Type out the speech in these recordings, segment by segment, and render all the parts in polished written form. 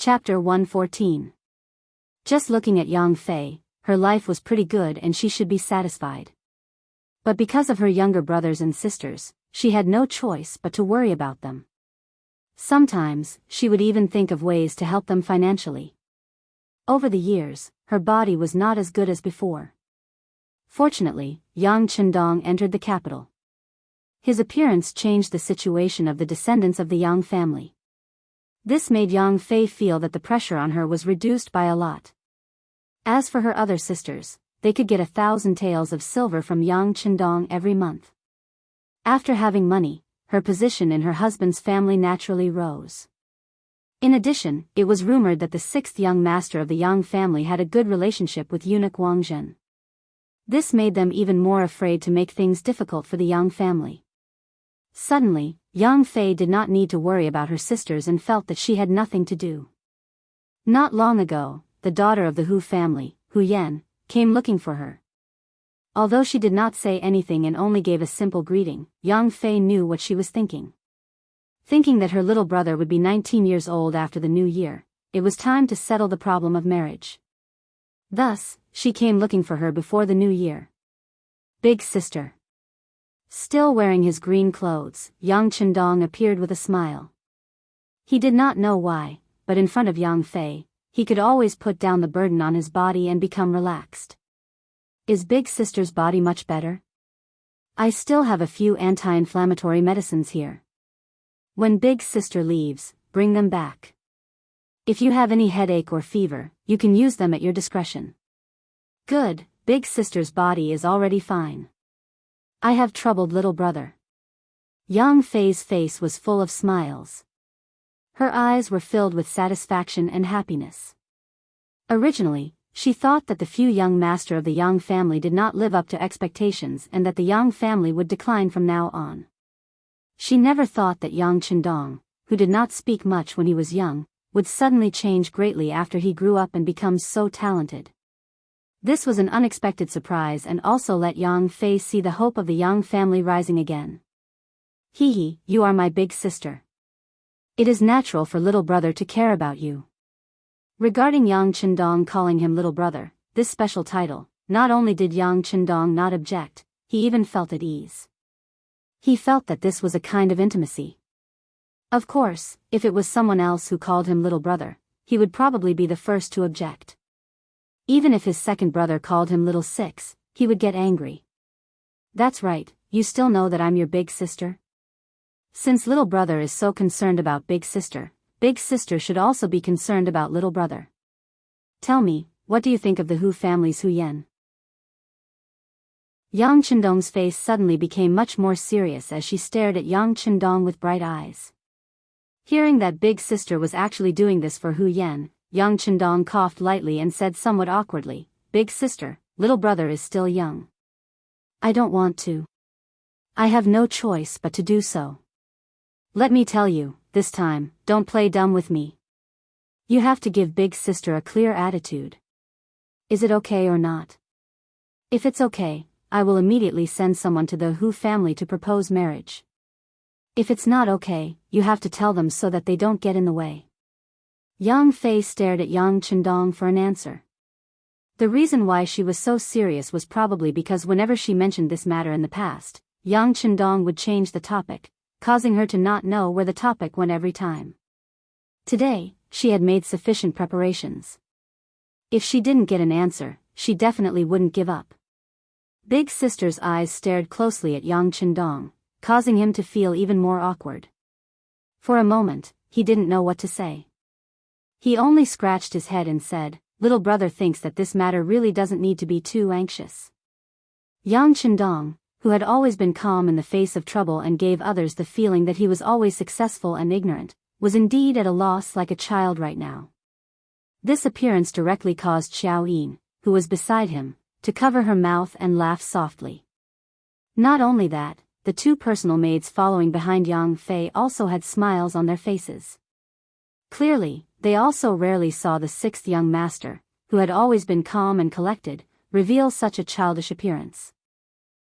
Chapter 114. Just looking at Yang Fei, her life was pretty good and she should be satisfied. But because of her younger brothers and sisters, she had no choice but to worry about them. Sometimes, she would even think of ways to help them financially. Over the years, her body was not as good as before. Fortunately, Yang Chendong entered the capital. His appearance changed the situation of the descendants of the Yang family. This made Yang Fei feel that the pressure on her was reduced by a lot. As for her other sisters, they could get 1,000 taels of silver from Yang Chendong every month. After having money, her position in her husband's family naturally rose. In addition, it was rumored that the sixth young master of the Yang family had a good relationship with eunuch Wang Zhen. This made them even more afraid to make things difficult for the Yang family. Suddenly, Yang Fei did not need to worry about her sisters and felt that she had nothing to do. Not long ago, the daughter of the Hu family, Hu Yan, came looking for her. Although she did not say anything and only gave a simple greeting, Yang Fei knew what she was thinking. Thinking that her little brother would be 19 years old after the new year, it was time to settle the problem of marriage. Thus, she came looking for her before the new year. Big sister. Still wearing his green clothes, Yang Chendong appeared with a smile. He did not know why, but in front of Yang Fei, he could always put down the burden on his body and become relaxed. Is big sister's body much better? I still have a few anti-inflammatory medicines here. When big sister leaves, bring them back. If you have any headache or fever, you can use them at your discretion. Good, big sister's body is already fine. I have troubled little brother. Yang Fei's face was full of smiles. Her eyes were filled with satisfaction and happiness. Originally, she thought that the few young master of the Yang family did not live up to expectations and that the Yang family would decline from now on. She never thought that Yang Chendong, who did not speak much when he was young, would suddenly change greatly after he grew up and become so talented. This was an unexpected surprise and also let Yang Fei see the hope of the Yang family rising again. Hee, you are my big sister. It is natural for little brother to care about you. Regarding Yang Chendong calling him little brother, this special title, not only did Yang Chendong not object, he even felt at ease. He felt that this was a kind of intimacy. Of course, if it was someone else who called him little brother, he would probably be the first to object. Even if his second brother called him little six, he would get angry. That's right, you still know that I'm your big sister? Since little brother is so concerned about big sister should also be concerned about little brother. Tell me, what do you think of the Hu family's Hu Yan? Yang Chendong's face suddenly became much more serious as she stared at Yang Chendong with bright eyes. Hearing that big sister was actually doing this for Hu Yan, Yang Chendong coughed lightly and said somewhat awkwardly, "Big sister, little brother is still young. I don't want to. I have no choice but to do so. Let me tell you, this time, don't play dumb with me. You have to give big sister a clear attitude. Is it okay or not? If it's okay, I will immediately send someone to the Hu family to propose marriage. If it's not okay, you have to tell them so that they don't get in the way." Yang Fei stared at Yang Chendong for an answer. The reason why she was so serious was probably because whenever she mentioned this matter in the past, Yang Chendong would change the topic, causing her to not know where the topic went every time. Today, she had made sufficient preparations. If she didn't get an answer, she definitely wouldn't give up. Big sister's eyes stared closely at Yang Chendong, causing him to feel even more awkward. For a moment, he didn't know what to say. He only scratched his head and said, "Little brother thinks that this matter really doesn't need to be too anxious." Yang Chendong, who had always been calm in the face of trouble and gave others the feeling that he was always successful and ignorant, was indeed at a loss like a child right now. This appearance directly caused Xiao Yin, who was beside him, to cover her mouth and laugh softly. Not only that, the two personal maids following behind Yang Fei also had smiles on their faces. Clearly, they also rarely saw the sixth young master, who had always been calm and collected, reveal such a childish appearance.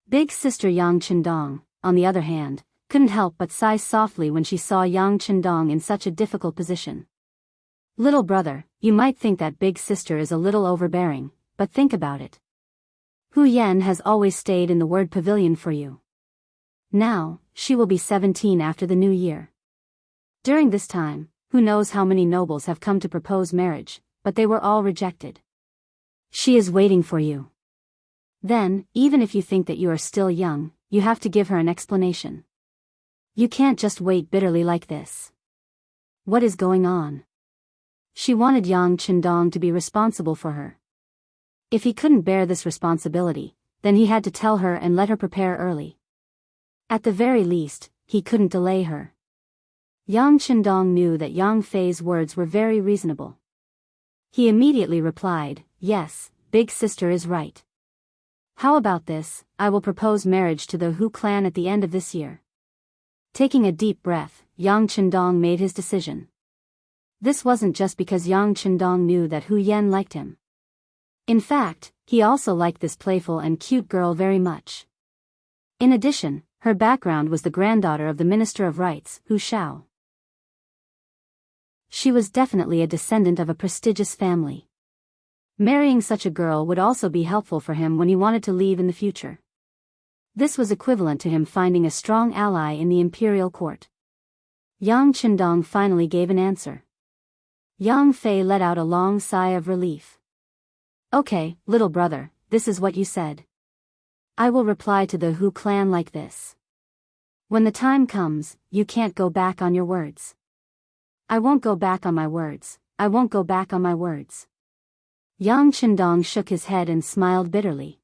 Big sister Yang Chendong, on the other hand, couldn't help but sigh softly when she saw Yang Chendong in such a difficult position. Little brother, you might think that big sister is a little overbearing, but think about it. Hu Yan has always stayed in the word pavilion for you. Now, she will be 17 after the new year. During this time, who knows how many nobles have come to propose marriage, but they were all rejected. She is waiting for you. Then, even if you think that you are still young, you have to give her an explanation. You can't just wait bitterly like this. What is going on? She wanted Yang Qindong to be responsible for her. If he couldn't bear this responsibility, then he had to tell her and let her prepare early. At the very least, he couldn't delay her. Yang Qindong knew that Yang Fei's words were very reasonable. He immediately replied, "Yes, big sister is right. How about this? I will propose marriage to the Hu clan at the end of this year." Taking a deep breath, Yang Qindong made his decision. This wasn't just because Yang Qindong knew that Hu Yan liked him. In fact, he also liked this playful and cute girl very much. In addition, her background was the granddaughter of the Minister of Rights, Hu Shao. She was definitely a descendant of a prestigious family. Marrying such a girl would also be helpful for him when he wanted to leave in the future. This was equivalent to him finding a strong ally in the imperial court. Yang Qindong finally gave an answer. Yang Fei let out a long sigh of relief. "Okay, little brother, this is what you said. I will reply to the Hu clan like this. When the time comes, you can't go back on your words." "I won't go back on my words, I won't go back on my words." Yang Qindong shook his head and smiled bitterly.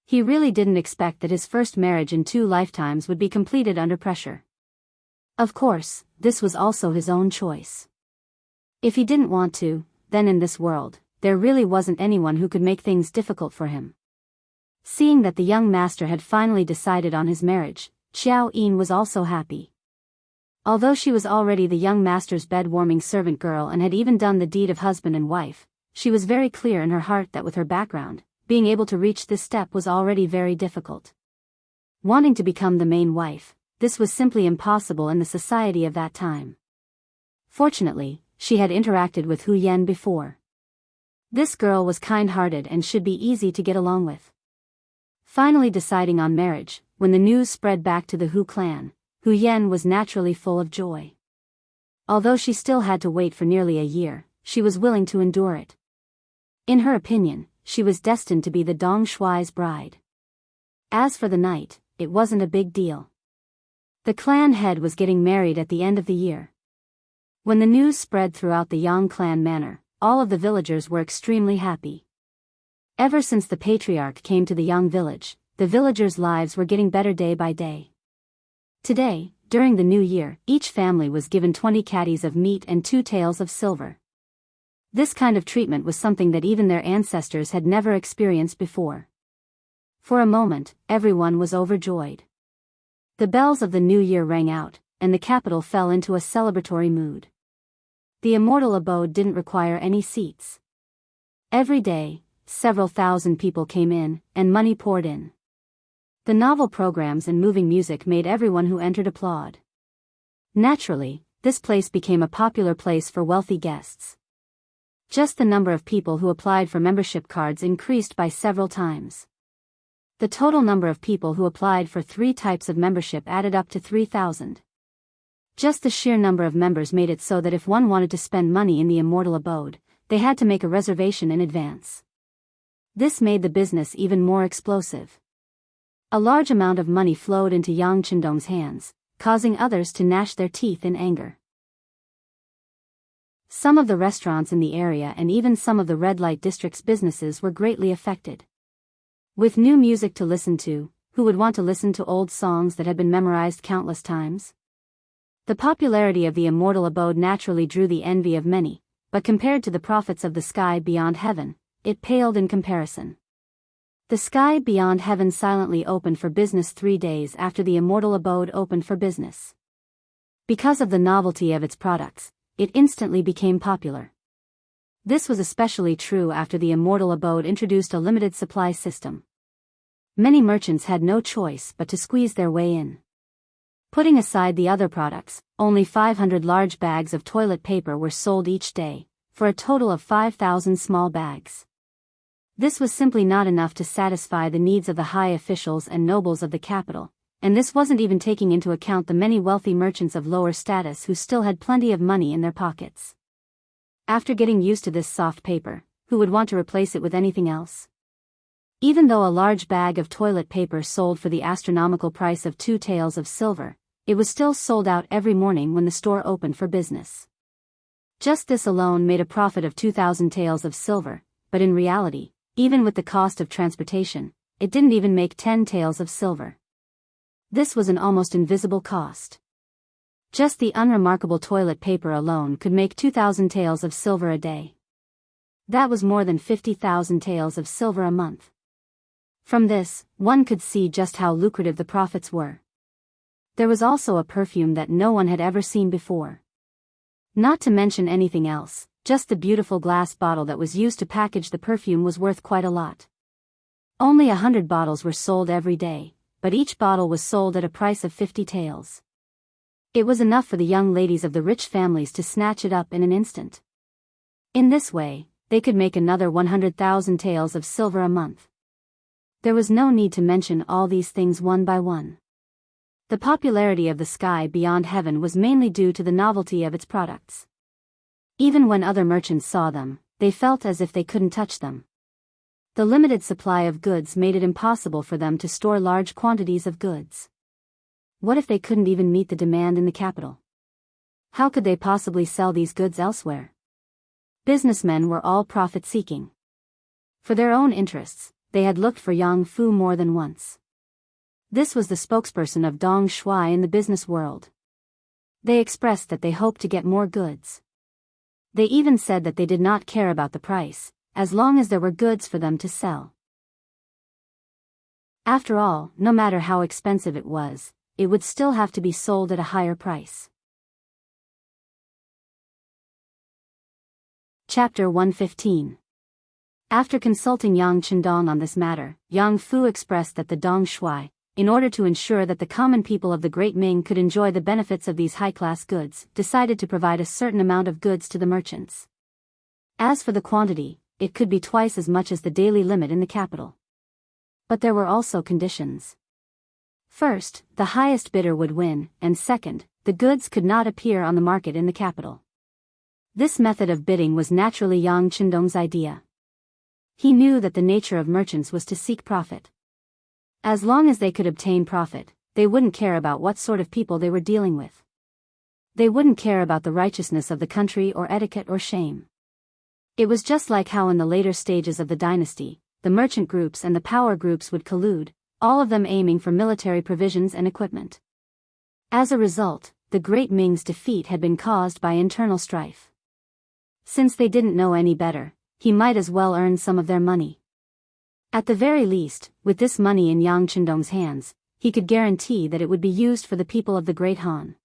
He really didn't expect that his first marriage in 2 lifetimes would be completed under pressure. Of course, this was also his own choice. If he didn't want to, then in this world, there really wasn't anyone who could make things difficult for him. Seeing that the young master had finally decided on his marriage, Xiao Yin was also happy. Although she was already the young master's bed-warming servant girl and had even done the deed of husband and wife, she was very clear in her heart that with her background, being able to reach this step was already very difficult. Wanting to become the main wife, this was simply impossible in the society of that time. Fortunately, she had interacted with Hu Yan before. This girl was kind-hearted and should be easy to get along with. Finally deciding on marriage, when the news spread back to the Hu clan, Hu Yan was naturally full of joy. Although she still had to wait for nearly a year, she was willing to endure it. In her opinion, she was destined to be the Dong Shuai's bride. As for the night, it wasn't a big deal. The clan head was getting married at the end of the year. When the news spread throughout the Yang clan manor, all of the villagers were extremely happy. Ever since the patriarch came to the Yang village, the villagers' lives were getting better day by day. Today, during the new year, each family was given 20 caddies of meat and 2 taels of silver. This kind of treatment was something that even their ancestors had never experienced before. For a moment, everyone was overjoyed. The bells of the new year rang out, and the capital fell into a celebratory mood. The immortal abode didn't require any seats. Every day, several thousand people came in, and money poured in. The novel programs and moving music made everyone who entered applaud. Naturally, this place became a popular place for wealthy guests. Just the number of people who applied for membership cards increased by several times. The total number of people who applied for 3 types of membership added up to 3,000. Just the sheer number of members made it so that if one wanted to spend money in the immortal abode, they had to make a reservation in advance. This made the business even more explosive. A large amount of money flowed into Yang Qindong's hands, causing others to gnash their teeth in anger. Some of the restaurants in the area and even some of the red light district's businesses were greatly affected. With new music to listen to, who would want to listen to old songs that had been memorized countless times? The popularity of the immortal abode naturally drew the envy of many, but compared to the profits of the sky beyond heaven, it paled in comparison. The sky beyond heaven silently opened for business 3 days after the immortal abode opened for business. Because of the novelty of its products, it instantly became popular. This was especially true after the immortal abode introduced a limited supply system. Many merchants had no choice but to squeeze their way in. Putting aside the other products, only 500 large bags of toilet paper were sold each day, for a total of 5,000 small bags. This was simply not enough to satisfy the needs of the high officials and nobles of the capital, and this wasn't even taking into account the many wealthy merchants of lower status who still had plenty of money in their pockets. After getting used to this soft paper, who would want to replace it with anything else? Even though a large bag of toilet paper sold for the astronomical price of 2 taels of silver, it was still sold out every morning when the store opened for business. Just this alone made a profit of 2,000 taels of silver, but in reality, even with the cost of transportation, it didn't even make 10 taels of silver. This was an almost invisible cost. Just the unremarkable toilet paper alone could make 2,000 taels of silver a day. That was more than 50,000 taels of silver a month. From this, one could see just how lucrative the profits were. There was also a perfume that no one had ever seen before. Not to mention anything else, just the beautiful glass bottle that was used to package the perfume was worth quite a lot. Only 100 bottles were sold every day, but each bottle was sold at a price of 50 taels. It was enough for the young ladies of the rich families to snatch it up in an instant. In this way, they could make another 100,000 taels of silver a month. There was no need to mention all these things one by one. The popularity of the sky beyond heaven was mainly due to the novelty of its products. Even when other merchants saw them, they felt as if they couldn't touch them. The limited supply of goods made it impossible for them to store large quantities of goods. What if they couldn't even meet the demand in the capital? How could they possibly sell these goods elsewhere? Businessmen were all profit-seeking. For their own interests, they had looked for Yang Fu more than once. This was the spokesperson of Dong Shui in the business world. They expressed that they hoped to get more goods. They even said that they did not care about the price, as long as there were goods for them to sell. After all, no matter how expensive it would still have to be sold at a higher price. Chapter 115. After consulting Yang Chendong on this matter, Yang Fu expressed that the Dong Shui, in order to ensure that the common people of the Great Ming could enjoy the benefits of these high-class goods, decided to provide a certain amount of goods to the merchants. As for the quantity, it could be twice as much as the daily limit in the capital. But there were also conditions. First, the highest bidder would win, and second, the goods could not appear on the market in the capital. This method of bidding was naturally Yang Chendong's idea. He knew that the nature of merchants was to seek profit. As long as they could obtain profit, they wouldn't care about what sort of people they were dealing with. They wouldn't care about the righteousness of the country or etiquette or shame. It was just like how in the later stages of the dynasty, the merchant groups and the power groups would collude, all of them aiming for military provisions and equipment. As a result, the Great Ming's defeat had been caused by internal strife. Since they didn't know any better, he might as well earn some of their money. At the very least, with this money in Yang Chendong's hands, he could guarantee that it would be used for the people of the Great Han.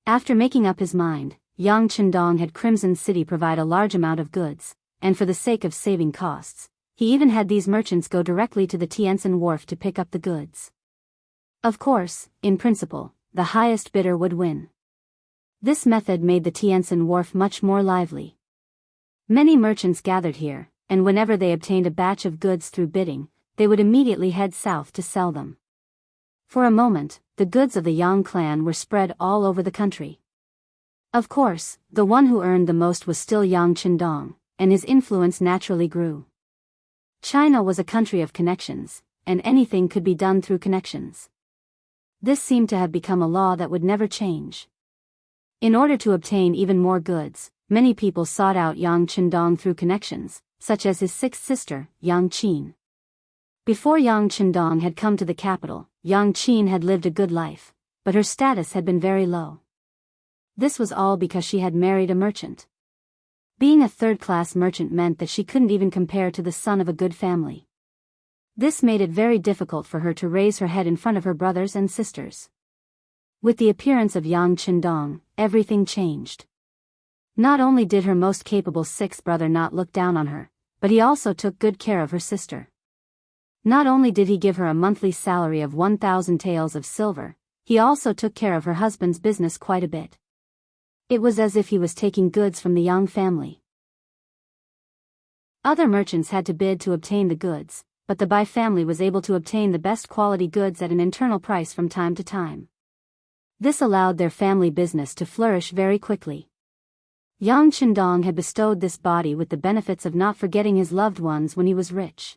After making up his mind, Yang Chendong had Crimson City provide a large amount of goods, and for the sake of saving costs, he even had these merchants go directly to the Tientsin Wharf to pick up the goods. Of course, in principle, the highest bidder would win. This method made the Tientsin Wharf much more lively. Many merchants gathered here, and whenever they obtained a batch of goods through bidding, they would immediately head south to sell them. For a moment, the goods of the Yang clan were spread all over the country. Of course, the one who earned the most was still Yang Chendong, and his influence naturally grew. China was a country of connections, and anything could be done through connections. This seemed to have become a law that would never change. In order to obtain even more goods, many people sought out Yang Chendong through connections, such as his sixth sister, Yang Qin. Before Yang Chendong had come to the capital, Yang Qin had lived a good life, but her status had been very low. This was all because she had married a merchant. Being a third-class merchant meant that she couldn't even compare to the son of a good family. This made it very difficult for her to raise her head in front of her brothers and sisters. With the appearance of Yang Chendong, everything changed. Not only did her most capable sixth brother not look down on her, but he also took good care of her sister. Not only did he give her a monthly salary of 1,000 taels of silver, he also took care of her husband's business quite a bit. It was as if he was taking goods from the Yang family. Other merchants had to bid to obtain the goods, but the Bai family was able to obtain the best quality goods at an internal price from time to time. This allowed their family business to flourish very quickly. Yang Qindong had bestowed this body with the benefits of not forgetting his loved ones when he was rich.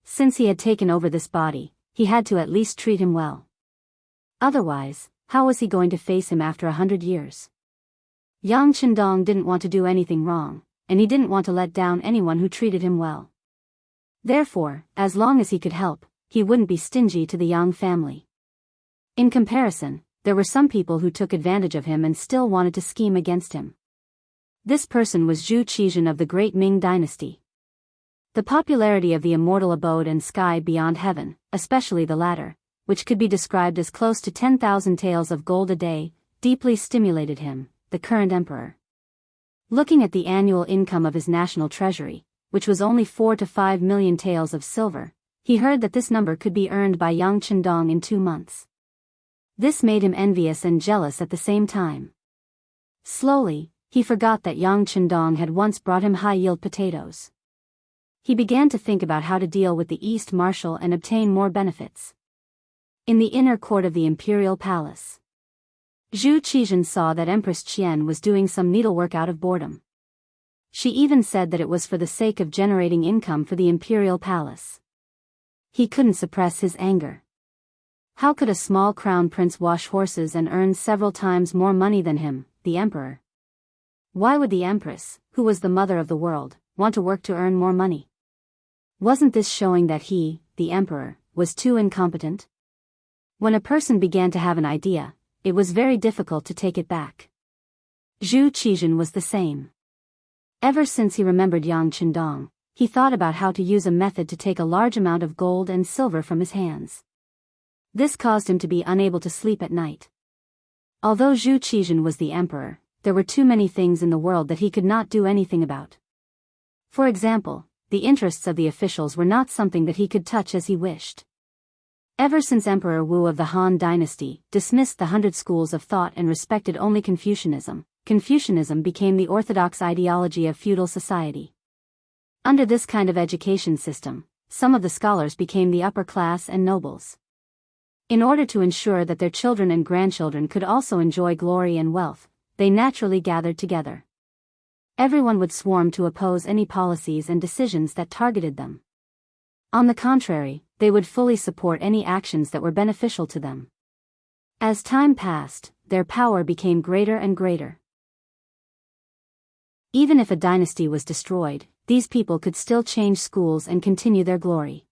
Since he had taken over this body, he had to at least treat him well. Otherwise, how was he going to face him after 100 years? Yang Qindong didn't want to do anything wrong, and he didn't want to let down anyone who treated him well. Therefore, as long as he could help, he wouldn't be stingy to the Yang family. In comparison, there were some people who took advantage of him and still wanted to scheme against him. This person was Zhu Qizhen of the Great Ming Dynasty. The popularity of the immortal abode and sky beyond heaven, especially the latter, which could be described as close to 10,000 taels of gold a day, deeply stimulated him, the current emperor. Looking at the annual income of his national treasury, which was only 4 to 5 million taels of silver, he heard that this number could be earned by Yang Qindong in 2 months. This made him envious and jealous at the same time. Slowly, he forgot that Yang Qindong had once brought him high-yield potatoes. He began to think about how to deal with the East Marshal and obtain more benefits. In the inner court of the imperial palace, Zhu Qizhen saw that Empress Qian was doing some needlework out of boredom. She even said that it was for the sake of generating income for the imperial palace. He couldn't suppress his anger. How could a small crown prince wash horses and earn several times more money than him, the emperor? Why would the empress, who was the mother of the world, want to work to earn more money? Wasn't this showing that he, the emperor, was too incompetent? When a person began to have an idea, it was very difficult to take it back. Zhu Qizhen was the same. Ever since he remembered Yang Qindong, he thought about how to use a method to take a large amount of gold and silver from his hands. This caused him to be unable to sleep at night. Although Zhu Qizhen was the emperor, there were too many things in the world that he could not do anything about. For example, the interests of the officials were not something that he could touch as he wished. Ever since Emperor Wu of the Han Dynasty dismissed the 100 schools of thought and respected only Confucianism, Confucianism became the orthodox ideology of feudal society. Under this kind of education system, some of the scholars became the upper class and nobles. In order to ensure that their children and grandchildren could also enjoy glory and wealth, they naturally gathered together. Everyone would swarm to oppose any policies and decisions that targeted them. On the contrary, they would fully support any actions that were beneficial to them. As time passed, their power became greater and greater. Even if a dynasty was destroyed, these people could still change schools and continue their glory.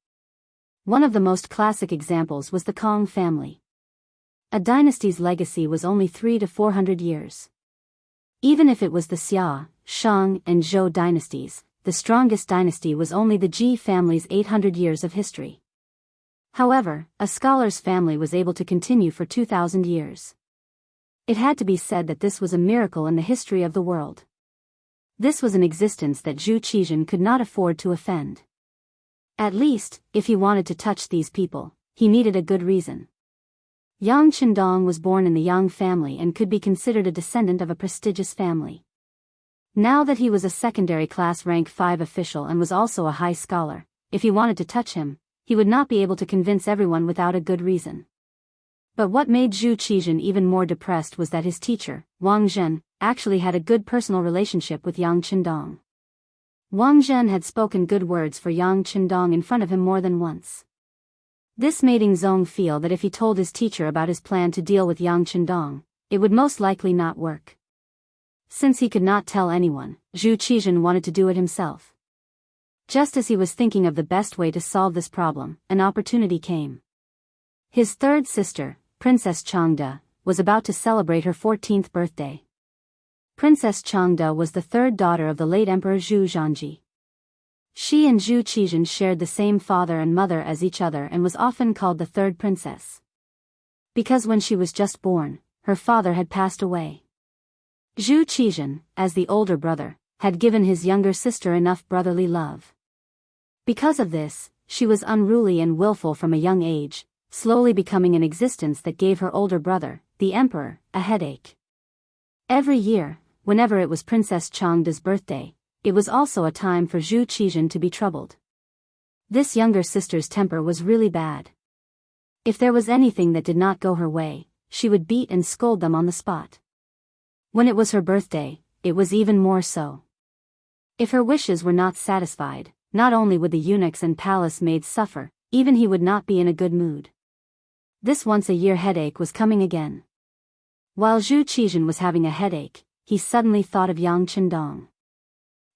One of the most classic examples was the Kong family. A dynasty's legacy was only 300 to 400 years. Even if it was the Xia, Shang, and Zhou dynasties, the strongest dynasty was only the Ji family's 800 years of history. However, a scholar's family was able to continue for 2,000 years. It had to be said that this was a miracle in the history of the world. This was an existence that Zhu Qizhen could not afford to offend. At least, if he wanted to touch these people, he needed a good reason. Yang Qindong was born in the Yang family and could be considered a descendant of a prestigious family. Now that he was a secondary class rank 5 official and was also a high scholar, if he wanted to touch him, he would not be able to convince everyone without a good reason. But what made Zhu Qizhen even more depressed was that his teacher, Wang Zhen, actually had a good personal relationship with Yang Qindong. Wang Zhen had spoken good words for Yang Qindong in front of him more than once. This made Ng Zong feel that if he told his teacher about his plan to deal with Yang Qindong, it would most likely not work. Since he could not tell anyone, Zhu Qizhen wanted to do it himself. Just as he was thinking of the best way to solve this problem, an opportunity came. His third sister, Princess Changde, was about to celebrate her 14th birthday. Princess Changde was the third daughter of the late Emperor Zhu Zhangji. She and Zhu Qizhen shared the same father and mother as each other and was often called the third princess. Because when she was just born, her father had passed away. Zhu Qizhen, as the older brother, had given his younger sister enough brotherly love. Because of this, she was unruly and willful from a young age, slowly becoming an existence that gave her older brother, the emperor, a headache. Every year, whenever it was Princess Changda's birthday, it was also a time for Zhu Qizhen to be troubled. This younger sister's temper was really bad. If there was anything that did not go her way, she would beat and scold them on the spot. When it was her birthday, it was even more so. If her wishes were not satisfied, not only would the eunuchs and palace maids suffer, even he would not be in a good mood. This once-a-year headache was coming again. While Zhu Qizhen was having a headache, he suddenly thought of Yang Qindong.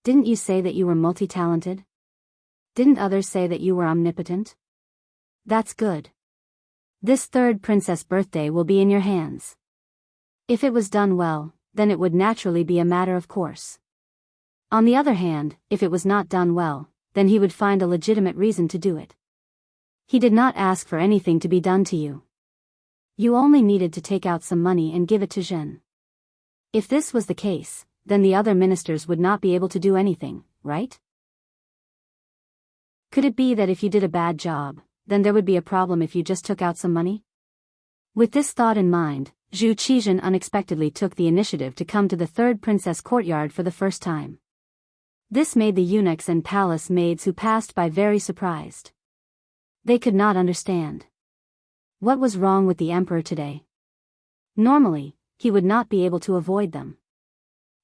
Didn't you say that you were multi-talented? Didn't others say that you were omnipotent? That's good. This third princess birthday will be in your hands. If it was done well, then it would naturally be a matter of course. On the other hand, if it was not done well, then he would find a legitimate reason to do it. He did not ask for anything to be done to you. You only needed to take out some money and give it to Zhen. If this was the case, then the other ministers would not be able to do anything, right? Could it be that if you did a bad job, then there would be a problem if you just took out some money? With this thought in mind, Zhu Qizhen unexpectedly took the initiative to come to the third princess courtyard for the first time. This made the eunuchs and palace maids who passed by very surprised. They could not understand. What was wrong with the emperor today? Normally, he would not be able to avoid them.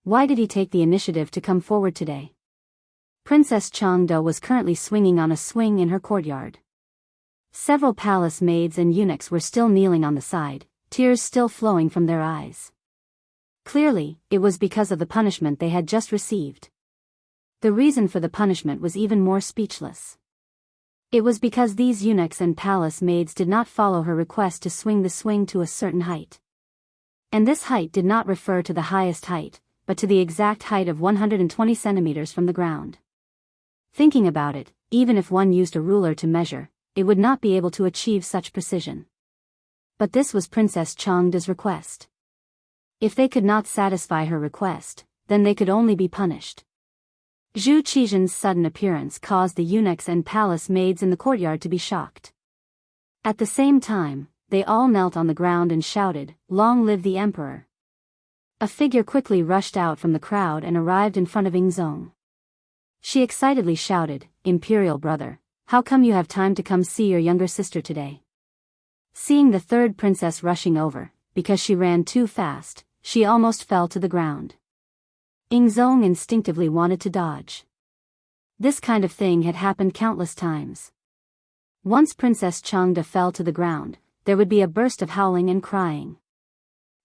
Why did he take the initiative to come forward today? Princess Changde was currently swinging on a swing in her courtyard. Several palace maids and eunuchs were still kneeling on the side, tears still flowing from their eyes. Clearly, it was because of the punishment they had just received. The reason for the punishment was even more speechless. It was because these eunuchs and palace maids did not follow her request to swing the swing to a certain height. And this height did not refer to the highest height, but to the exact height of 120 centimeters from the ground. Thinking about it, even if one used a ruler to measure, it would not be able to achieve such precision. But this was Princess Changde's request. If they could not satisfy her request, then they could only be punished. Zhu Qizhen's sudden appearance caused the eunuchs and palace maids in the courtyard to be shocked. At the same time, they all knelt on the ground and shouted, "Long live the emperor!" A figure quickly rushed out from the crowd and arrived in front of Yingzong. She excitedly shouted, "Imperial brother, how come you have time to come see your younger sister today?" Seeing the third princess rushing over, because she ran too fast, she almost fell to the ground. Yingzong instinctively wanted to dodge. This kind of thing had happened countless times. Once Princess Changde fell to the ground, there would be a burst of howling and crying.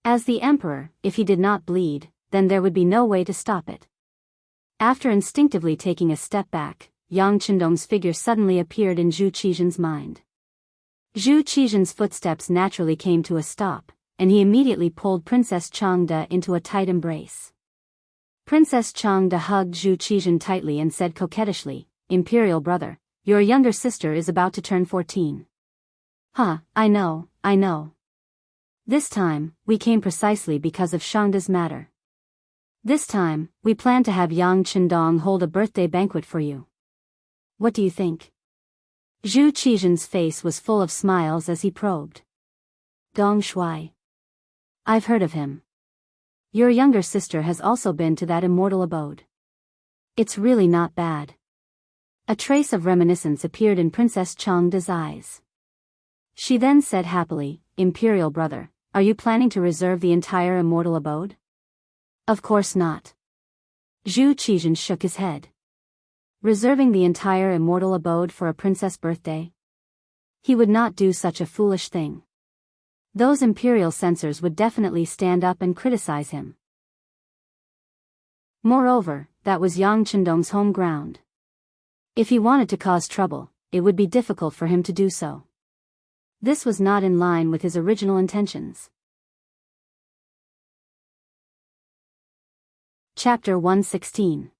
As the emperor, if he did not bleed, then there would be no way to stop it. After instinctively taking a step back, Yang Qindong's figure suddenly appeared in Zhu Qizhen's mind. Zhu Qizhen's footsteps naturally came to a stop, and he immediately pulled Princess Changde into a tight embrace. Princess Changde hugged Zhu Qizhen tightly and said coquettishly, "Imperial brother, your younger sister is about to turn 14. I know. This time, we came precisely because of Changde's matter. This time, we plan to have Yang Qindong hold a birthday banquet for you. What do you think?" Zhu Qizhen's face was full of smiles as he probed. "Dong Shui. I've heard of him. Your younger sister has also been to that immortal abode. It's really not bad." A trace of reminiscence appeared in Princess Changde's eyes. She then said happily, "Imperial brother, are you planning to reserve the entire immortal abode?" "Of course not." Zhu Qizhen shook his head. Reserving the entire immortal abode for a princess birthday? He would not do such a foolish thing. Those imperial censors would definitely stand up and criticize him. Moreover, that was Yang Qindong's home ground. If he wanted to cause trouble, it would be difficult for him to do so. This was not in line with his original intentions. Chapter 116.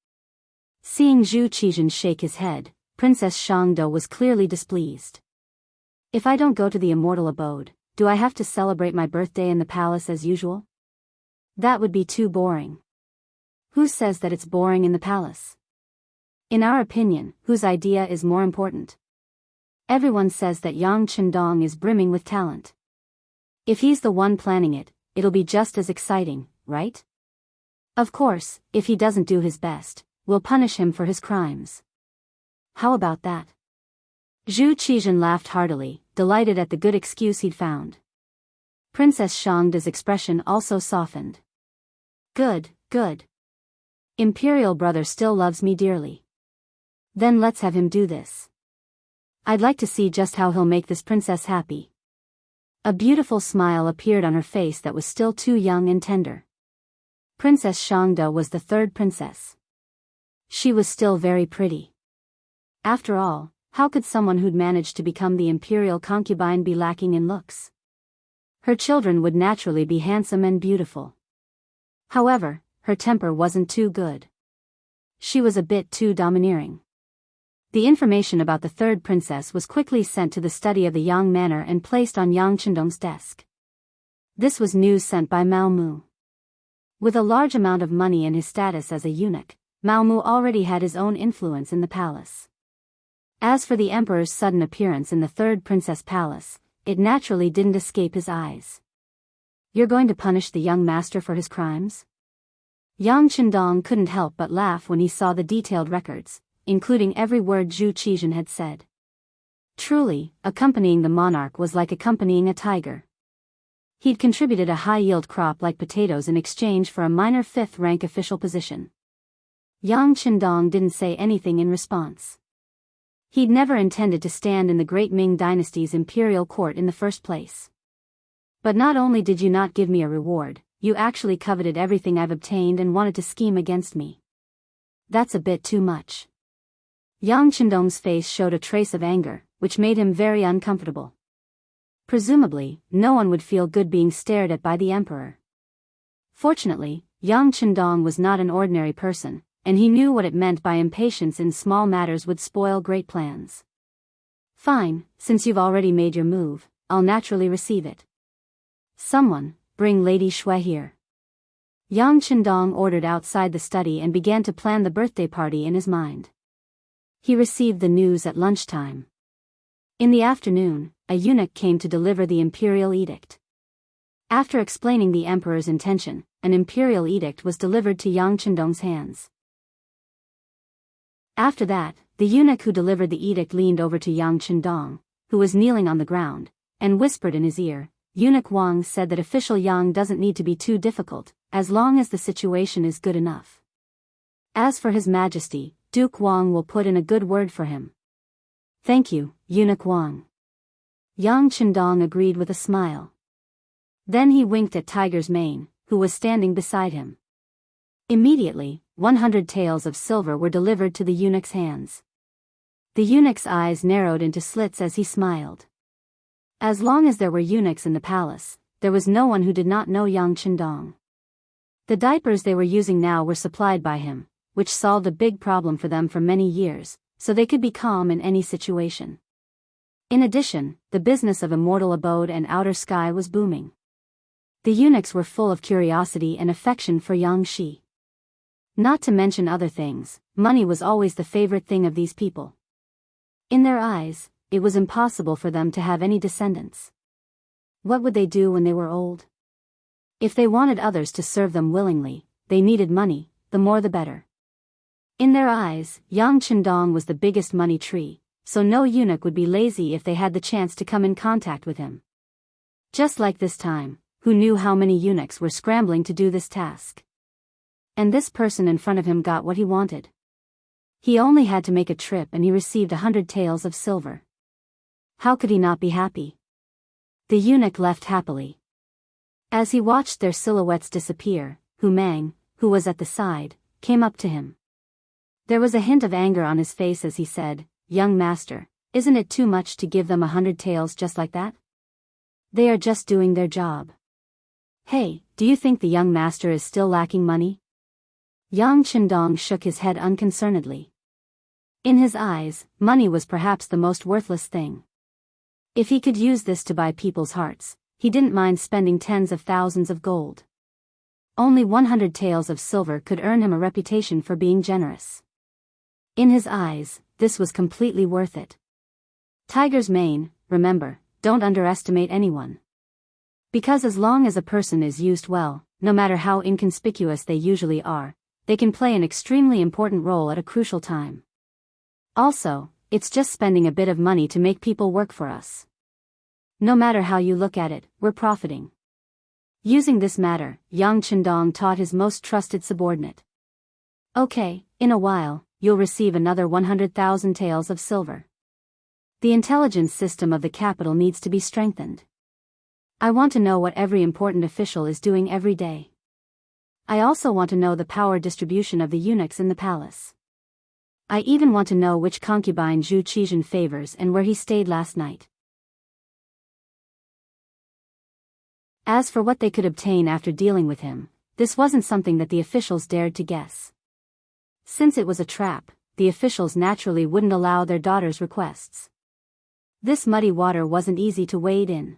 Seeing Zhu Qizhen shake his head, Princess Changde was clearly displeased. "If I don't go to the immortal abode, do I have to celebrate my birthday in the palace as usual? That would be too boring." "Who says that it's boring in the palace? In our opinion, whose idea is more important?" Everyone says that Yang Chendong is brimming with talent. If he's the one planning it, it'll be just as exciting, right? Of course, if he doesn't do his best, we'll punish him for his crimes. How about that? Zhu Qizhen laughed heartily, delighted at the good excuse he'd found. Princess Shangda's expression also softened. Good, good. Imperial brother still loves me dearly. Then let's have him do this. I'd like to see just how he'll make this princess happy. A beautiful smile appeared on her face that was still too young and tender. Princess Shangda was the third princess. She was still very pretty. After all, how could someone who'd managed to become the imperial concubine be lacking in looks? Her children would naturally be handsome and beautiful. However, her temper wasn't too good. She was a bit too domineering. The information about the third princess was quickly sent to the study of the Yang manor and placed on Yang Chendong's desk. This was news sent by Mao Mu. With a large amount of money and his status as a eunuch, Mao Mu already had his own influence in the palace. As for the emperor's sudden appearance in the third princess palace, it naturally didn't escape his eyes. You're going to punish the young master for his crimes? Yang Chendong couldn't help but laugh when he saw the detailed records, including every word Zhu Qizhen had said. Truly, accompanying the monarch was like accompanying a tiger. He'd contributed a high-yield crop like potatoes in exchange for a minor fifth-rank official position. Yang Chendong didn't say anything in response. He'd never intended to stand in the great Ming dynasty's imperial court in the first place. But not only did you not give me a reward, you actually coveted everything I've obtained and wanted to scheme against me. That's a bit too much. Yang Chendong's face showed a trace of anger, which made him very uncomfortable. Presumably, no one would feel good being stared at by the emperor. Fortunately, Yang Chendong was not an ordinary person, and he knew what it meant by impatience in small matters would spoil great plans. Fine, since you've already made your move, I'll naturally receive it. Someone, bring Lady Shui here. Yang Chendong ordered outside the study and began to plan the birthday party in his mind. He received the news at lunchtime. In the afternoon, a eunuch came to deliver the imperial edict. After explaining the emperor's intention, an imperial edict was delivered to Yang Chendong's hands. After that, the eunuch who delivered the edict leaned over to Yang Chendong, who was kneeling on the ground, and whispered in his ear. Eunuch Wang said that official Yang doesn't need to be too difficult, as long as the situation is good enough. As for His Majesty, Duke Wang will put in a good word for him. Thank you, Eunuch Wang. Yang Chendong agreed with a smile. Then he winked at Tiger's Mane, who was standing beside him. Immediately, 100 taels of silver were delivered to the eunuch's hands. The eunuch's eyes narrowed into slits as he smiled. As long as there were eunuchs in the palace, there was no one who did not know Yang Chendong. The diapers they were using now were supplied by him, which solved a big problem for them for many years, so they could be calm in any situation. In addition, the business of immortal abode and outer sky was booming. The eunuchs were full of curiosity and affection for Yang Shi. Not to mention other things, money was always the favorite thing of these people. In their eyes, it was impossible for them to have any descendants. What would they do when they were old? If they wanted others to serve them willingly, they needed money, the more the better. In their eyes, Yang Chendong was the biggest money tree, so no eunuch would be lazy if they had the chance to come in contact with him. Just like this time, who knew how many eunuchs were scrambling to do this task? And this person in front of him got what he wanted. He only had to make a trip and he received 100 taels of silver. How could he not be happy? The eunuch left happily. As he watched their silhouettes disappear, Hu Mang, who was at the side, came up to him. There was a hint of anger on his face as he said, "Young master, isn't it too much to give them 100 taels just like that? They are just doing their job. Hey, do you think the young master is still lacking money?" Yang Chendong shook his head unconcernedly. In his eyes, money was perhaps the most worthless thing. If he could use this to buy people's hearts, he didn't mind spending tens of thousands of gold. Only 100 taels of silver could earn him a reputation for being generous. In his eyes, this was completely worth it. Tiger's mane, remember, don't underestimate anyone. Because as long as a person is used well, no matter how inconspicuous they usually are, they can play an extremely important role at a crucial time. Also, it's just spending a bit of money to make people work for us. No matter how you look at it, we're profiting. Using this matter, Yang Chendong taught his most trusted subordinate. Okay, in a while, you'll receive another 100,000 taels of silver. The intelligence system of the capital needs to be strengthened. I want to know what every important official is doing every day. I also want to know the power distribution of the eunuchs in the palace. I even want to know which concubine Zhu Qizhen favors and where he stayed last night. As for what they could obtain after dealing with him, this wasn't something that the officials dared to guess. Since it was a trap, the officials naturally wouldn't allow their daughters' requests. This muddy water wasn't easy to wade in.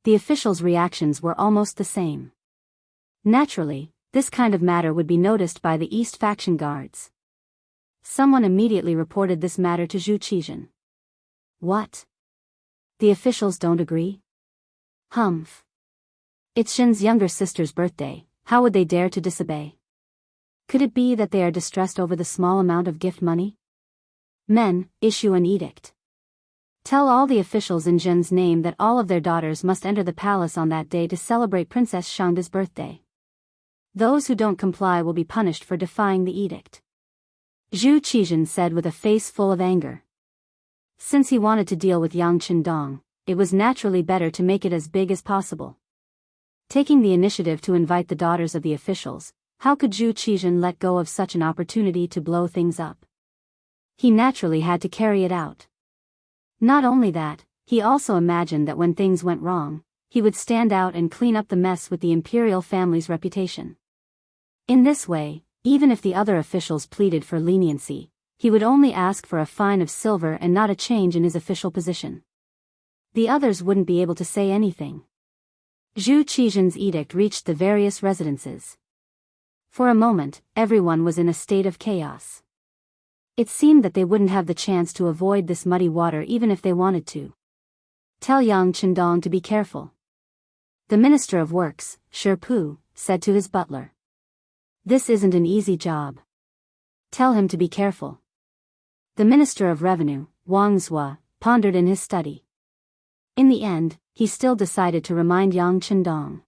The officials' reactions were almost the same. Naturally, this kind of matter would be noticed by the East faction guards. Someone immediately reported this matter to Zhu Qizhen. What? The officials don't agree? Humph. It's Shen's younger sister's birthday, how would they dare to disobey? Could it be that they are distressed over the small amount of gift money? Men, issue an edict. Tell all the officials in Zhen's name that all of their daughters must enter the palace on that day to celebrate Princess Shangda's birthday. Those who don't comply will be punished for defying the edict. Zhu Qizhen said with a face full of anger. Since he wanted to deal with Yang Chendong, it was naturally better to make it as big as possible. Taking the initiative to invite the daughters of the officials, how could Zhu Qizhen let go of such an opportunity to blow things up? He naturally had to carry it out. Not only that, he also imagined that when things went wrong, he would stand out and clean up the mess with the imperial family's reputation. In this way, even if the other officials pleaded for leniency, he would only ask for a fine of silver and not a change in his official position. The others wouldn't be able to say anything. Zhu Qizhen's edict reached the various residences. For a moment, everyone was in a state of chaos. It seemed that they wouldn't have the chance to avoid this muddy water even if they wanted to. Tell Yang Chendong to be careful. The Minister of Works, Shi Pu, said to his butler. This isn't an easy job. Tell him to be careful. The Minister of Revenue, Wang Zhua, pondered in his study. In the end, he still decided to remind Yang Chendong.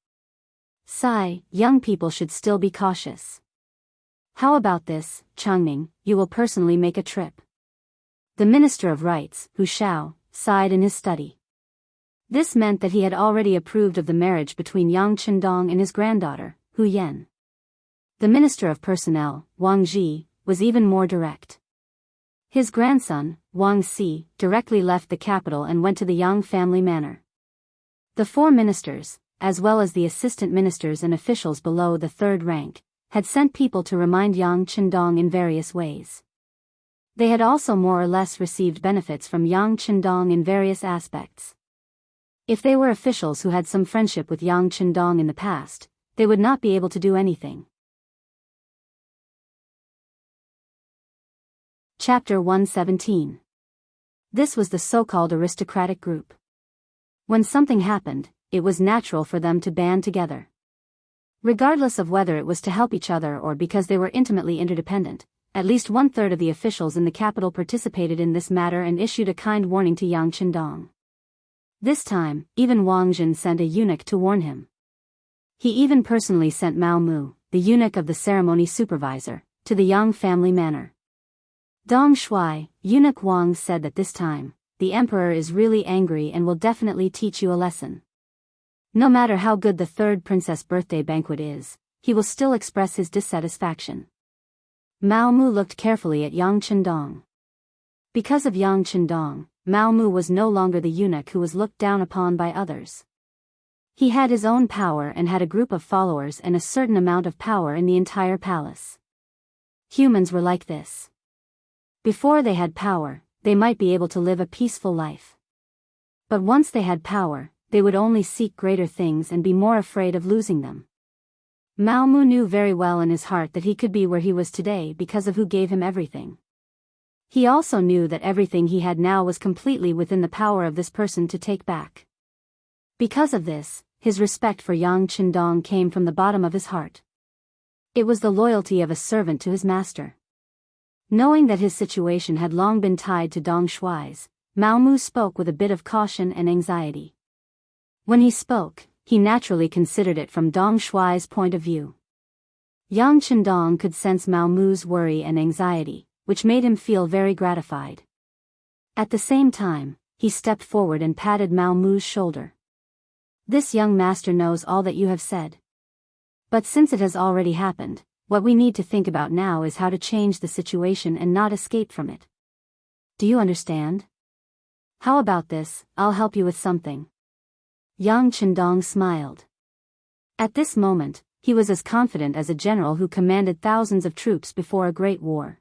Sigh, young people should still be cautious. How about this, Changming, you will personally make a trip. The Minister of Rights, Hu Shao, sighed in his study. This meant that he had already approved of the marriage between Yang Chendong and his granddaughter, Hu Yan. The Minister of Personnel, Wang Ji, was even more direct. His grandson, Wang Si, directly left the capital and went to the Yang family manor. The four ministers, as well as the assistant ministers and officials below the third rank, had sent people to remind Yang Chendong in various ways. They had also more or less received benefits from Yang Chendong in various aspects. If they were officials who had some friendship with Yang Chendong in the past, they would not be able to do anything. Chapter 117. This was the so-called aristocratic group. When something happened, it was natural for them to band together. Regardless of whether it was to help each other or because they were intimately interdependent, at least 1/3 of the officials in the capital participated in this matter and issued a kind warning to Yang Chendong. This time, even Wang Jin sent a eunuch to warn him. He even personally sent Mao Mu, the eunuch of the ceremony supervisor, to the Yang family manor. Dong Shui, eunuch Wang said that this time, the emperor is really angry and will definitely teach you a lesson. No matter how good the third princess birthday banquet is, he will still express his dissatisfaction. Mao Mu looked carefully at Yang Chendong. Because of Yang Chendong, Mao Mu was no longer the eunuch who was looked down upon by others. He had his own power and had a group of followers and a certain amount of power in the entire palace. Humans were like this. Before they had power, they might be able to live a peaceful life. But once they had power, they would only seek greater things and be more afraid of losing them. Mao Mu knew very well in his heart that he could be where he was today because of who gave him everything. He also knew that everything he had now was completely within the power of this person to take back. Because of this, his respect for Yang Qindong came from the bottom of his heart. It was the loyalty of a servant to his master. Knowing that his situation had long been tied to Dong Shuai's, Mao Mu spoke with a bit of caution and anxiety. When he spoke, he naturally considered it from Dong Shuai's point of view. Yang Qindong could sense Mao Mu's worry and anxiety, which made him feel very gratified. At the same time, he stepped forward and patted Mao Mu's shoulder. This young master knows all that you have said. But since it has already happened, what we need to think about now is how to change the situation and not escape from it. Do you understand? How about this, I'll help you with something. Yang Qindong smiled. At this moment, he was as confident as a general who commanded thousands of troops before a great war.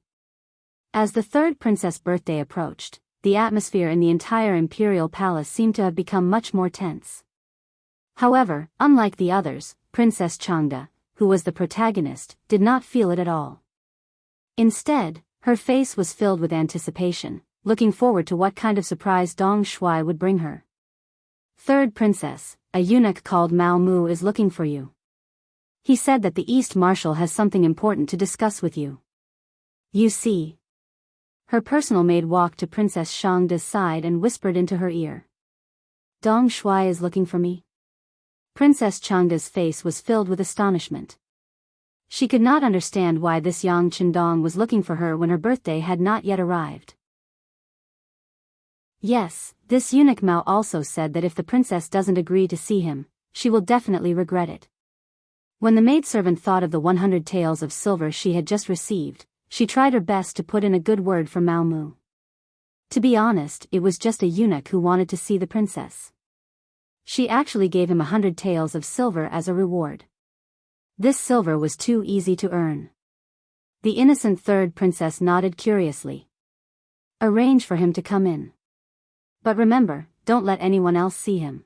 As the third princess' birthday approached, the atmosphere in the entire imperial palace seemed to have become much more tense. However, unlike the others, Princess Changde, who was the protagonist, did not feel it at all. Instead, her face was filled with anticipation, looking forward to what kind of surprise Dong Shuai would bring her. Third princess, a eunuch called Mao Mu is looking for you. He said that the East Marshal has something important to discuss with you. You see. Her personal maid walked to Princess Changde's side and whispered into her ear. Dong Shuai is looking for me. Princess Changde's face was filled with astonishment. She could not understand why this Yang Qindong was looking for her when her birthday had not yet arrived. Yes, this eunuch Mao also said that if the princess doesn't agree to see him, she will definitely regret it. When the maidservant thought of the 100 taels of silver she had just received, she tried her best to put in a good word for Mao Mu. To be honest, it was just a eunuch who wanted to see the princess. She actually gave him 100 taels of silver as a reward. This silver was too easy to earn. The innocent third princess nodded curiously. Arrange for him to come in. But remember, don't let anyone else see him.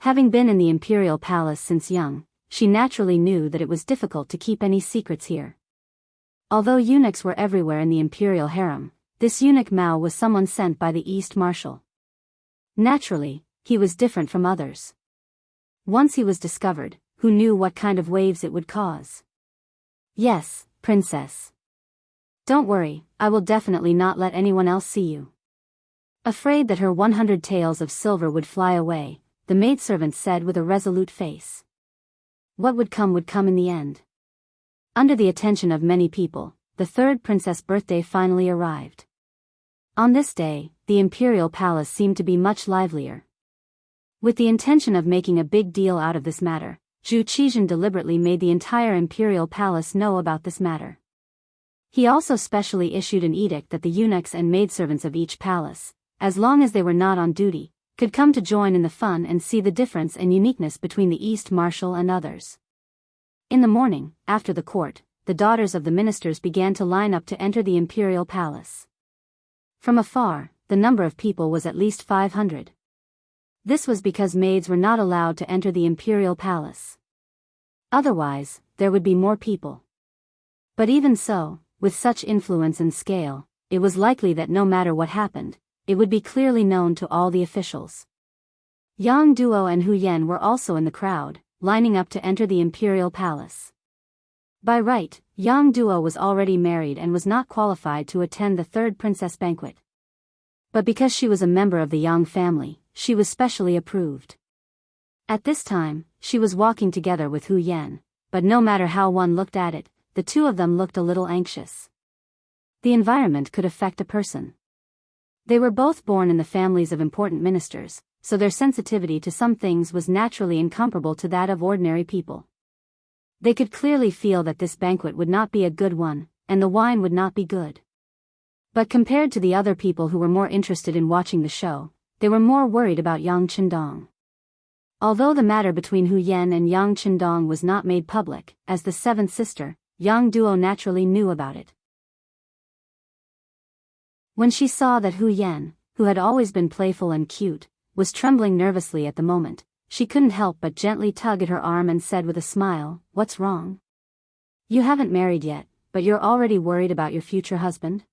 Having been in the imperial palace since young, she naturally knew that it was difficult to keep any secrets here. Although eunuchs were everywhere in the imperial harem, this eunuch Mao was someone sent by the East Marshal. Naturally, he was different from others. Once he was discovered, who knew what kind of waves it would cause? Yes, princess. Don't worry, I will definitely not let anyone else see you. Afraid that her 100 taels of silver would fly away, the maidservant said with a resolute face. What would come in the end. Under the attention of many people, the third princess' birthday finally arrived. On this day, the imperial palace seemed to be much livelier. With the intention of making a big deal out of this matter, Zhu Qizhen deliberately made the entire imperial palace know about this matter. He also specially issued an edict that the eunuchs and maidservants of each palace, as long as they were not on duty, could come to join in the fun and see the difference and uniqueness between the East Marshal and others. In the morning, after the court, the daughters of the ministers began to line up to enter the imperial palace. From afar, the number of people was at least 500. This was because maids were not allowed to enter the imperial palace. Otherwise, there would be more people. But even so, with such influence and scale, it was likely that no matter what happened, it would be clearly known to all the officials. Yang Duo and Hu Yan were also in the crowd, lining up to enter the imperial palace. By right, Yang Duo was already married and was not qualified to attend the third princess banquet. But because she was a member of the Yang family, she was specially approved. At this time, she was walking together with Hu Yan, but no matter how one looked at it, the two of them looked a little anxious. The environment could affect a person. They were both born in the families of important ministers, so their sensitivity to some things was naturally incomparable to that of ordinary people. They could clearly feel that this banquet would not be a good one, and the wine would not be good. But compared to the other people who were more interested in watching the show, they were more worried about Yang Qindong. Although the matter between Hu Yan and Yang Qindong was not made public, as the seventh sister, Yang Duo naturally knew about it. When she saw that Hu Yan, who had always been playful and cute, was trembling nervously at the moment, she couldn't help but gently tug at her arm and said with a smile, "What's wrong? You haven't married yet, but you're already worried about your future husband?"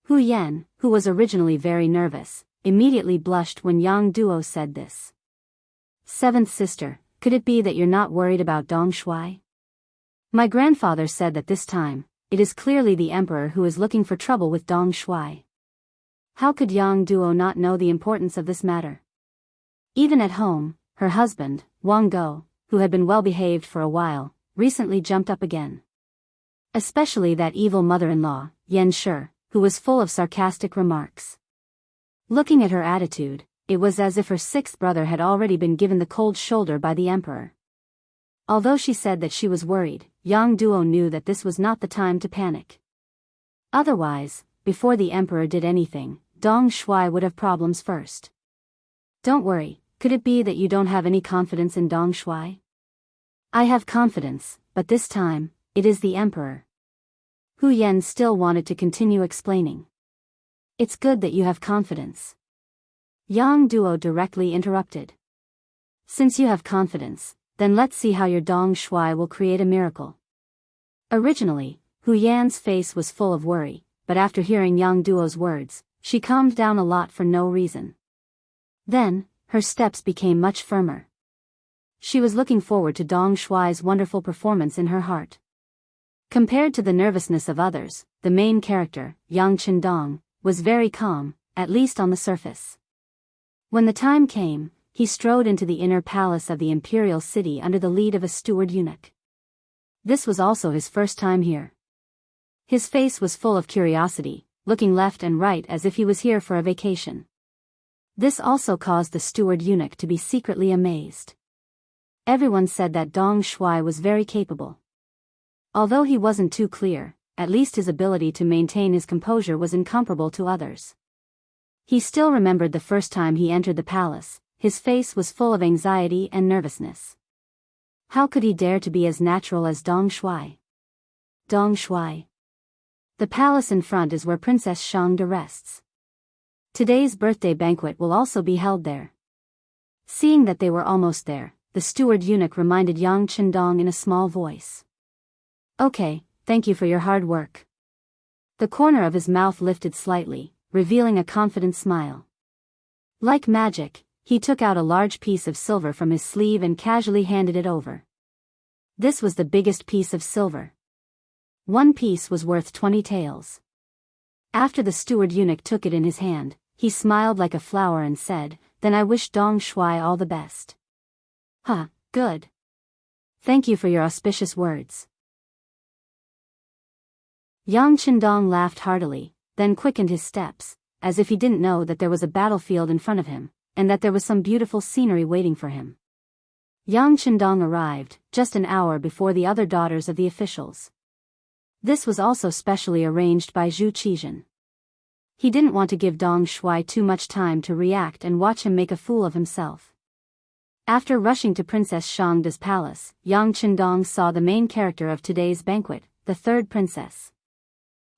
Hu Yan, who was originally very nervous, immediately blushed when Yang Duo said this. Seventh sister, could it be that you're not worried about Dong Shuai? My grandfather said that this time, it is clearly the emperor who is looking for trouble with Dong Shuai. How could Yang Duo not know the importance of this matter? Even at home, her husband, Wang Go, who had been well behaved for a while, recently jumped up again. Especially that evil mother-in-law, Yan Shi, who was full of sarcastic remarks. Looking at her attitude, it was as if her sixth brother had already been given the cold shoulder by the emperor. Although she said that she was worried, Yang Duo knew that this was not the time to panic. Otherwise, before the emperor did anything, Dong Shuai would have problems first. Don't worry, could it be that you don't have any confidence in Dong Shuai? I have confidence, but this time, it is the emperor. Hu Yan still wanted to continue explaining. It's good that you have confidence. Yang Duo directly interrupted. Since you have confidence, then let's see how your Dong Shuai will create a miracle. Originally, Hu Yan's face was full of worry, but after hearing Yang Duo's words, she calmed down a lot for no reason. Then, her steps became much firmer. She was looking forward to Dong Shuai's wonderful performance in her heart. Compared to the nervousness of others, the main character, Yang Qindong, was very calm, at least on the surface. When the time came, he strode into the inner palace of the imperial city under the lead of a steward eunuch. This was also his first time here. His face was full of curiosity, looking left and right as if he was here for a vacation. This also caused the steward eunuch to be secretly amazed. Everyone said that Dong Shuai was very capable. Although he wasn't too clear, at least his ability to maintain his composure was incomparable to others. He still remembered the first time he entered the palace, his face was full of anxiety and nervousness. How could he dare to be as natural as Dong Shuai? Dong Shuai. The palace in front is where Princess Shangda rests. Today's birthday banquet will also be held there. Seeing that they were almost there, the steward eunuch reminded Yang Qindong in a small voice. Okay, thank you for your hard work. The corner of his mouth lifted slightly, revealing a confident smile. Like magic, he took out a large piece of silver from his sleeve and casually handed it over. This was the biggest piece of silver. One piece was worth 20 taels. After the steward eunuch took it in his hand, he smiled like a flower and said, Then I wish Dong Shuai all the best. Huh, good. Thank you for your auspicious words. Yang Qindong laughed heartily, then quickened his steps, as if he didn't know that there was a battlefield in front of him, and that there was some beautiful scenery waiting for him. Yang Qindong arrived, just an hour before the other daughters of the officials. This was also specially arranged by Zhu Qizhen. He didn't want to give Dong Shuai too much time to react and watch him make a fool of himself. After rushing to Princess Shangda's palace, Yang Qindong saw the main character of today's banquet, the third princess.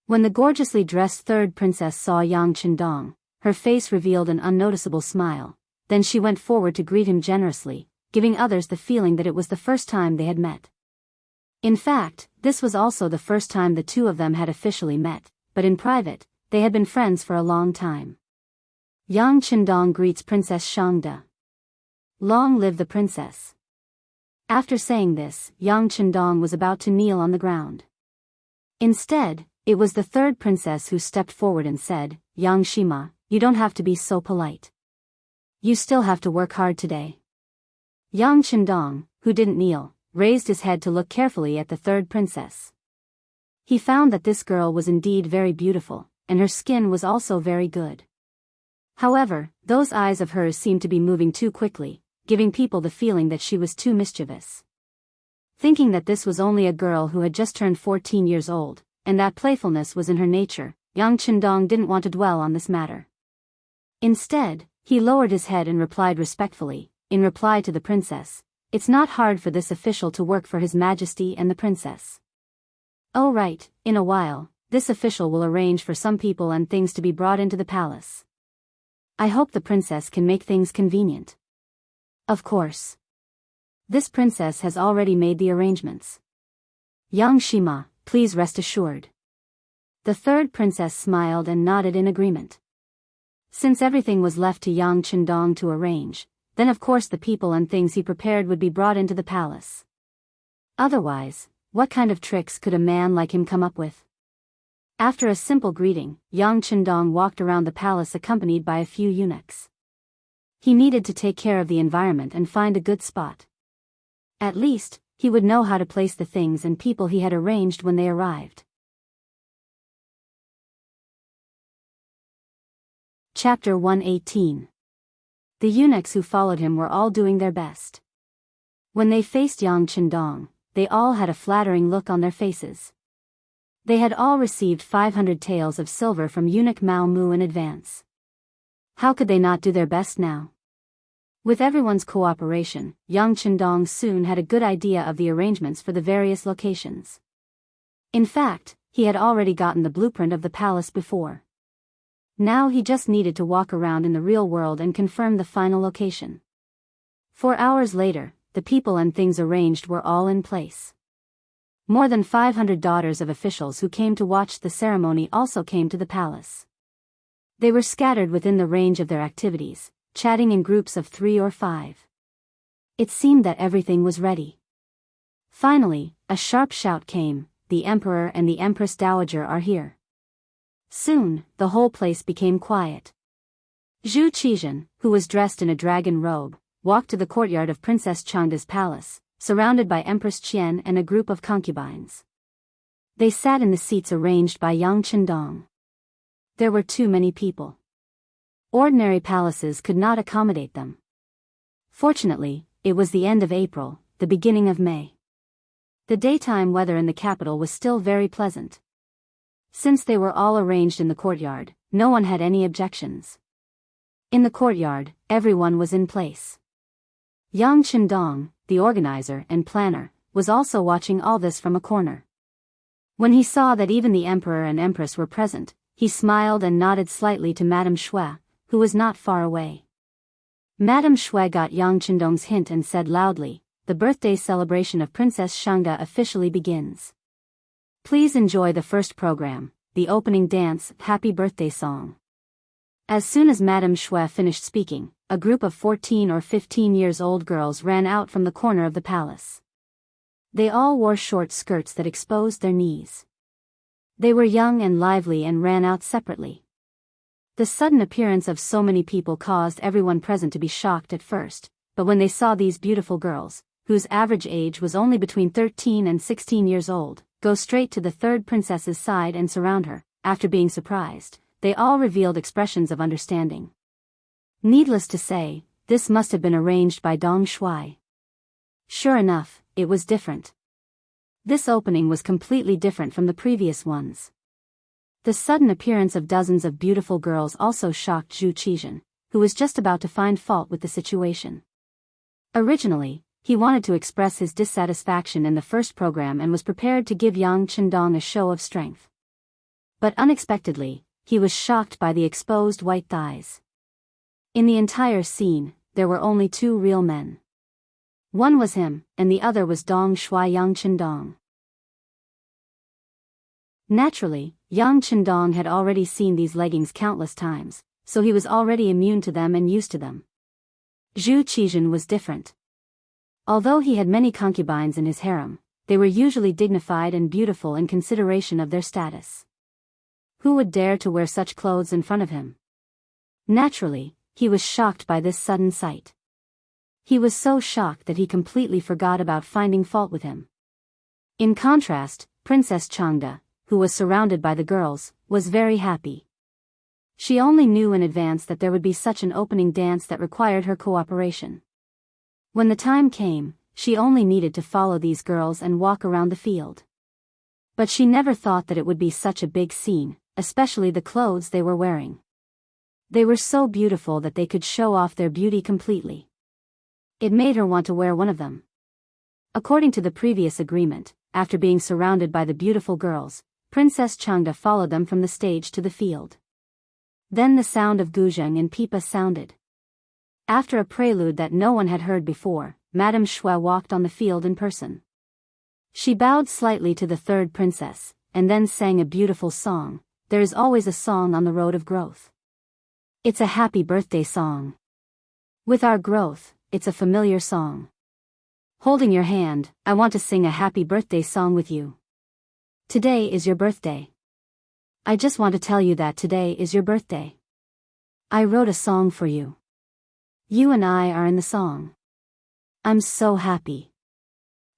When the gorgeously dressed third princess saw Yang Qindong, her face revealed an unnoticeable smile, then she went forward to greet him generously, giving others the feeling that it was the first time they had met. In fact, this was also the first time the two of them had officially met, but in private, they had been friends for a long time. Yang Qindong greets Princess Shangda. Long live the princess. After saying this, Yang Qindong was about to kneel on the ground. Instead, it was the third princess who stepped forward and said, Yang Shima, you don't have to be so polite. You still have to work hard today. Yang Qindong, who didn't kneel, raised his head to look carefully at the third princess. He found that this girl was indeed very beautiful, and her skin was also very good. However, those eyes of hers seemed to be moving too quickly, giving people the feeling that she was too mischievous. Thinking that this was only a girl who had just turned 14 years old, and that playfulness was in her nature, Yang Qindong didn't want to dwell on this matter. Instead, he lowered his head and replied respectfully, in reply to the princess, It's not hard for this official to work for His Majesty and the princess. Oh right, in a while, this official will arrange for some people and things to be brought into the palace. I hope the princess can make things convenient. Of course. This princess has already made the arrangements. Yang Shima, please rest assured. The third princess smiled and nodded in agreement. Since everything was left to Yang Chendong to arrange, then of course the people and things he prepared would be brought into the palace. Otherwise, what kind of tricks could a man like him come up with? After a simple greeting, Yang Chendong walked around the palace accompanied by a few eunuchs. He needed to take care of the environment and find a good spot. At least, he would know how to place the things and people he had arranged when they arrived. Chapter 118. The eunuchs who followed him were all doing their best. When they faced Yang Chendong, they all had a flattering look on their faces. They had all received 500 taels of silver from eunuch Mao Mu in advance. How could they not do their best now? With everyone's cooperation, Yang Chendong soon had a good idea of the arrangements for the various locations. In fact, he had already gotten the blueprint of the palace before. Now he just needed to walk around in the real world and confirm the final location. 4 hours later, the people and things arranged were all in place. More than 500 daughters of officials who came to watch the ceremony also came to the palace. They were scattered within the range of their activities, chatting in groups of 3 or 5. It seemed that everything was ready. Finally, a sharp shout came, "The Emperor and the Empress Dowager are here." Soon, the whole place became quiet. Zhu Qizhen, who was dressed in a dragon robe, walked to the courtyard of Princess Changda's palace, surrounded by Empress Qian and a group of concubines. They sat in the seats arranged by Yang Chendong. There were too many people. Ordinary palaces could not accommodate them. Fortunately, it was the end of April, the beginning of May. The daytime weather in the capital was still very pleasant. Since they were all arranged in the courtyard, no one had any objections. In the courtyard, everyone was in place. Yang Chendong, the organizer and planner, was also watching all this from a corner. When he saw that even the emperor and empress were present, he smiled and nodded slightly to Madame Shui, who was not far away. Madame Shui got Yang Chendong's hint and said loudly, "The birthday celebration of Princess Changda officially begins. Please enjoy the first program, the opening dance, Happy Birthday Song." As soon as Madame Shui finished speaking, a group of 14 or 15 years old girls ran out from the corner of the palace. They all wore short skirts that exposed their knees. They were young and lively and ran out separately. The sudden appearance of so many people caused everyone present to be shocked at first, but when they saw these beautiful girls, whose average age was only between 13 and 16 years old, go straight to the third princess's side and surround her, after being surprised, they all revealed expressions of understanding. Needless to say, this must have been arranged by Dong Shui. Sure enough, it was different. This opening was completely different from the previous ones. The sudden appearance of dozens of beautiful girls also shocked Zhu Qizhen, who was just about to find fault with the situation. Originally, he wanted to express his dissatisfaction in the first program and was prepared to give Yang Chendong a show of strength. But unexpectedly, he was shocked by the exposed white thighs. In the entire scene, there were only 2 real men. One was him, and the other was Dong Shui Yang Chendong. Naturally, Yang Chendong had already seen these leggings countless times, so he was already immune to them and used to them. Zhu Qizhen was different. Although he had many concubines in his harem, they were usually dignified and beautiful in consideration of their status. Who would dare to wear such clothes in front of him? Naturally, he was shocked by this sudden sight. He was so shocked that he completely forgot about finding fault with him. In contrast, Princess Changda, who was surrounded by the girls, was very happy. She only knew in advance that there would be such an opening dance that required her cooperation. When the time came, she only needed to follow these girls and walk around the field. But she never thought that it would be such a big scene, especially the clothes they were wearing. They were so beautiful that they could show off their beauty completely. It made her want to wear one of them. According to the previous agreement, after being surrounded by the beautiful girls, Princess Changda followed them from the stage to the field. Then the sound of guzheng and pipa sounded. After a prelude that no one had heard before, Madame Shui walked on the field in person. She bowed slightly to the third princess, and then sang a beautiful song. There is always a song on the road of growth. It's a happy birthday song. With our growth, it's a familiar song. Holding your hand, I want to sing a happy birthday song with you. Today is your birthday. I just want to tell you that today is your birthday. I wrote a song for you. You and I are in the song. I'm so happy.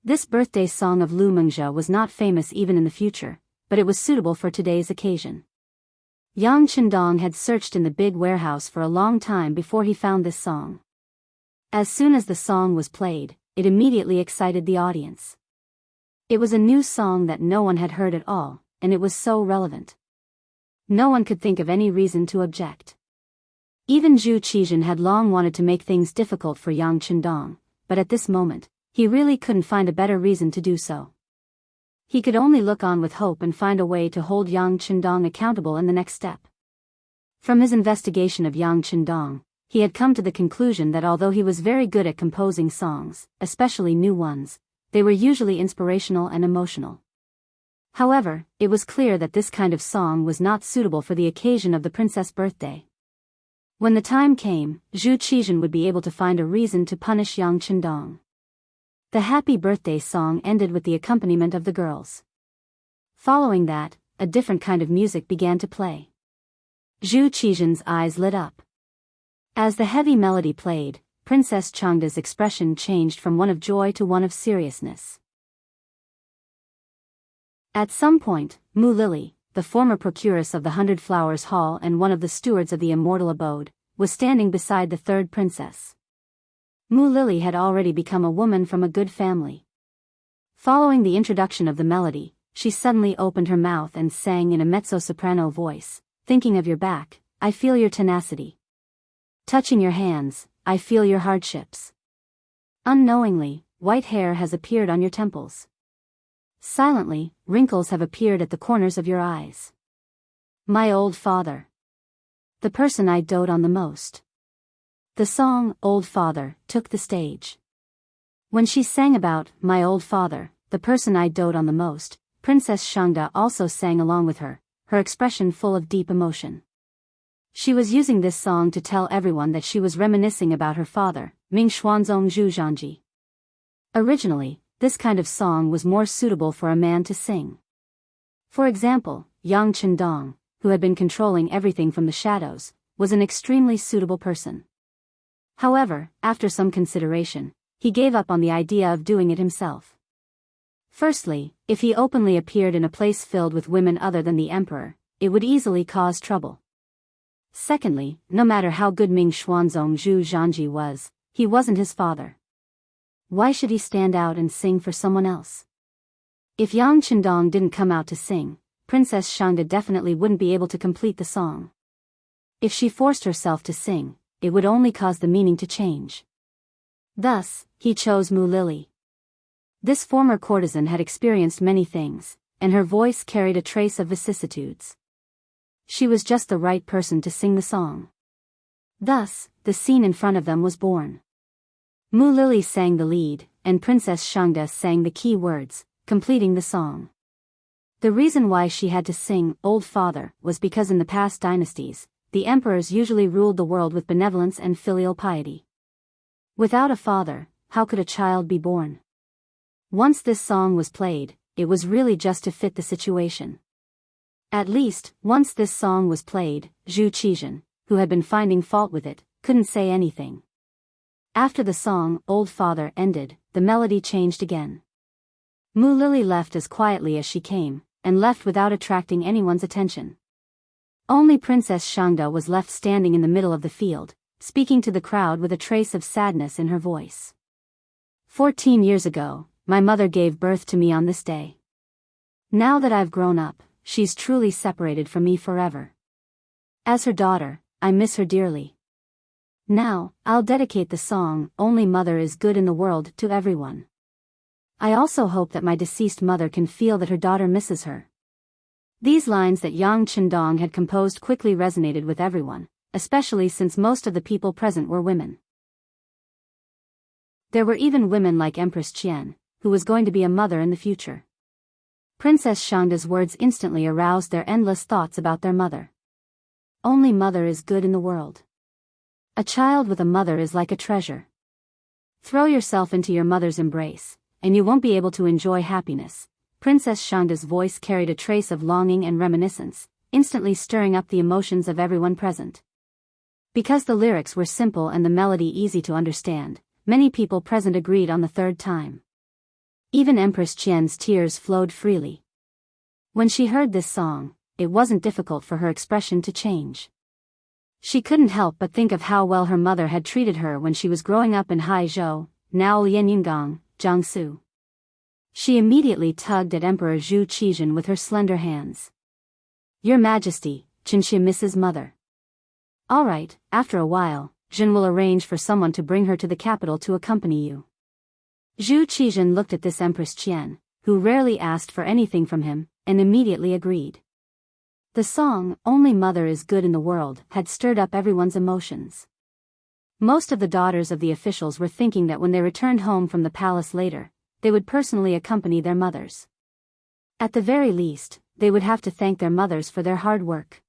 This birthday song of Lu Mengjia was not famous even in the future, but it was suitable for today's occasion. Yang Qindong had searched in the big warehouse for a long time before he found this song. As soon as the song was played, it immediately excited the audience. It was a new song that no one had heard at all, and it was so relevant. No one could think of any reason to object. Even Zhu Qizhen had long wanted to make things difficult for Yang Qindong, but at this moment, he really couldn't find a better reason to do so. He could only look on with hope and find a way to hold Yang Qindong accountable in the next step. From his investigation of Yang Qindong, he had come to the conclusion that although he was very good at composing songs, especially new ones, they were usually inspirational and emotional. However, it was clear that this kind of song was not suitable for the occasion of the princess' birthday. When the time came, Zhu Qizhen would be able to find a reason to punish Yang Qindong. The happy birthday song ended with the accompaniment of the girls. Following that, a different kind of music began to play. Zhu Qizhen's eyes lit up. As the heavy melody played, Princess Changda's expression changed from one of joy to one of seriousness. At some point, Mu Lily, the former procuress of the 100 Flowers Hall and one of the stewards of the immortal abode, was standing beside the third princess. Mu Lily had already become a woman from a good family. Following the introduction of the melody, she suddenly opened her mouth and sang in a mezzo-soprano voice, "Thinking of your back, I feel your tenacity. Touching your hands, I feel your hardships. Unknowingly, white hair has appeared on your temples. Silently, wrinkles have appeared at the corners of your eyes. My old father. The person I dote on the most." The song, Old Father, took the stage. When she sang about, "My old father, the person I dote on the most," Princess Changda also sang along with her, her expression full of deep emotion. She was using this song to tell everyone that she was reminiscing about her father, Ming Xuanzong Zhu Zhanji. Originally, this kind of song was more suitable for a man to sing. For example, Yang Qindong, who had been controlling everything from the shadows, was an extremely suitable person. However, after some consideration, he gave up on the idea of doing it himself. Firstly, if he openly appeared in a place filled with women other than the emperor, it would easily cause trouble. Secondly, no matter how good Ming Xuanzong Zhu Zhanji was, he wasn't his father. Why should he stand out and sing for someone else? If Yang Qindong didn't come out to sing, Princess Changda definitely wouldn't be able to complete the song. If she forced herself to sing, it would only cause the meaning to change. Thus, he chose Mu Lily. This former courtesan had experienced many things, and her voice carried a trace of vicissitudes. She was just the right person to sing the song. Thus, the scene in front of them was born. Mu Lily sang the lead, and Princess Changda sang the key words, completing the song. The reason why she had to sing Old Father was because in the past dynasties, the emperors usually ruled the world with benevolence and filial piety. Without a father, how could a child be born? Once this song was played, it was really just to fit the situation. At least, once this song was played, Zhu Qizhen, who had been finding fault with it, couldn't say anything. After the song Old Father ended, the melody changed again. Mu Lily left as quietly as she came, and left without attracting anyone's attention. Only Princess Changda was left standing in the middle of the field, speaking to the crowd with a trace of sadness in her voice. 14 years ago, my mother gave birth to me on this day. Now that I've grown up, she's truly separated from me forever. As her daughter, I miss her dearly. Now, I'll dedicate the song Only Mother is Good in the World to everyone. I also hope that my deceased mother can feel that her daughter misses her. These lines that Yang Qindong had composed quickly resonated with everyone, especially since most of the people present were women. There were even women like Empress Qian, who was going to be a mother in the future. Princess Shangda's words instantly aroused their endless thoughts about their mother. Only mother is good in the world. A child with a mother is like a treasure. Throw yourself into your mother's embrace, and you won't be able to enjoy happiness. Princess Shangda's voice carried a trace of longing and reminiscence, instantly stirring up the emotions of everyone present. Because the lyrics were simple and the melody easy to understand, many people present agreed on the third time. Even Empress Qian's tears flowed freely. When she heard this song, it wasn't difficult for her expression to change. She couldn't help but think of how well her mother had treated her when she was growing up in Haizhou, now Lianyungang, Jiangsu. She immediately tugged at Emperor Zhu Qizhen with her slender hands. Your Majesty, Qinxia misses mother. All right, after a while, Zhen will arrange for someone to bring her to the capital to accompany you. Zhu Qizhen looked at this Empress Qian, who rarely asked for anything from him, and immediately agreed. The song, Only Mother is Good in the World, had stirred up everyone's emotions. Most of the daughters of the officials were thinking that when they returned home from the palace later, they would personally accompany their mothers. At the very least, they would have to thank their mothers for their hard work.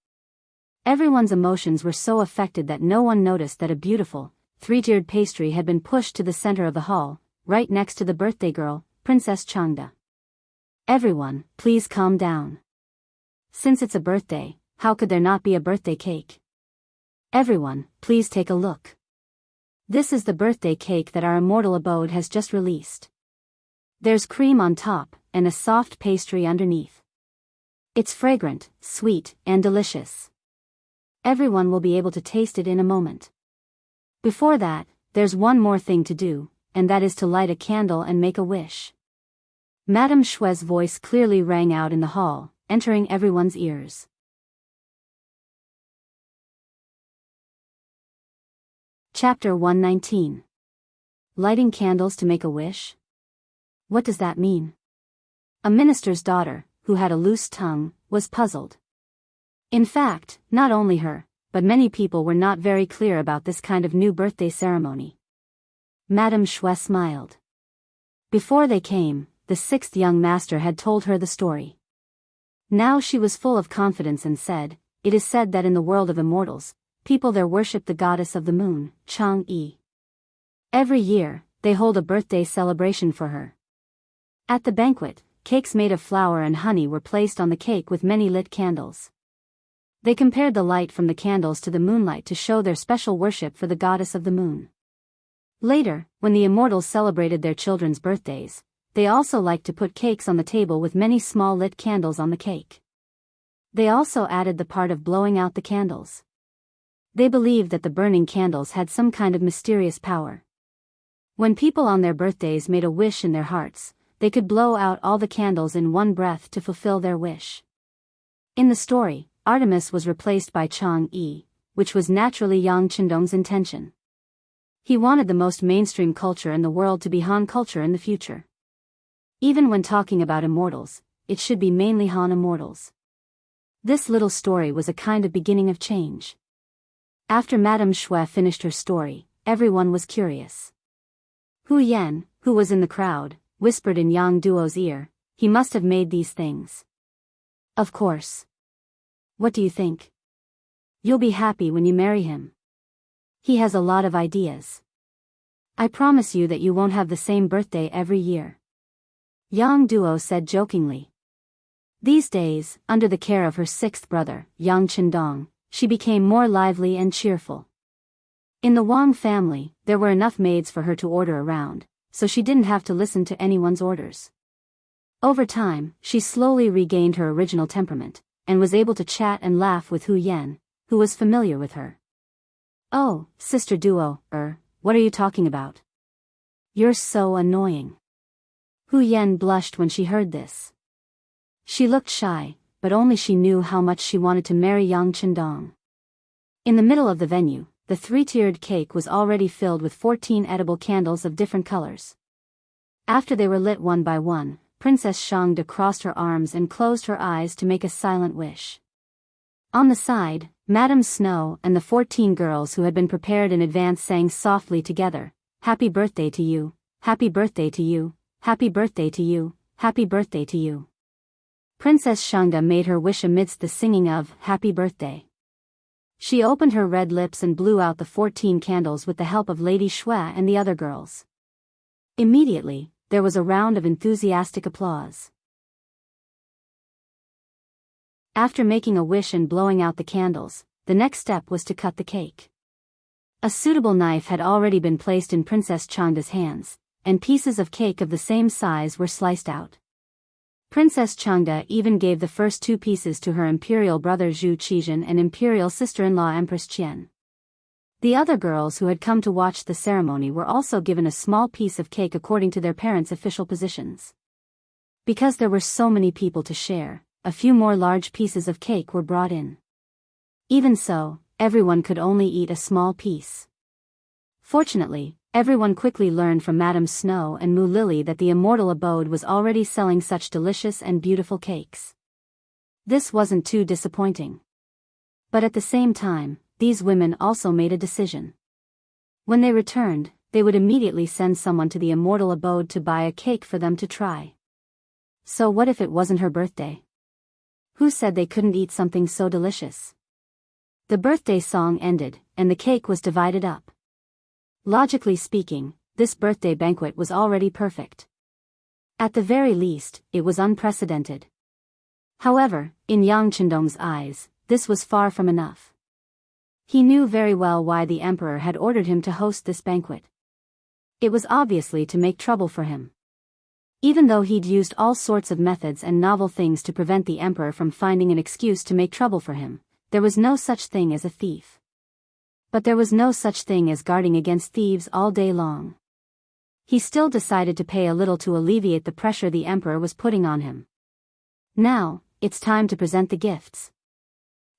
Everyone's emotions were so affected that no one noticed that a beautiful, three-tiered pastry had been pushed to the center of the hall, right next to the birthday girl, Princess Changda. Everyone, please calm down. Since it's a birthday, how could there not be a birthday cake? Everyone, please take a look. This is the birthday cake that our immortal abode has just released. There's cream on top, and a soft pastry underneath. It's fragrant, sweet, and delicious. Everyone will be able to taste it in a moment. Before that, there's one more thing to do, and that is to light a candle and make a wish. Madame Shui's voice clearly rang out in the hall, entering everyone's ears. Chapter 119. Lighting candles to make a wish? What does that mean? A minister's daughter, who had a loose tongue, was puzzled. In fact, not only her, but many people were not very clear about this kind of new birthday ceremony. Madame Shui smiled. Before they came, the sixth young master had told her the story. Now she was full of confidence and said, it is said that in the world of immortals, people there worship the goddess of the moon, Chang'e. Every year, they hold a birthday celebration for her. At the banquet, cakes made of flour and honey were placed on the cake with many lit candles. They compared the light from the candles to the moonlight to show their special worship for the goddess of the moon. Later, when the immortals celebrated their children's birthdays, they also liked to put cakes on the table with many small lit candles on the cake. They also added the part of blowing out the candles. They believed that the burning candles had some kind of mysterious power. When people on their birthdays made a wish in their hearts, they could blow out all the candles in one breath to fulfill their wish. In the story, Artemis was replaced by Chang'e, which was naturally Yang Qindong's intention. He wanted the most mainstream culture in the world to be Han culture in the future. Even when talking about immortals, it should be mainly Han immortals. This little story was a kind of beginning of change. After Madame Shui finished her story, everyone was curious. Hu Yan, who was in the crowd, whispered in Yang Duo's ear, he must have made these things. Of course. What do you think? You'll be happy when you marry him. He has a lot of ideas. I promise you that you won't have the same birthday every year. Yang Duo said jokingly. These days, under the care of her sixth brother, Yang Qindong, she became more lively and cheerful. In the Wang family, there were enough maids for her to order around, so she didn't have to listen to anyone's orders. Over time, she slowly regained her original temperament, and was able to chat and laugh with Hu Yan, who was familiar with her. Oh, Sister Duo, what are you talking about? You're so annoying. Hu Yan blushed when she heard this. She looked shy, but only she knew how much she wanted to marry Yang Qindong. In the middle of the venue, the three-tiered cake was already filled with 14 edible candles of different colors. After they were lit one by one, Princess Shangda crossed her arms and closed her eyes to make a silent wish. On the side, Madame Snow and the 14 girls who had been prepared in advance sang softly together, Happy birthday to you, happy birthday to you, happy birthday to you, happy birthday to you. Princess Shangda made her wish amidst the singing of Happy Birthday. She opened her red lips and blew out the 14 candles with the help of Lady Shui and the other girls. Immediately, there was a round of enthusiastic applause. After making a wish and blowing out the candles, the next step was to cut the cake. A suitable knife had already been placed in Princess Changda's hands, and pieces of cake of the same size were sliced out. Princess Changda even gave the first 2 pieces to her imperial brother Zhu Qizhen and imperial sister-in-law Empress Qian. The other girls who had come to watch the ceremony were also given a small piece of cake according to their parents' official positions. Because there were so many people to share, a few more large pieces of cake were brought in. Even so, everyone could only eat a small piece. Fortunately, everyone quickly learned from Madame Snow and Mu Lily that the immortal abode was already selling such delicious and beautiful cakes. This wasn't too disappointing. But at the same time, these women also made a decision. When they returned, they would immediately send someone to the immortal abode to buy a cake for them to try. So what if it wasn't her birthday? Who said they couldn't eat something so delicious? The birthday song ended, and the cake was divided up. Logically speaking, this birthday banquet was already perfect. At the very least, it was unprecedented. However, in Yang Chendong's eyes, this was far from enough. He knew very well why the emperor had ordered him to host this banquet. It was obviously to make trouble for him. Even though he'd used all sorts of methods and novel things to prevent the emperor from finding an excuse to make trouble for him, there was no such thing as a thief. But there was no such thing as guarding against thieves all day long. He still decided to pay a little to alleviate the pressure the emperor was putting on him. Now, it's time to present the gifts.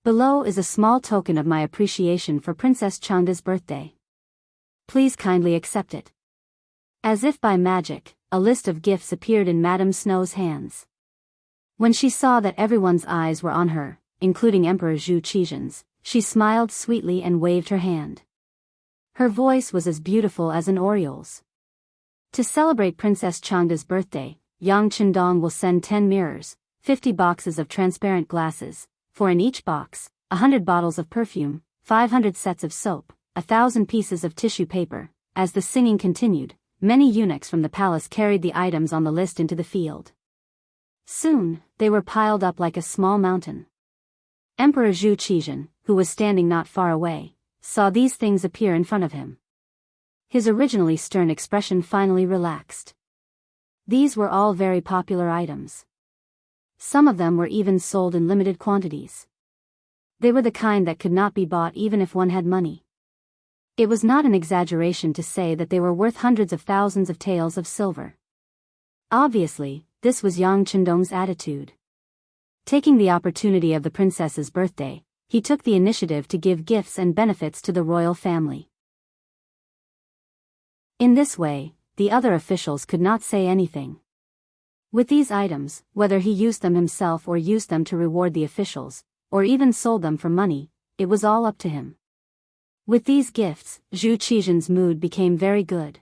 Below is a small token of my appreciation for Princess Changda's birthday. Please kindly accept it. As if by magic, a list of gifts appeared in Madame Snow's hands. When she saw that everyone's eyes were on her, including Emperor Zhu Qizhen's, she smiled sweetly and waved her hand. Her voice was as beautiful as an oriole's. To celebrate Princess Changda's birthday, Yang Chendong will send 10 mirrors, 50 boxes of transparent glasses, 4 in each box, 100 bottles of perfume, 500 sets of soap, 1,000 pieces of tissue paper. As the singing continued, many eunuchs from the palace carried the items on the list into the field. Soon, they were piled up like a small mountain. Emperor Zhu Qizhen, who was standing not far away, saw these things appear in front of him. His originally stern expression finally relaxed. These were all very popular items. Some of them were even sold in limited quantities. They were the kind that could not be bought even if one had money. It was not an exaggeration to say that they were worth hundreds of thousands of taels of silver. Obviously, this was Yang Chendong's attitude. Taking the opportunity of the princess's birthday, he took the initiative to give gifts and benefits to the royal family. In this way, the other officials could not say anything. With these items, whether he used them himself or used them to reward the officials, or even sold them for money, it was all up to him. With these gifts, Zhu Qizhen's mood became very good.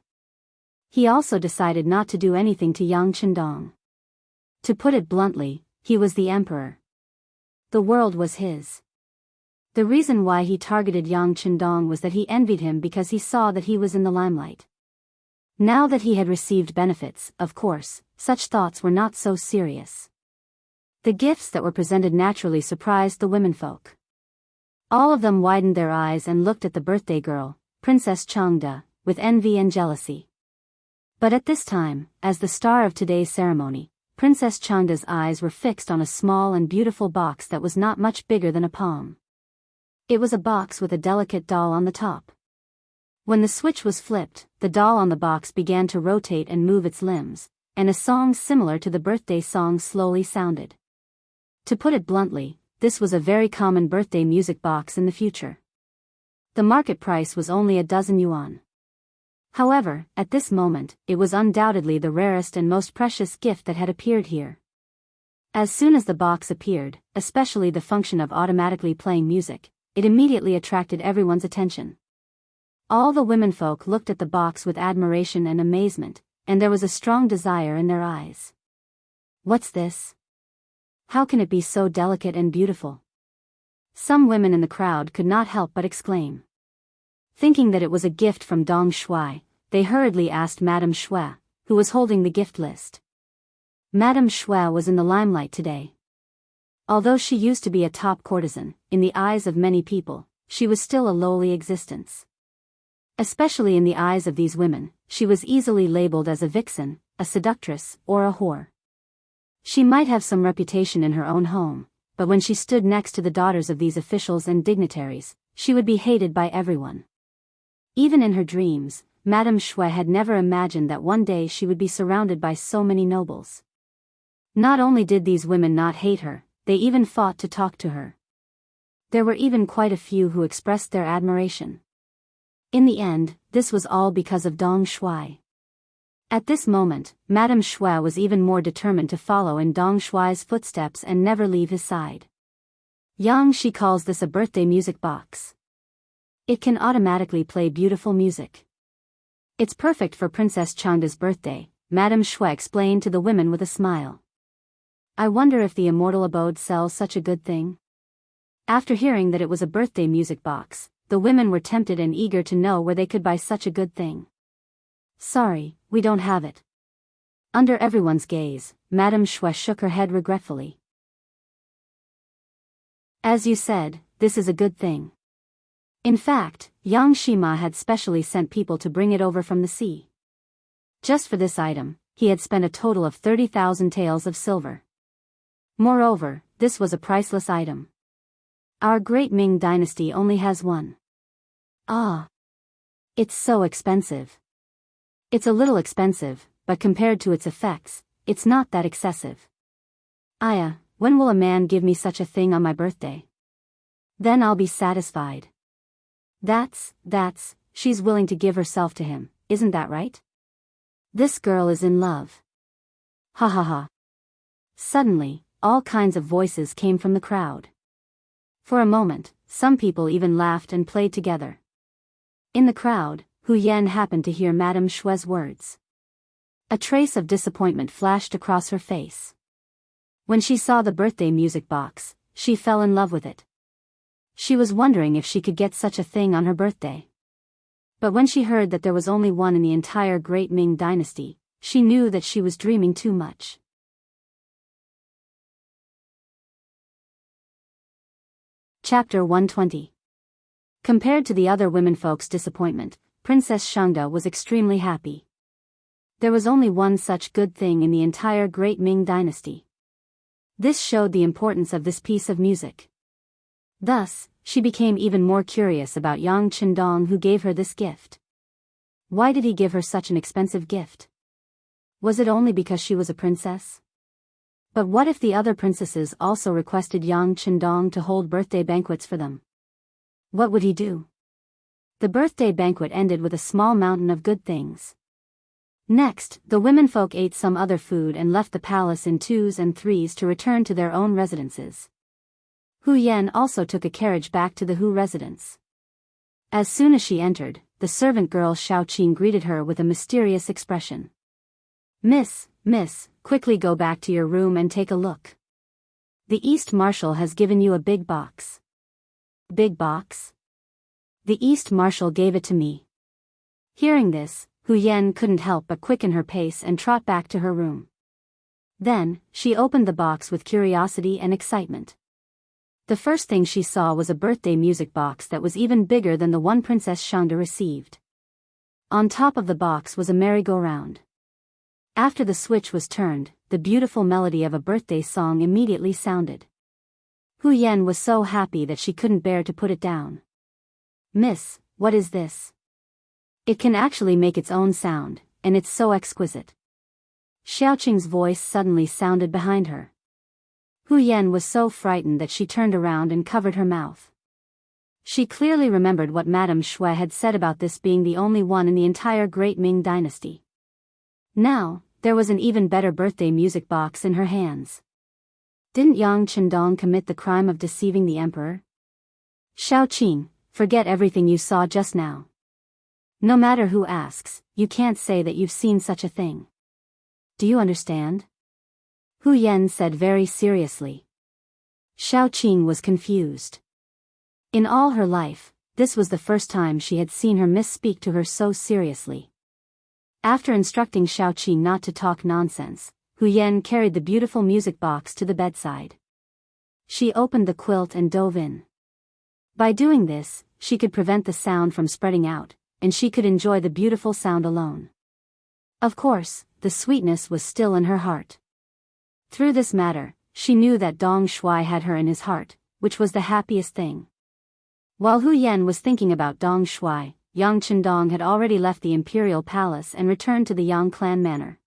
He also decided not to do anything to Yang Chendong. To put it bluntly, he was the emperor. The world was his. The reason why he targeted Yang Chendong was that he envied him because he saw that he was in the limelight. Now that he had received benefits, of course, such thoughts were not so serious. The gifts that were presented naturally surprised the womenfolk. All of them widened their eyes and looked at the birthday girl, Princess Changda, with envy and jealousy. But at this time, as the star of today's ceremony, Princess Changda's eyes were fixed on a small and beautiful box that was not much bigger than a palm. It was a box with a delicate doll on the top. When the switch was flipped, the doll on the box began to rotate and move its limbs, and a song similar to the birthday song slowly sounded. To put it bluntly, this was a very common birthday music box in the future. The market price was only a dozen yuan. However, at this moment, it was undoubtedly the rarest and most precious gift that had appeared here. As soon as the box appeared, especially the function of automatically playing music, it immediately attracted everyone's attention. All the womenfolk looked at the box with admiration and amazement, and there was a strong desire in their eyes. What's this? How can it be so delicate and beautiful? Some women in the crowd could not help but exclaim. Thinking that it was a gift from Dong Shuai, they hurriedly asked Madame Shui, who was holding the gift list. Madame Shui was in the limelight today. Although she used to be a top courtesan, in the eyes of many people, she was still a lowly existence. Especially in the eyes of these women, she was easily labeled as a vixen, a seductress, or a whore. She might have some reputation in her own home, but when she stood next to the daughters of these officials and dignitaries, she would be hated by everyone. Even in her dreams, Madame Shui had never imagined that one day she would be surrounded by so many nobles. Not only did these women not hate her, they even fought to talk to her. There were even quite a few who expressed their admiration. In the end, this was all because of Dong Shuai. At this moment, Madame Shui was even more determined to follow in Dong Shuai's footsteps and never leave his side. Yang Shi calls this a birthday music box. It can automatically play beautiful music. It's perfect for Princess Changda's birthday, Madame Shui explained to the women with a smile. I wonder if the immortal abode sells such a good thing? After hearing that it was a birthday music box, the women were tempted and eager to know where they could buy such a good thing. Sorry, we don't have it. Under everyone's gaze, Madame Shui shook her head regretfully. As you said, this is a good thing. In fact, Yang Shima had specially sent people to bring it over from the sea. Just for this item, he had spent a total of 30,000 taels of silver. Moreover, this was a priceless item. Our great Ming dynasty only has one. Ah. It's so expensive. It's a little expensive, but compared to its effects, it's not that excessive. Aya, when will a man give me such a thing on my birthday? Then I'll be satisfied. That's, she's willing to give herself to him, isn't that right? This girl is in love. Ha ha ha. Suddenly, all kinds of voices came from the crowd. For a moment, some people even laughed and played together. In the crowd, Hu Yan happened to hear Madame Shui's words. A trace of disappointment flashed across her face. When she saw the birthday music box, she fell in love with it. She was wondering if she could get such a thing on her birthday. But when she heard that there was only one in the entire Great Ming dynasty, she knew that she was dreaming too much. Chapter 120. Compared to the other womenfolk's disappointment, Princess Changda was extremely happy. There was only one such good thing in the entire Great Ming dynasty. This showed the importance of this piece of music. Thus, she became even more curious about Yang Qindong, who gave her this gift. Why did he give her such an expensive gift? Was it only because she was a princess? But what if the other princesses also requested Yang Qindong to hold birthday banquets for them? What would he do? The birthday banquet ended with a small mountain of good things. Next, the womenfolk ate some other food and left the palace in 2s and 3s to return to their own residences. Hu Yan also took a carriage back to the Hu residence. As soon as she entered, the servant girl Xiaoqing greeted her with a mysterious expression. Miss, quickly go back to your room and take a look. The East Marshal has given you a big box. Big box? The East Marshal gave it to me. Hearing this, Hu Yan couldn't help but quicken her pace and trot back to her room. Then, she opened the box with curiosity and excitement. The first thing she saw was a birthday music box that was even bigger than the one Princess Changda received. On top of the box was a merry-go-round. After the switch was turned, the beautiful melody of a birthday song immediately sounded. Hu Yan was so happy that she couldn't bear to put it down. Miss, what is this? It can actually make its own sound, and it's so exquisite. Xiaoqing's voice suddenly sounded behind her. Hu Yan was so frightened that she turned around and covered her mouth. She clearly remembered what Madame Shui had said about this being the only one in the entire Great Ming dynasty. Now, there was an even better birthday music box in her hands. Didn't Yang Qindong commit the crime of deceiving the emperor? Xiaoqing, forget everything you saw just now. No matter who asks, you can't say that you've seen such a thing. Do you understand? Hu Yan said very seriously. Xiaoqing was confused. In all her life, this was the first time she had seen her miss speak to her so seriously. After instructing Xiaoqing not to talk nonsense, Hu Yan carried the beautiful music box to the bedside. She opened the quilt and dove in. By doing this, she could prevent the sound from spreading out, and she could enjoy the beautiful sound alone. Of course, the sweetness was still in her heart. Through this matter, she knew that Dong Shuai had her in his heart, which was the happiest thing. While Hu Yan was thinking about Dong Shuai, Yang Chendong had already left the imperial palace and returned to the Yang clan manor.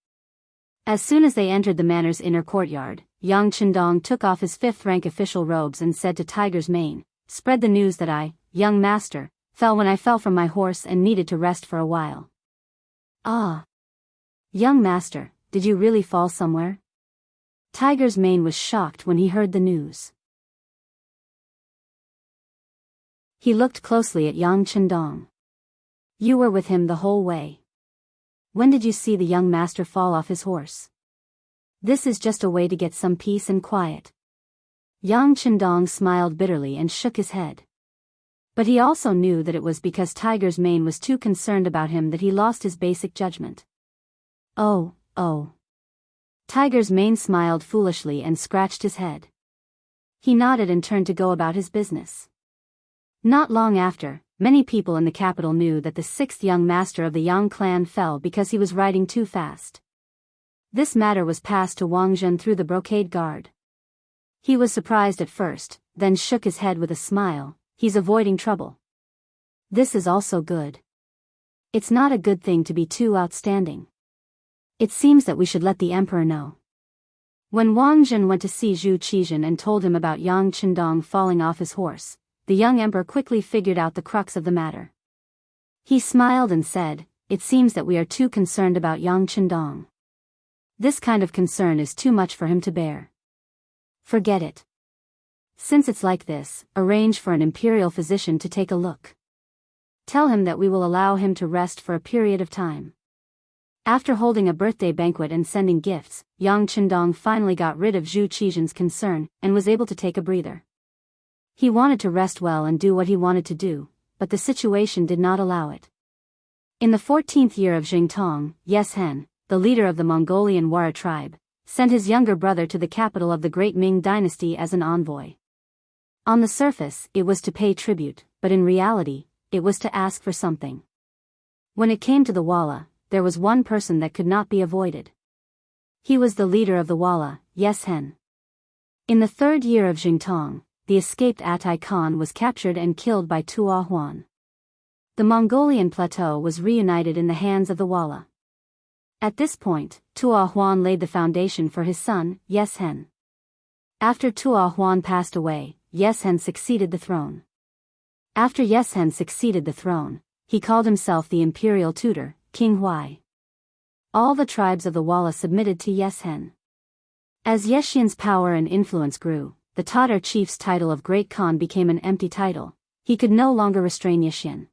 As soon as they entered the manor's inner courtyard, Yang Chendong took off his fifth-rank official robes and said to Tiger's Mane, "Spread the news that I, young master, fell when I fell from my horse and needed to rest for a while." "Ah. Young master, did you really fall somewhere?" Tiger's Mane was shocked when he heard the news. He looked closely at Yang Chendong. "You were with him the whole way. When did you see the young master fall off his horse?" "This is just a way to get some peace and quiet." Yang Chendong smiled bitterly and shook his head. But he also knew that it was because Tiger's Mane was too concerned about him that he lost his basic judgment. Oh. Tiger's Mane smiled foolishly and scratched his head. He nodded and turned to go about his business. Not long after, many people in the capital knew that the sixth young master of the Yang clan fell because he was riding too fast. This matter was passed to Wang Zhen through the brocade guard. He was surprised at first, then shook his head with a smile. "He's avoiding trouble. This is also good. It's not a good thing to be too outstanding. It seems that we should let the emperor know." When Wang Zhen went to see Zhu Qizhen and told him about Yang Chendong falling off his horse, the young emperor quickly figured out the crux of the matter. He smiled and said, "It seems that we are too concerned about Yang Chendong. This kind of concern is too much for him to bear. Forget it. Since it's like this, arrange for an imperial physician to take a look. Tell him that we will allow him to rest for a period of time." After holding a birthday banquet and sending gifts, Yang Chendong finally got rid of Zhu Qizhen's concern and was able to take a breather. He wanted to rest well and do what he wanted to do, but the situation did not allow it. In the 14th year of Jingtong, Yes Hen, the leader of the Mongolian Wara tribe, sent his younger brother to the capital of the Great Ming dynasty as an envoy. On the surface, it was to pay tribute, but in reality, it was to ask for something. When it came to the Walla, there was one person that could not be avoided. He was the leader of the Walla, Yes Hen. In the 3rd year of Jingtong, the escaped Atai Khan was captured and killed by Tua Huan. The Mongolian plateau was reunited in the hands of the Walla. At this point, Tua Huan laid the foundation for his son, Yes Hen. After Tua Huan passed away, Yes Hen succeeded the throne. After Yes Hen succeeded the throne, he called himself the imperial tutor, King Huai. All the tribes of the Walla submitted to Yes Hen. As Yeshian's power and influence grew, the Tatar chief's title of Great Khan became an empty title. He could no longer restrain Yeshian.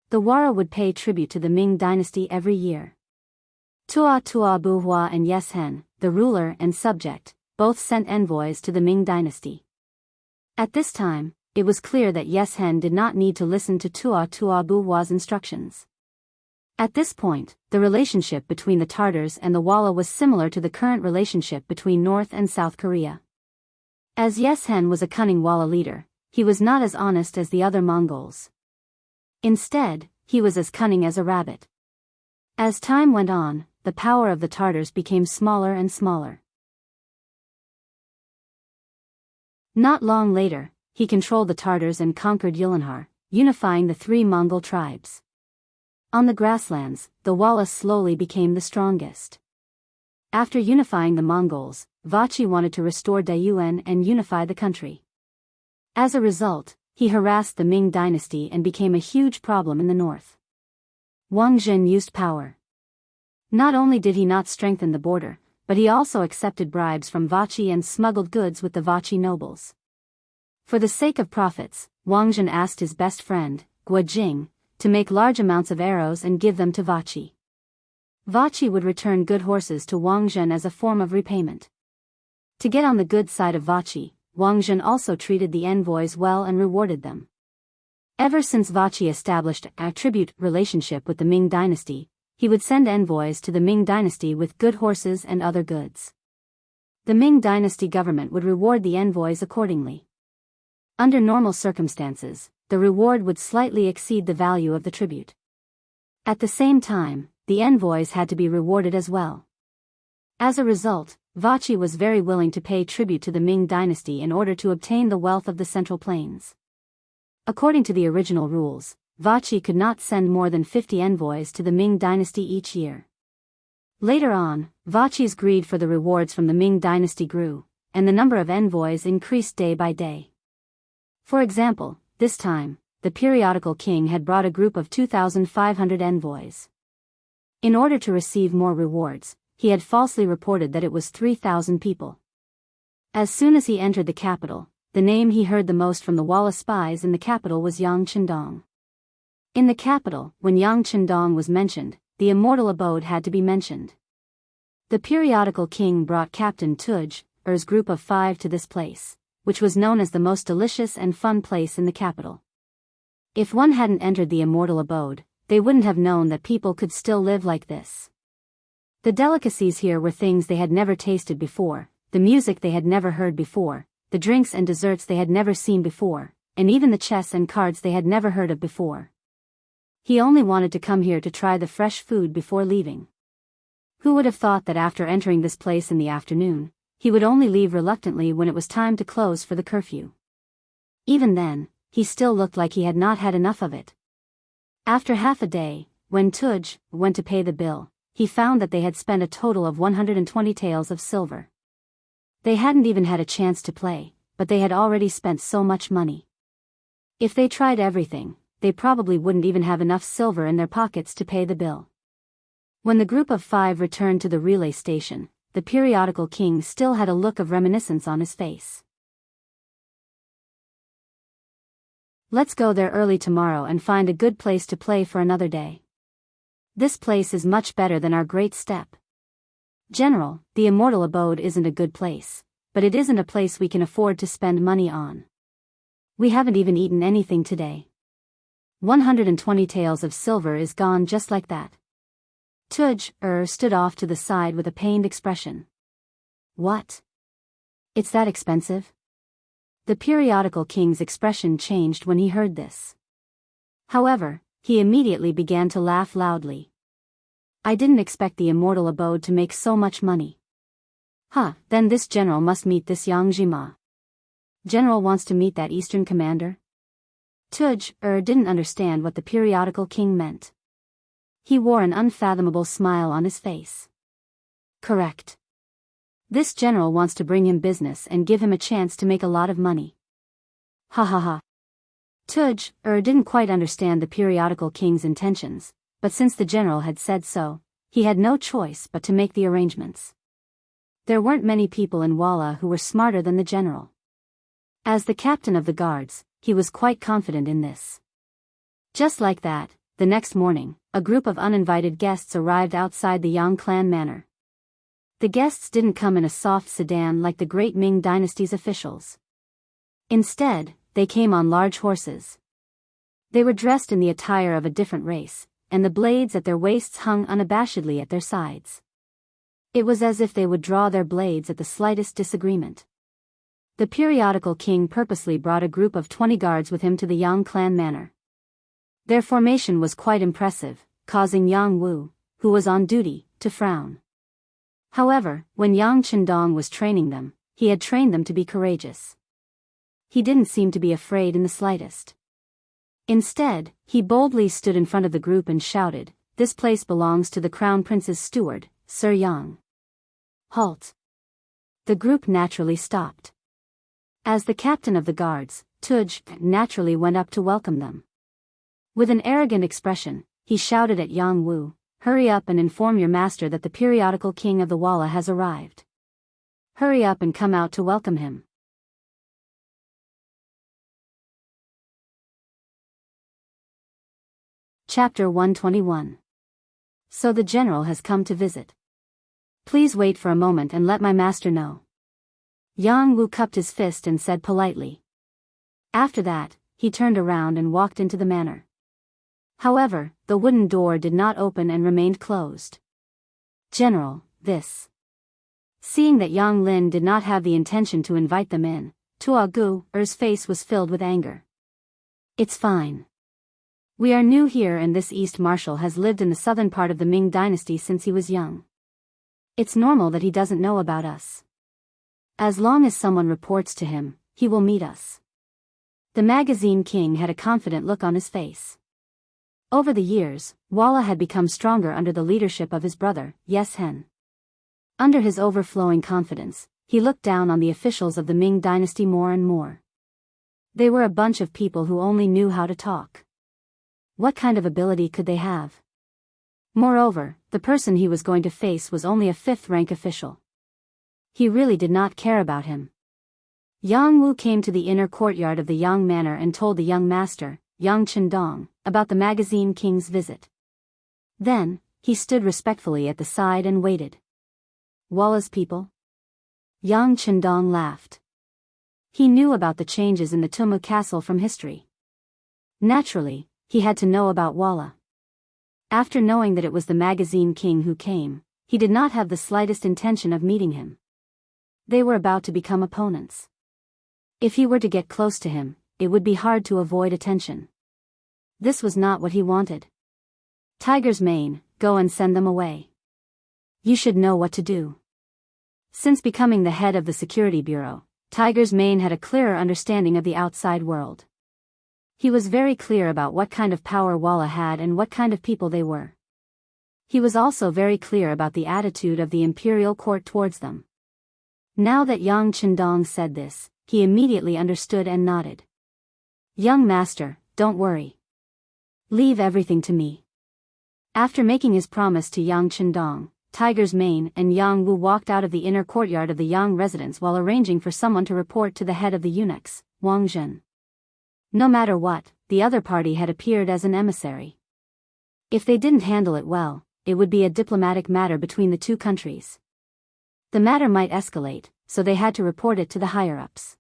The Wara would pay tribute to the Ming dynasty every year. Tua Buhua and Yes Hen, the ruler and subject, both sent envoys to the Ming dynasty. At this time, it was clear that Yes Hen did not need to listen to Tua Buhua's instructions. At this point, the relationship between the Tartars and the Walla was similar to the current relationship between North and South Korea. As Yes Hen was a cunning Walla leader, he was not as honest as the other Mongols. Instead, he was as cunning as a rabbit. As time went on, the power of the Tartars became smaller and smaller. Not long later, he controlled the Tartars and conquered Yulanhar, unifying the 3 Mongol tribes. On the grasslands, the Walla slowly became the strongest. After unifying the Mongols, Vachi wanted to restore Dayuan and unify the country. As a result, he harassed the Ming dynasty and became a huge problem in the north. Wang Zhen used power. Not only did he not strengthen the border, but he also accepted bribes from Vachi and smuggled goods with the Vachi nobles. For the sake of profits, Wang Zhen asked his best friend, Guojing, to make large amounts of arrows and give them to Vachi. Vachi would return good horses to Wang Zhen as a form of repayment. To get on the good side of Vachi, Wang Zhen also treated the envoys well and rewarded them. Ever since Vachi established a tribute relationship with the Ming dynasty, he would send envoys to the Ming dynasty with good horses and other goods. The Ming dynasty government would reward the envoys accordingly. Under normal circumstances, the reward would slightly exceed the value of the tribute. At the same time, the envoys had to be rewarded as well. As a result, Vachi was very willing to pay tribute to the Ming dynasty in order to obtain the wealth of the Central Plains. According to the original rules, Vachi could not send more than 50 envoys to the Ming dynasty each year. Later on, Vachi's greed for the rewards from the Ming dynasty grew, and the number of envoys increased day by day. For example, this time, the periodical king had brought a group of 2,500 envoys. In order to receive more rewards, he had falsely reported that it was 3,000 people. As soon as he entered the capital, the name he heard the most from the Walla spies in the capital was Yang Chendong. In the capital, when Yang Chendong was mentioned, the immortal abode had to be mentioned. The periodical king brought Captain Tuj's group of 5 to this place, which was known as the most delicious and fun place in the capital. If one hadn't entered the immortal abode, they wouldn't have known that people could still live like this. The delicacies here were things they had never tasted before, the music they had never heard before, the drinks and desserts they had never seen before, and even the chess and cards they had never heard of before. He only wanted to come here to try the fresh food before leaving. Who would have thought that after entering this place in the afternoon, he would only leave reluctantly when it was time to close for the curfew. Even then, he still looked like he had not had enough of it. After half a day, when Tuj went to pay the bill, he found that they had spent a total of 120 taels of silver. They hadn't even had a chance to play, but they had already spent so much money. If they tried everything, they probably wouldn't even have enough silver in their pockets to pay the bill. When the group of 5 returned to the relay station, the periodical king still had a look of reminiscence on his face. Let's go there early tomorrow and find a good place to play for another day. This place is much better than our great steppe. General, the immortal abode isn't a good place, but it isn't a place we can afford to spend money on. We haven't even eaten anything today. 120 taels of silver is gone just like that. Tuj stood off to the side with a pained expression. What? It's that expensive? The periodical king's expression changed when he heard this. However, he immediately began to laugh loudly. I didn't expect the immortal abode to make so much money. Then this general must meet this Yang Jima. General wants to meet that eastern commander? Tuj didn't understand what the periodical king meant. He wore an unfathomable smile on his face. Correct. This general wants to bring him business and give him a chance to make a lot of money. Ha ha ha. Tuj didn't quite understand the periodical king's intentions, but since the general had said so, he had no choice but to make the arrangements. There weren't many people in Walla who were smarter than the general. As the captain of the guards, he was quite confident in this. Just like that, the next morning, a group of uninvited guests arrived outside the Yang clan manor. The guests didn't come in a soft sedan like the great Ming dynasty's officials. Instead, they came on large horses. They were dressed in the attire of a different race, and the blades at their waists hung unabashedly at their sides. It was as if they would draw their blades at the slightest disagreement. The periodical king purposely brought a group of 20 guards with him to the Yang clan manor. Their formation was quite impressive, causing Yang Wu, who was on duty, to frown. However, when Yang Chendong was training them, he had trained them to be courageous. He didn't seem to be afraid in the slightest. Instead, he boldly stood in front of the group and shouted, "This place belongs to the Crown Prince's steward, Sir Yang." Halt! The group naturally stopped. As the captain of the guards, Tuj naturally went up to welcome them. With an arrogant expression, he shouted at Yang Wu, "Hurry up and inform your master that the periodical king of the Walla has arrived. Hurry up and come out to welcome him." Chapter 121. So the general has come to visit. Please wait for a moment and let my master know. Yang Wu cupped his fist and said politely. After that, he turned around and walked into the manor. However, the wooden door did not open and remained closed. General, this. Seeing that Yang Lin did not have the intention to invite them in, Tua Gu's face was filled with anger. It's fine. We are new here and this East Marshal has lived in the southern part of the Ming dynasty since he was young. It's normal that he doesn't know about us. As long as someone reports to him, he will meet us. The magazine king had a confident look on his face. Over the years, Walla had become stronger under the leadership of his brother, Yes Hen. Under his overflowing confidence, he looked down on the officials of the Ming dynasty more and more. They were a bunch of people who only knew how to talk. What kind of ability could they have? Moreover, the person he was going to face was only a fifth-rank official. He really did not care about him. Yang Wu came to the inner courtyard of the Yang Manor and told the young master, Yang Chendong, about the magazine king's visit. Then, he stood respectfully at the side and waited. Walla's people? Yang Chendong laughed. He knew about the changes in the Tumu castle from history. Naturally, he had to know about Walla. After knowing that it was the magazine king who came, he did not have the slightest intention of meeting him. They were about to become opponents. If he were to get close to him, it would be hard to avoid attention. This was not what he wanted. Tiger's mane, go and send them away. You should know what to do. Since becoming the head of the security bureau, Tiger's mane had a clearer understanding of the outside world. He was very clear about what kind of power Walla had and what kind of people they were. He was also very clear about the attitude of the imperial court towards them. Now that Yang Chendong said this, he immediately understood and nodded. Young master, don't worry. Leave everything to me. After making his promise to Yang Chendong, Tiger's mane and Yang Wu walked out of the inner courtyard of the Yang residence while arranging for someone to report to the head of the eunuchs, Wang Zhen. No matter what, the other party had appeared as an emissary. If they didn't handle it well, it would be a diplomatic matter between the two countries. The matter might escalate, so they had to report it to the higher-ups.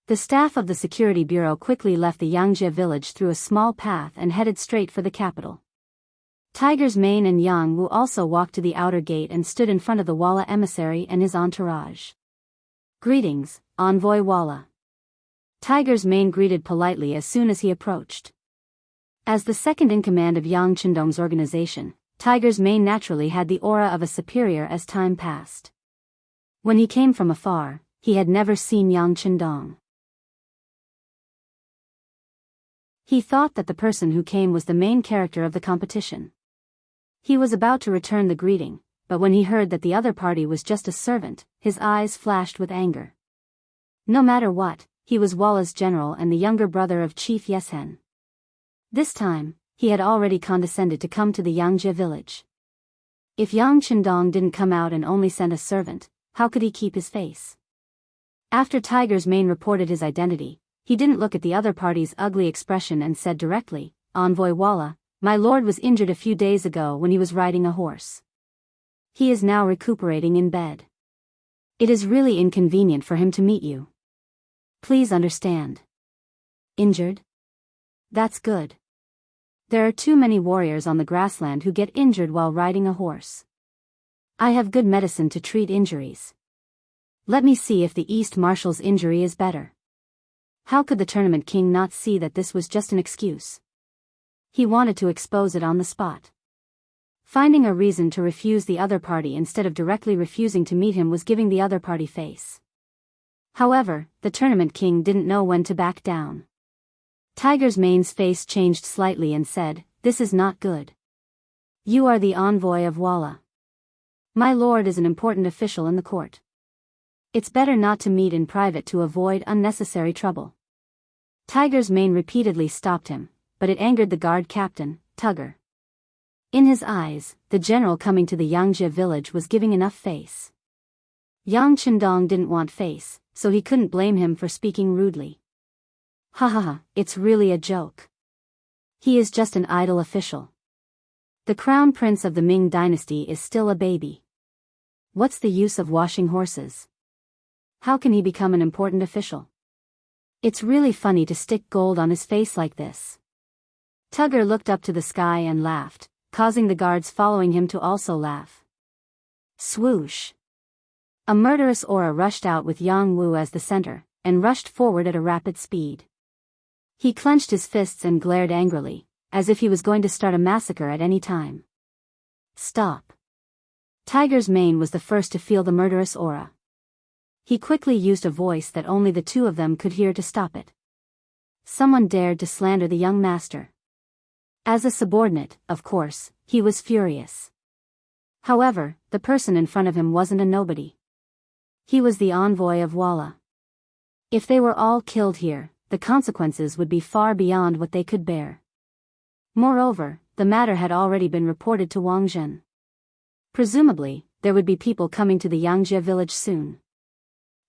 The staff of the security bureau quickly left the Yangjie village through a small path and headed straight for the capital. Tiger's mane and Yang Wu also walked to the outer gate and stood in front of the Walla emissary and his entourage. Greetings, Envoy Walla. Tiger's mane greeted politely as soon as he approached. As the second in command of Yang Chendong's organization, Tiger's mane naturally had the aura of a superior as time passed. When he came from afar, he had never seen Yang Chendong. He thought that the person who came was the main character of the competition. He was about to return the greeting, but when he heard that the other party was just a servant, his eyes flashed with anger. No matter what, he was Walla's general and the younger brother of Chief Yeshen. This time, he had already condescended to come to the Yangjie village. If Yang Chendong didn't come out and only sent a servant, how could he keep his face? After Tiger's mane reported his identity, he didn't look at the other party's ugly expression and said directly, Envoy Walla, my lord was injured a few days ago when he was riding a horse. He is now recuperating in bed. It is really inconvenient for him to meet you. Please understand. Injured? That's good. There are too many warriors on the grassland who get injured while riding a horse. I have good medicine to treat injuries. Let me see if the East Marshal's injury is better. How could the tournament king not see that this was just an excuse? He wanted to expose it on the spot. Finding a reason to refuse the other party instead of directly refusing to meet him was giving the other party face. However, the tournament king didn't know when to back down. Tiger's mane's face changed slightly and said, This is not good. You are the envoy of Walla. My lord is an important official in the court. It's better not to meet in private to avoid unnecessary trouble. Tiger's mane repeatedly stopped him, but it angered the guard captain, Tugger. In his eyes, the general coming to the Yangjie village was giving enough face. Yang Chendong didn't want face, so he couldn't blame him for speaking rudely. Ha ha ha, it's really a joke. He is just an idle official. The crown prince of the Ming dynasty is still a baby. What's the use of washing horses? How can he become an important official? It's really funny to stick gold on his face like this. Tugger looked up to the sky and laughed, causing the guards following him to also laugh. Swoosh! A murderous aura rushed out with Jianghu as the center, and rushed forward at a rapid speed. He clenched his fists and glared angrily, as if he was going to start a massacre at any time. Stop! Tiger's mane was the first to feel the murderous aura. He quickly used a voice that only the two of them could hear to stop it. Someone dared to slander the young master. As a subordinate, of course, he was furious. However, the person in front of him wasn't a nobody. He was the envoy of Walla. If they were all killed here, the consequences would be far beyond what they could bear. Moreover, the matter had already been reported to Wang Zhen. Presumably, there would be people coming to the Yangzhe village soon.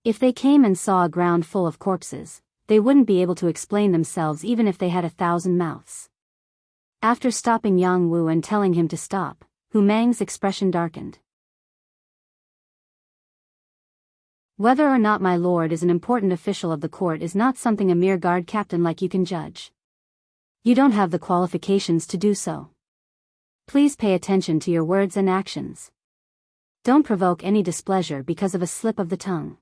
If they came and saw a ground full of corpses, they wouldn't be able to explain themselves even if they had 1,000 mouths. After stopping Yang Wu and telling him to stop, Hu Mang's expression darkened. Whether or not my lord is an important official of the court is not something a mere guard captain like you can judge. You don't have the qualifications to do so. Please pay attention to your words and actions. Don't provoke any displeasure because of a slip of the tongue.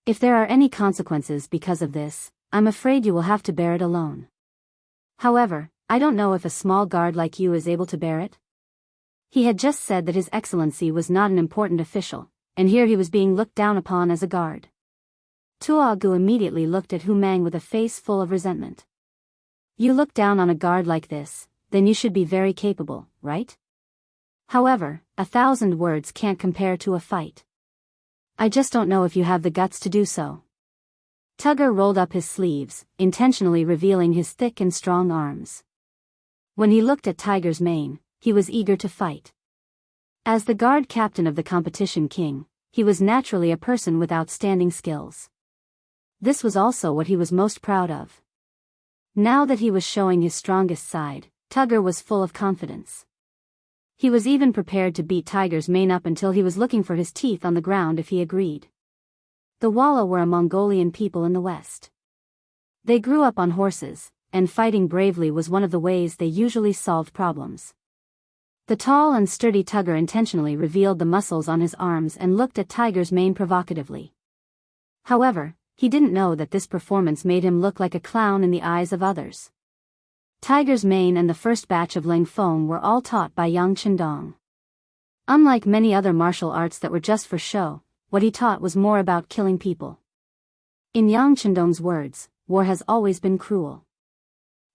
If there are any consequences because of this, I'm afraid you will have to bear it alone. However, I don't know if a small guard like you is able to bear it. He had just said that His Excellency was not an important official, and here he was being looked down upon as a guard. Tuogu immediately looked at Hu Mang with a face full of resentment. You look down on a guard like this, then you should be very capable, right? However, 1,000 words can't compare to a fight. I just don't know if you have the guts to do so. Tugger rolled up his sleeves, intentionally revealing his thick and strong arms. When he looked at Tiger's mane, he was eager to fight. As the guard captain of the competition king, he was naturally a person with outstanding skills. This was also what he was most proud of. Now that he was showing his strongest side, Tugger was full of confidence. He was even prepared to beat Tiger's mane up until he was looking for his teeth on the ground if he agreed. The Walla were a Mongolian people in the west. They grew up on horses, and fighting bravely was one of the ways they usually solved problems. The tall and sturdy Tugger intentionally revealed the muscles on his arms and looked at Tiger's mane provocatively. However, he didn't know that this performance made him look like a clown in the eyes of others. Tiger's mane and the first batch of Ling Feng were all taught by Yang Chendong. Unlike many other martial arts that were just for show, what he taught was more about killing people. In Yang Chendong's words, war has always been cruel.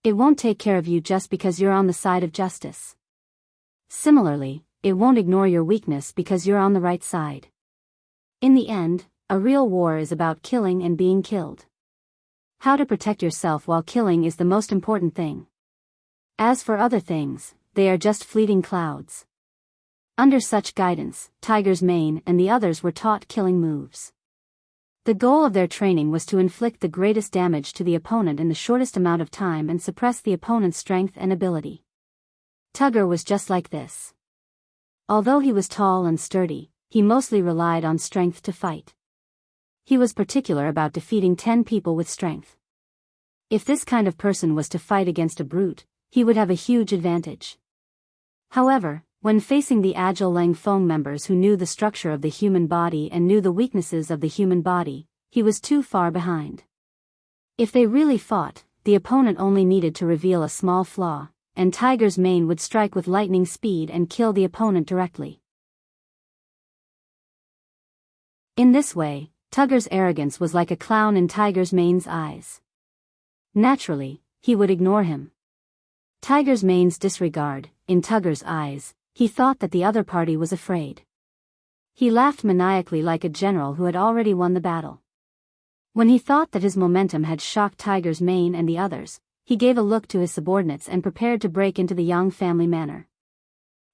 It won't take care of you just because you're on the side of justice. Similarly, it won't ignore your weakness because you're on the right side. In the end, a real war is about killing and being killed. How to protect yourself while killing is the most important thing. As for other things, they are just fleeting clouds. Under such guidance, Tiger's mane and the others were taught killing moves. The goal of their training was to inflict the greatest damage to the opponent in the shortest amount of time and suppress the opponent's strength and ability. Tugger was just like this. Although he was tall and sturdy, he mostly relied on strength to fight. He was particular about defeating 10 people with strength. If this kind of person was to fight against a brute, he would have a huge advantage. However, when facing the agile Lang Feng members who knew the structure of the human body and knew the weaknesses of the human body, he was too far behind. If they really fought, the opponent only needed to reveal a small flaw, and Tiger's mane would strike with lightning speed and kill the opponent directly. In this way, Tugger's arrogance was like a clown in Tiger's mane's eyes. Naturally, he would ignore him. Tiger's mane's disregard, in Tugger's eyes, he thought that the other party was afraid. He laughed maniacally like a general who had already won the battle. When he thought that his momentum had shocked Tiger's mane and the others, he gave a look to his subordinates and prepared to break into the Yang family manner.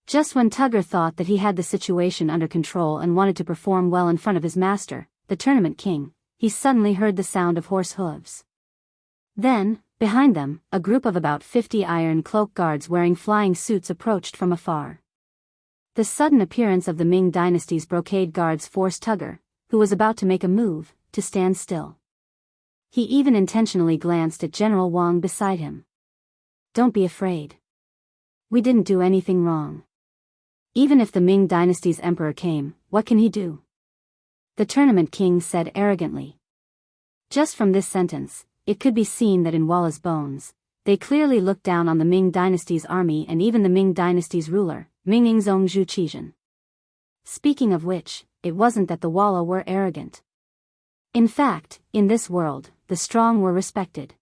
Just when Tugger thought that he had the situation under control and wanted to perform well in front of his master, the tournament king, he suddenly heard the sound of horse hooves. Then, behind them, a group of about 50 iron cloak guards wearing flying suits approached from afar. The sudden appearance of the Ming dynasty's brocade guards forced Tugger, who was about to make a move, to stand still. He even intentionally glanced at General Wang beside him. "Don't be afraid. We didn't do anything wrong. Even if the Ming dynasty's emperor came, what can he do?" The tournament king said arrogantly. Just from this sentence, it could be seen that in Walla's bones, they clearly looked down on the Ming dynasty's army and even the Ming dynasty's ruler, Ming Yingzong Zhu Qizhen. Speaking of which, it wasn't that the Walla were arrogant. In fact, in this world, the strong were respected.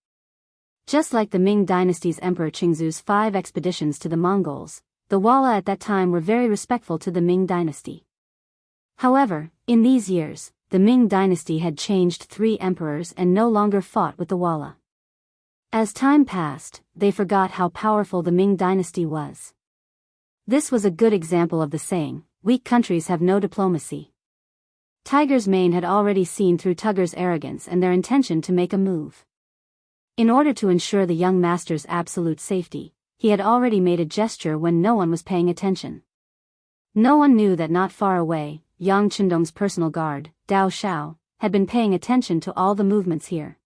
Just like the Ming dynasty's emperor Qingzu's 5 expeditions to the Mongols, the Walla at that time were very respectful to the Ming dynasty. However, in these years, the Ming dynasty had changed 3 emperors and no longer fought with the Walla. As time passed, they forgot how powerful the Ming dynasty was. This was a good example of the saying, "Weak countries have no diplomacy." Tiger's mane had already seen through Tugger's arrogance and their intention to make a move. In order to ensure the young master's absolute safety, he had already made a gesture when no one was paying attention. No one knew that not far away, Yang Qindong's personal guard, Dao Xiao, had been paying attention to all the movements here.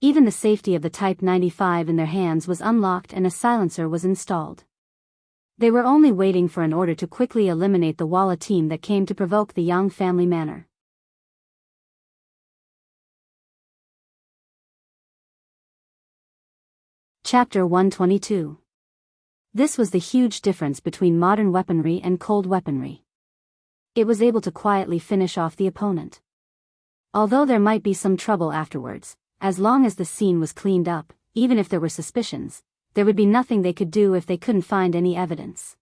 Even the safety of the Type 95 in their hands was unlocked and a silencer was installed. They were only waiting for an order to quickly eliminate the Walla team that came to provoke the Yang family manor. Chapter 122. This was the huge difference between modern weaponry and cold weaponry. It was able to quietly finish off the opponent. Although there might be some trouble afterwards, as long as the scene was cleaned up, even if there were suspicions, there would be nothing they could do if they couldn't find any evidence.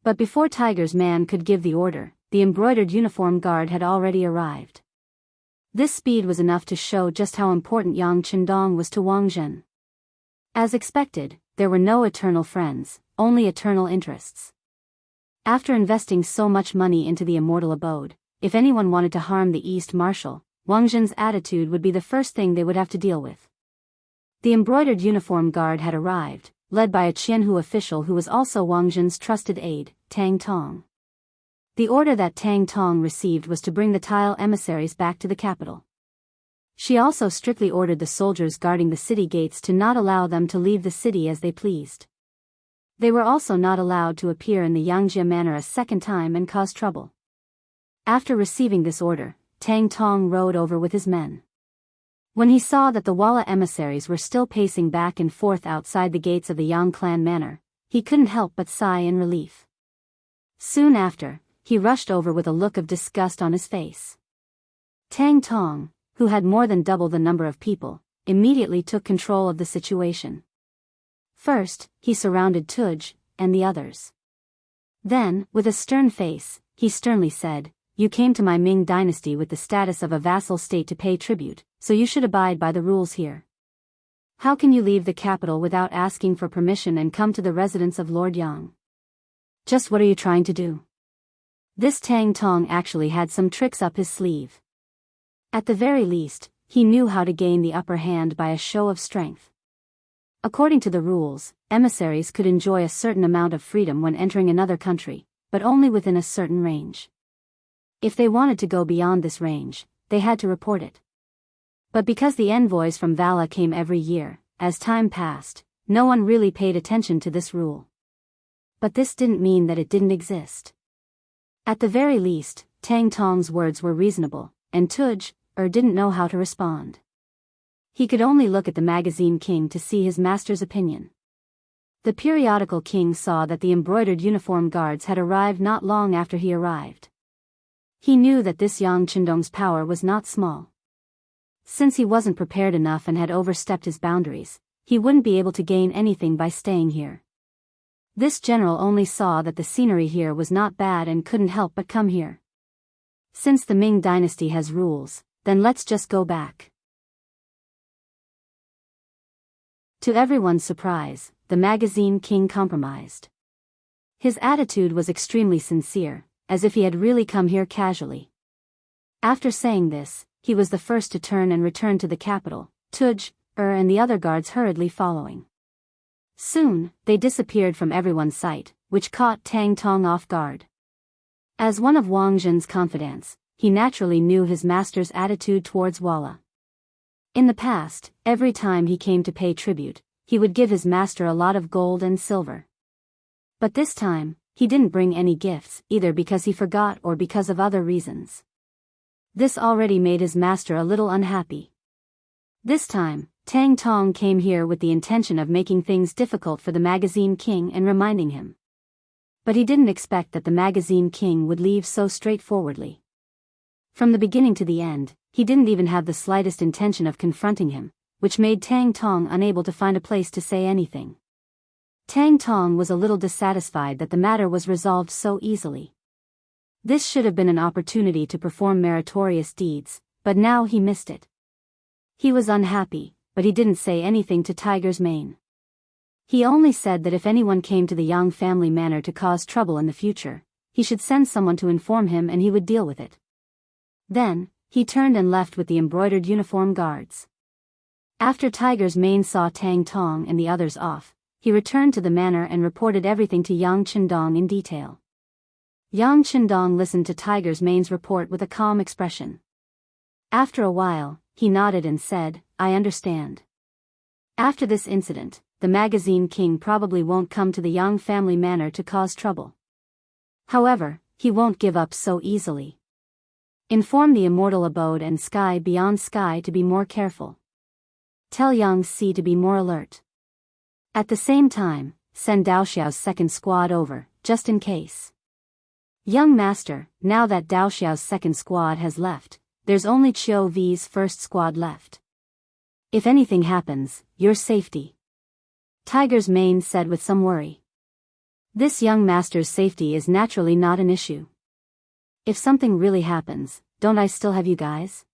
But before Tiger's man could give the order, the embroidered uniform guard had already arrived. This speed was enough to show just how important Yang Qindong was to Wang Zhen. As expected, there were no eternal friends, only eternal interests. After investing so much money into the immortal abode, if anyone wanted to harm the East Marshal, Wang Zhen's attitude would be the first thing they would have to deal with. The embroidered uniform guard had arrived, led by a Jianghu official who was also Wang Zhen's trusted aide, Tang Tong. The order that Tang Tong received was to bring the tile emissaries back to the capital. She also strictly ordered the soldiers guarding the city gates to not allow them to leave the city as they pleased. They were also not allowed to appear in the Yangjia manor a second time and cause trouble. After receiving this order, Tang Tong rode over with his men. When he saw that the Walla emissaries were still pacing back and forth outside the gates of the Yang clan manor, he couldn't help but sigh in relief. Soon after, he rushed over with a look of disgust on his face. Tang Tong, who had more than double the number of people, immediately took control of the situation. First, he surrounded Tuj and the others. Then, with a stern face, he sternly said, "You came to my Ming dynasty with the status of a vassal state to pay tribute, so you should abide by the rules here. How can you leave the capital without asking for permission and come to the residence of Lord Yang? Just what are you trying to do?" This Tang Tong actually had some tricks up his sleeve. At the very least, he knew how to gain the upper hand by a show of strength. According to the rules, emissaries could enjoy a certain amount of freedom when entering another country, but only within a certain range. If they wanted to go beyond this range, they had to report it. But because the envoys from Vala came every year, as time passed, no one really paid attention to this rule. But this didn't mean that it didn't exist. At the very least, Tang Tong's words were reasonable, and Tuj didn't know how to respond. He could only look at the magazine king to see his master's opinion. The periodical king saw that the embroidered uniform guards had arrived not long after he arrived. He knew that this Yang Qindong's power was not small. Since he wasn't prepared enough and had overstepped his boundaries, he wouldn't be able to gain anything by staying here. This general only saw that the scenery here was not bad and couldn't help but come here. Since the Ming dynasty has rules, then let's just go back. To everyone's surprise, the magazine king compromised. His attitude was extremely sincere, as if he had really come here casually. After saying this, he was the first to turn and return to the capital, Tuj, and the other guards hurriedly following. Soon, they disappeared from everyone's sight, which caught Tang Tong off guard. As one of Wang Zhen's confidants, he naturally knew his master's attitude towards Walla. In the past, every time he came to pay tribute, he would give his master a lot of gold and silver. But this time, he didn't bring any gifts, either because he forgot or because of other reasons. This already made his master a little unhappy. This time, Tang Tong came here with the intention of making things difficult for the magazine king and reminding him. But he didn't expect that the magazine king would leave so straightforwardly. From the beginning to the end, he didn't even have the slightest intention of confronting him, which made Tang Tong unable to find a place to say anything. Tang Tong was a little dissatisfied that the matter was resolved so easily. This should have been an opportunity to perform meritorious deeds, but now he missed it. He was unhappy, but he didn't say anything to Tiger's Mane. He only said that if anyone came to the Yang family manor to cause trouble in the future, he should send someone to inform him and he would deal with it. Then, he turned and left with the embroidered uniform guards. After Tiger's Mane saw Tang Tong and the others off, he returned to the manor and reported everything to Yang Chendong in detail. Yang Chendong listened to Tiger's Mane's report with a calm expression. After a while, he nodded and said, "I understand." After this incident, the magazine king probably won't come to the Yang family manor to cause trouble. However, he won't give up so easily. Inform the immortal abode and sky beyond sky to be more careful. Tell Yang Si to be more alert. At the same time, send Dao Xiao's second squad over, just in case. Young master, now that Dao Xiao's second squad has left, there's only Qiu V's first squad left. If anything happens, your safety. Tiger's Mane said with some worry. This young master's safety is naturally not an issue. If something really happens, don't I still have you guys?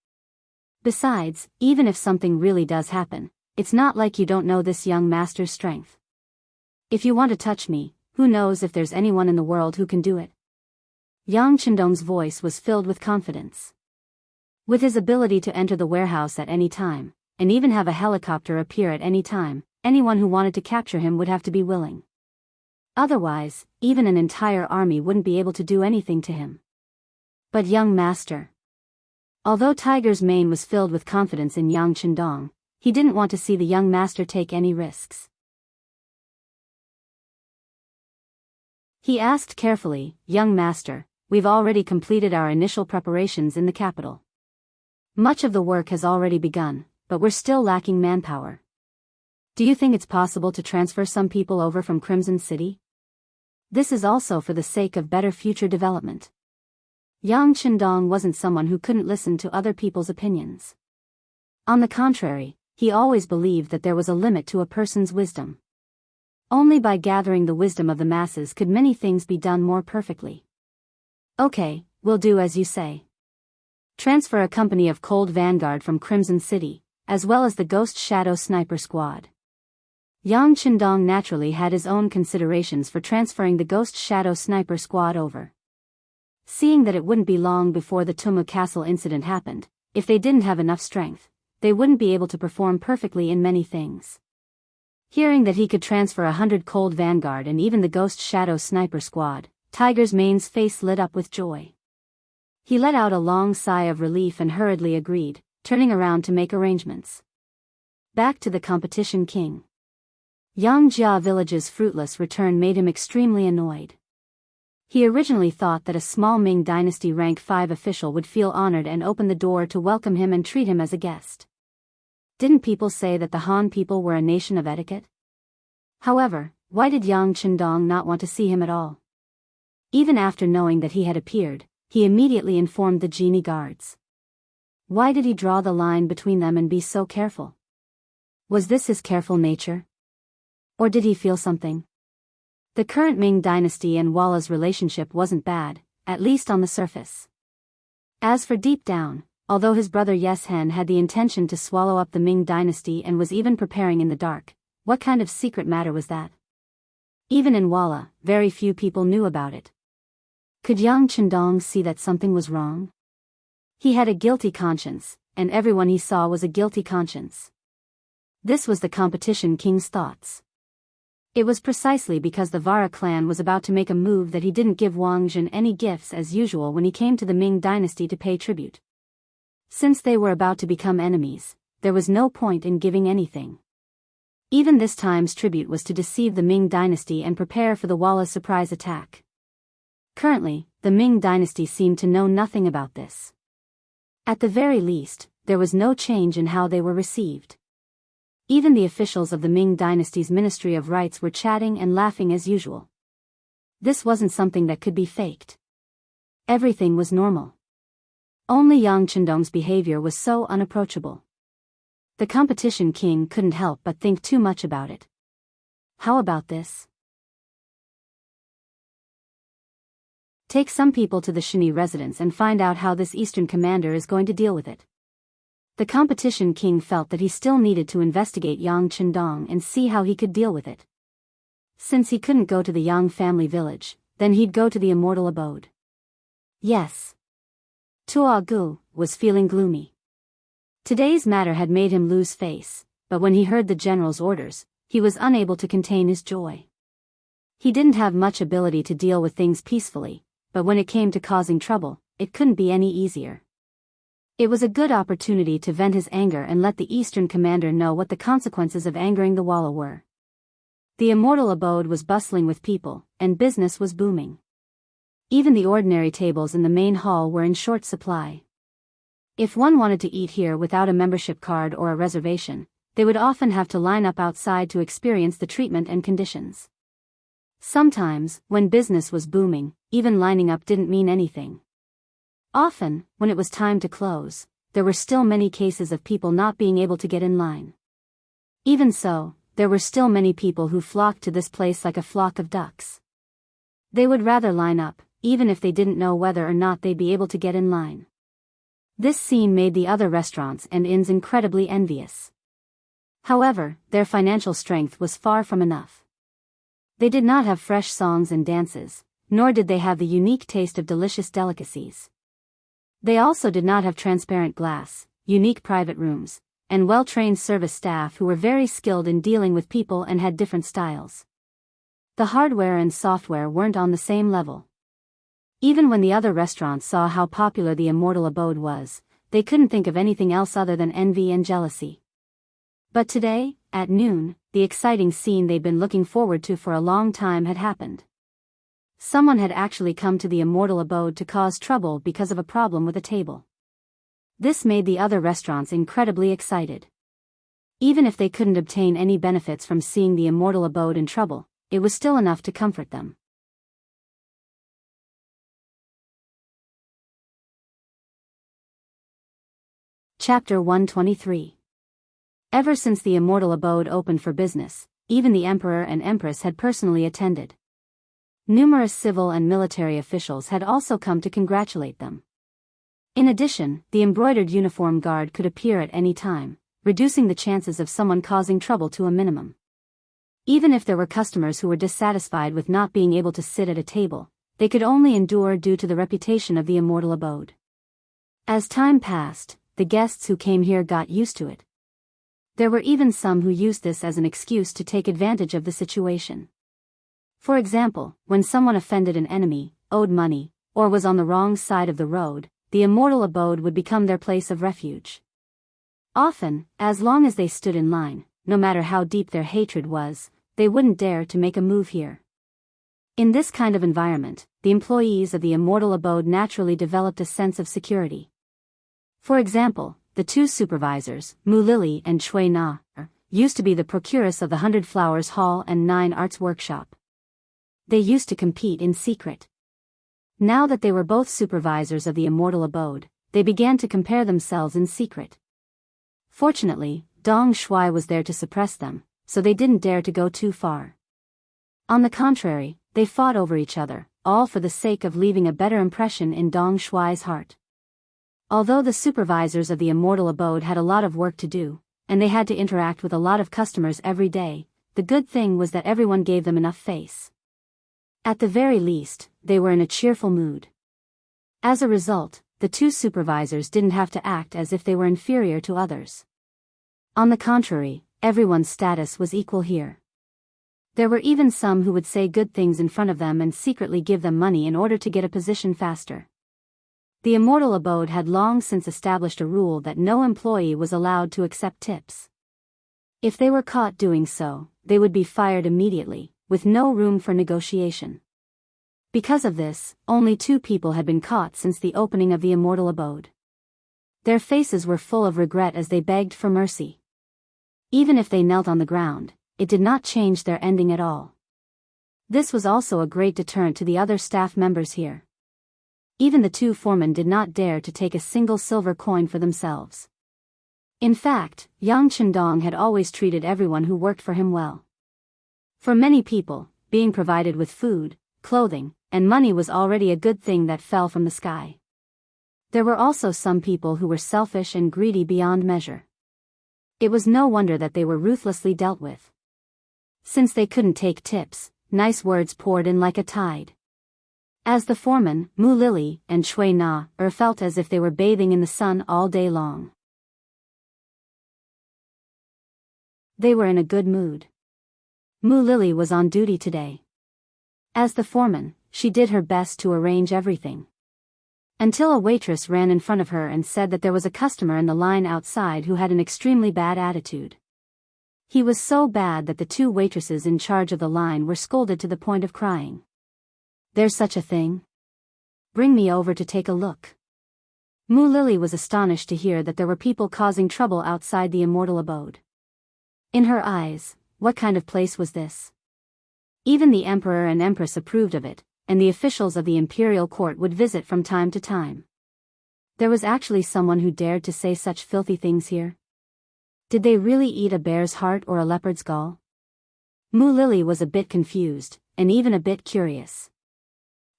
Besides, even if something really does happen, it's not like you don't know this young master's strength. If you want to touch me, who knows if there's anyone in the world who can do it? Yang Chendong's voice was filled with confidence. With his ability to enter the warehouse at any time, and even have a helicopter appear at any time, anyone who wanted to capture him would have to be willing. Otherwise, even an entire army wouldn't be able to do anything to him. But young master. Although Tiger's Mane was filled with confidence in Yang Chendong, he didn't want to see the young master take any risks. He asked carefully, "Young master, we've already completed our initial preparations in the capital. Much of the work has already begun, but we're still lacking manpower. Do you think it's possible to transfer some people over from Crimson City? This is also for the sake of better future development." Yang Chendong wasn't someone who couldn't listen to other people's opinions. On the contrary, he always believed that there was a limit to a person's wisdom. Only by gathering the wisdom of the masses could many things be done more perfectly. "Okay, we'll do as you say. Transfer a company of Cold Vanguard from Crimson City, as well as the Ghost Shadow Sniper Squad." Yang Chendong naturally had his own considerations for transferring the Ghost Shadow Sniper Squad over. Seeing that it wouldn't be long before the Tumu Castle incident happened, if they didn't have enough strength, they wouldn't be able to perform perfectly in many things. Hearing that he could transfer 100 Cold Vanguard and even the Ghost Shadow Sniper Squad, Tiger's Mane's face lit up with joy. He let out a long sigh of relief and hurriedly agreed, turning around to make arrangements. Back to the competition king. Yangjia village's fruitless return made him extremely annoyed. He originally thought that a small Ming Dynasty rank 5 official would feel honored and open the door to welcome him and treat him as a guest. Didn't people say that the Han people were a nation of etiquette? However, why did Yang Chendong not want to see him at all? Even after knowing that he had appeared, he immediately informed the genie guards. Why did he draw the line between them and be so careful? Was this his careful nature? Or did he feel something? The current Ming Dynasty and Walla's relationship wasn't bad, at least on the surface. As for deep down, although his brother Yes Hen had the intention to swallow up the Ming Dynasty and was even preparing in the dark, what kind of secret matter was that? Even in Walla, very few people knew about it. Could Yang Chendong see that something was wrong? He had a guilty conscience, and everyone he saw was a guilty conscience. This was the competition king's thoughts. It was precisely because the Vara clan was about to make a move that he didn't give Wang Jin any gifts as usual when he came to the Ming dynasty to pay tribute. Since they were about to become enemies, there was no point in giving anything. Even this time's tribute was to deceive the Ming dynasty and prepare for the Walla's surprise attack. Currently, the Ming dynasty seemed to know nothing about this. At the very least, there was no change in how they were received. Even the officials of the Ming dynasty's Ministry of Rites were chatting and laughing as usual. This wasn't something that could be faked. Everything was normal. Only Yang Chendong's behavior was so unapproachable. The competition king couldn't help but think too much about it. How about this? Take some people to the Shini residence and find out how this eastern commander is going to deal with it. The competition king felt that he still needed to investigate Yang Chendong and see how he could deal with it. Since he couldn't go to the Yang family village, then he'd go to the immortal abode. Yes. Tuo Gu was feeling gloomy. Today's matter had made him lose face, but when he heard the general's orders, he was unable to contain his joy. He didn't have much ability to deal with things peacefully, but when it came to causing trouble, it couldn't be any easier. It was a good opportunity to vent his anger and let the Eastern commander know what the consequences of angering the Walla were. The immortal abode was bustling with people, and business was booming. Even the ordinary tables in the main hall were in short supply. If one wanted to eat here without a membership card or a reservation, they would often have to line up outside to experience the treatment and conditions. Sometimes, when business was booming, even lining up didn't mean anything. Often, when it was time to close, there were still many cases of people not being able to get in line. Even so, there were still many people who flocked to this place like a flock of ducks. They would rather line up, even if they didn't know whether or not they'd be able to get in line. This scene made the other restaurants and inns incredibly envious. However, their financial strength was far from enough. They did not have fresh songs and dances, nor did they have the unique taste of delicious delicacies. They also did not have transparent glass, unique private rooms, and well-trained service staff who were very skilled in dealing with people and had different styles. The hardware and software weren't on the same level. Even when the other restaurants saw how popular the immortal abode was, they couldn't think of anything else other than envy and jealousy. But today, at noon, the exciting scene they'd been looking forward to for a long time had happened. Someone had actually come to the immortal abode to cause trouble because of a problem with a table. This made the other restaurants incredibly excited. Even if they couldn't obtain any benefits from seeing the immortal abode in trouble, it was still enough to comfort them. Chapter 123. Ever since the immortal abode opened for business, even the emperor and empress had personally attended. Numerous civil and military officials had also come to congratulate them. In addition, the embroidered uniform guard could appear at any time, reducing the chances of someone causing trouble to a minimum. Even if there were customers who were dissatisfied with not being able to sit at a table, they could only endure due to the reputation of the immortal abode. As time passed, the guests who came here got used to it. There were even some who used this as an excuse to take advantage of the situation. For example, when someone offended an enemy, owed money, or was on the wrong side of the road, the immortal abode would become their place of refuge. Often, as long as they stood in line, no matter how deep their hatred was, they wouldn't dare to make a move here. In this kind of environment, the employees of the immortal abode naturally developed a sense of security. For example, the two supervisors, Mu Lily and Chui Na, used to be the procuress of the 100 Flowers Hall and 9 Arts Workshop. They used to compete in secret. Now that they were both supervisors of the immortal abode, they began to compare themselves in secret. Fortunately, Dong Shui was there to suppress them, so they didn't dare to go too far. On the contrary, they fought over each other, all for the sake of leaving a better impression in Dong Shui's heart. Although the supervisors of the immortal abode had a lot of work to do, and they had to interact with a lot of customers every day, the good thing was that everyone gave them enough face. At the very least, they were in a cheerful mood. As a result, the two supervisors didn't have to act as if they were inferior to others. On the contrary, everyone's status was equal here. There were even some who would say good things in front of them and secretly give them money in order to get a position faster. The immortal abode had long since established a rule that no employee was allowed to accept tips. If they were caught doing so, they would be fired immediately, with no room for negotiation. Because of this, only 2 people had been caught since the opening of the immortal abode. Their faces were full of regret as they begged for mercy. Even if they knelt on the ground, it did not change their ending at all. This was also a great deterrent to the other staff members here. Even the 2 foremen did not dare to take a single silver coin for themselves. In fact, Yang Chendong had always treated everyone who worked for him well. For many people, being provided with food, clothing, and money was already a good thing that fell from the sky. There were also some people who were selfish and greedy beyond measure. It was no wonder that they were ruthlessly dealt with. Since they couldn't take tips, nice words poured in like a tide. As the foreman, Mu Lily, and Shui Na felt as if they were bathing in the sun all day long. They were in a good mood. Mu Lily was on duty today. As the foreman, she did her best to arrange everything. Until a waitress ran in front of her and said that there was a customer in the line outside who had an extremely bad attitude. He was so bad that the 2 waitresses in charge of the line were scolded to the point of crying. "There's such a thing? Bring me over to take a look." Mu Lily was astonished to hear that there were people causing trouble outside the immortal abode. In her eyes, what kind of place was this? Even the emperor and empress approved of it, and the officials of the imperial court would visit from time to time. There was actually someone who dared to say such filthy things here. Did they really eat a bear's heart or a leopard's gall? Mu Lily was a bit confused, and even a bit curious.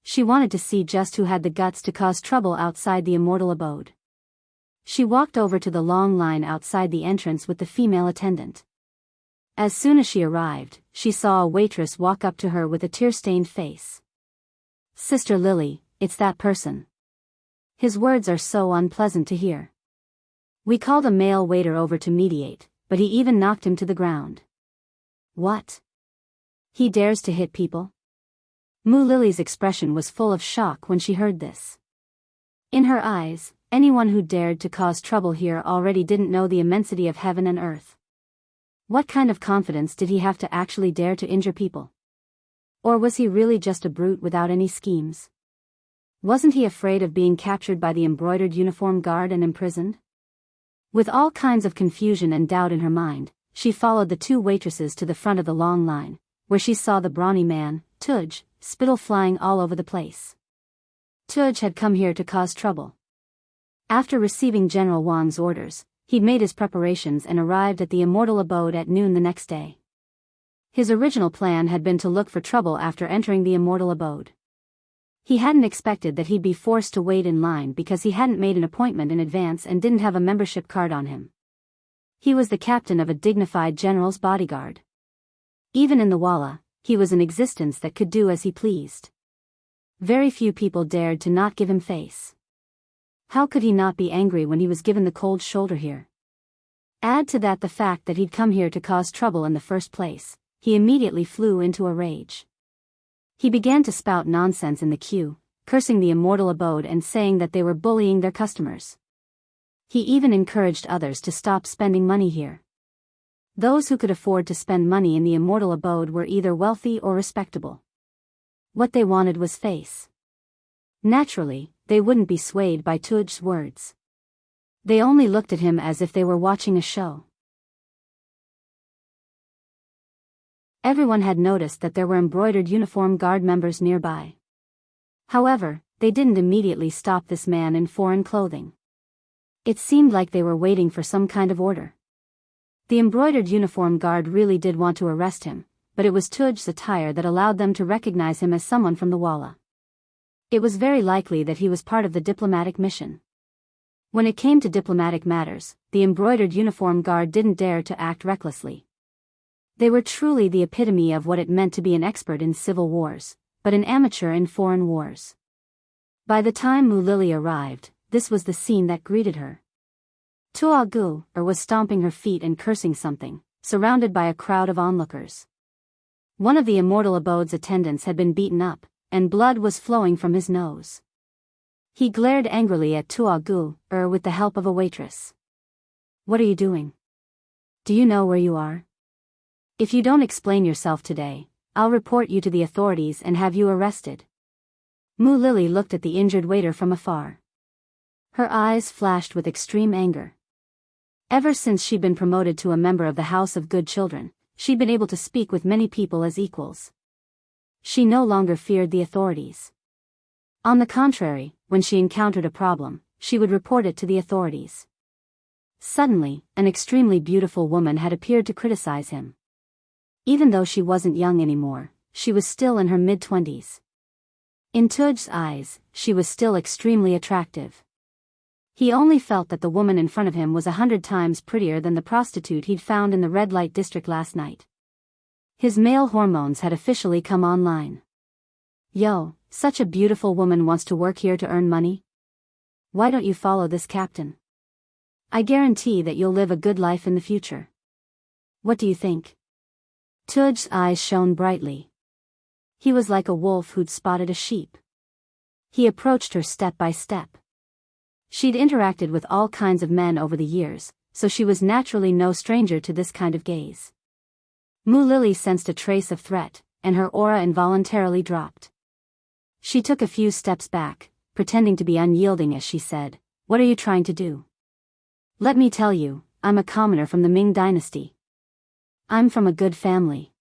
She wanted to see just who had the guts to cause trouble outside the immortal abode. She walked over to the long line outside the entrance with the female attendant. As soon as she arrived, she saw a waitress walk up to her with a tear-stained face. "Sister Lily, it's that person." His words are so unpleasant to hear. We called a male waiter over to mediate, but he even knocked him to the ground. What? He dares to hit people? Mu Lily's expression was full of shock when she heard this. In her eyes, anyone who dared to cause trouble here already didn't know the immensity of heaven and earth. What kind of confidence did he have to actually dare to injure people? Or was he really just a brute without any schemes? Wasn't he afraid of being captured by the embroidered uniform guard and imprisoned? With all kinds of confusion and doubt in her mind, she followed the 2 waitresses to the front of the long line, where she saw the brawny man, Tuj, spittle flying all over the place. Tuj had come here to cause trouble. After receiving General Wang's orders, he'd made his preparations and arrived at the immortal abode at noon the next day. His original plan had been to look for trouble after entering the immortal abode. He hadn't expected that he'd be forced to wait in line because he hadn't made an appointment in advance and didn't have a membership card on him. He was the captain of a dignified general's bodyguard. Even in the Walla, he was an existence that could do as he pleased. Very few people dared to not give him face. How could he not be angry when he was given the cold shoulder here? Add to that the fact that he'd come here to cause trouble in the first place, he immediately flew into a rage. He began to spout nonsense in the queue, cursing the immortal abode and saying that they were bullying their customers. He even encouraged others to stop spending money here. Those who could afford to spend money in the immortal abode were either wealthy or respectable. What they wanted was face. Naturally, they wouldn't be swayed by Tuj's words. They only looked at him as if they were watching a show. Everyone had noticed that there were embroidered uniform guard members nearby. However, they didn't immediately stop this man in foreign clothing. It seemed like they were waiting for some kind of order. The embroidered uniform guard really did want to arrest him, but it was Tuj's attire that allowed them to recognize him as someone from the Walla. It was very likely that he was part of the diplomatic mission. When it came to diplomatic matters, the embroidered uniform guard didn't dare to act recklessly. They were truly the epitome of what it meant to be an expert in civil wars, but an amateur in foreign wars. By the time Mu Lily arrived, this was the scene that greeted her. Tua Gu was stomping her feet and cursing something, surrounded by a crowd of onlookers. One of the immortal abode's attendants had been beaten up, and blood was flowing from his nose. He glared angrily at Tuagu, with the help of a waitress. "What are you doing? Do you know where you are? If you don't explain yourself today, I'll report you to the authorities and have you arrested." Mu Lily looked at the injured waiter from afar. Her eyes flashed with extreme anger. Ever since she'd been promoted to a member of the House of Good Children, she'd been able to speak with many people as equals. She no longer feared the authorities. On the contrary, when she encountered a problem, she would report it to the authorities. Suddenly, an extremely beautiful woman had appeared to criticize him. Even though she wasn't young anymore, she was still in her mid-20s. In Tuj's eyes, she was still extremely attractive. He only felt that the woman in front of him was 100 times prettier than the prostitute he'd found in the red light district last night. His male hormones had officially come online. "Yo, such a beautiful woman wants to work here to earn money? Why don't you follow this captain? I guarantee that you'll live a good life in the future. What do you think?" Tuj's eyes shone brightly. He was like a wolf who'd spotted a sheep. He approached her step by step. She'd interacted with all kinds of men over the years, so she was naturally no stranger to this kind of gaze. Mu Lily sensed a trace of threat, and her aura involuntarily dropped. She took a few steps back, pretending to be unyielding as she said, "What are you trying to do? Let me tell you, I'm a commoner from the Ming dynasty. I'm from a good family.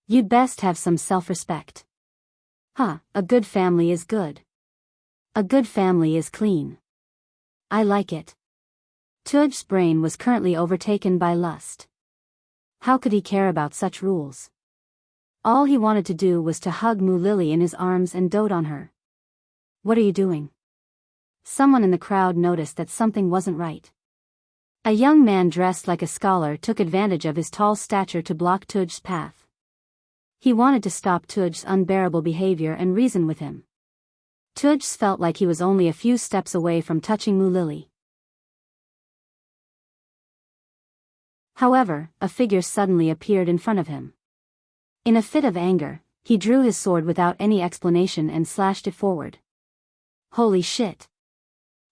You'd best have some self-respect." A good family is good. A good family is clean. I like it. Tuj's brain was currently overtaken by lust. How could he care about such rules? All he wanted to do was to hug Mu Lily in his arms and dote on her. "What are you doing?" Someone in the crowd noticed that something wasn't right. A young man dressed like a scholar took advantage of his tall stature to block Tuj's path. He wanted to stop Tuj's unbearable behavior and reason with him. Tuj felt like he was only a few steps away from touching Mu Lily. However, a figure suddenly appeared in front of him. In a fit of anger, he drew his sword without any explanation and slashed it forward. Holy shit!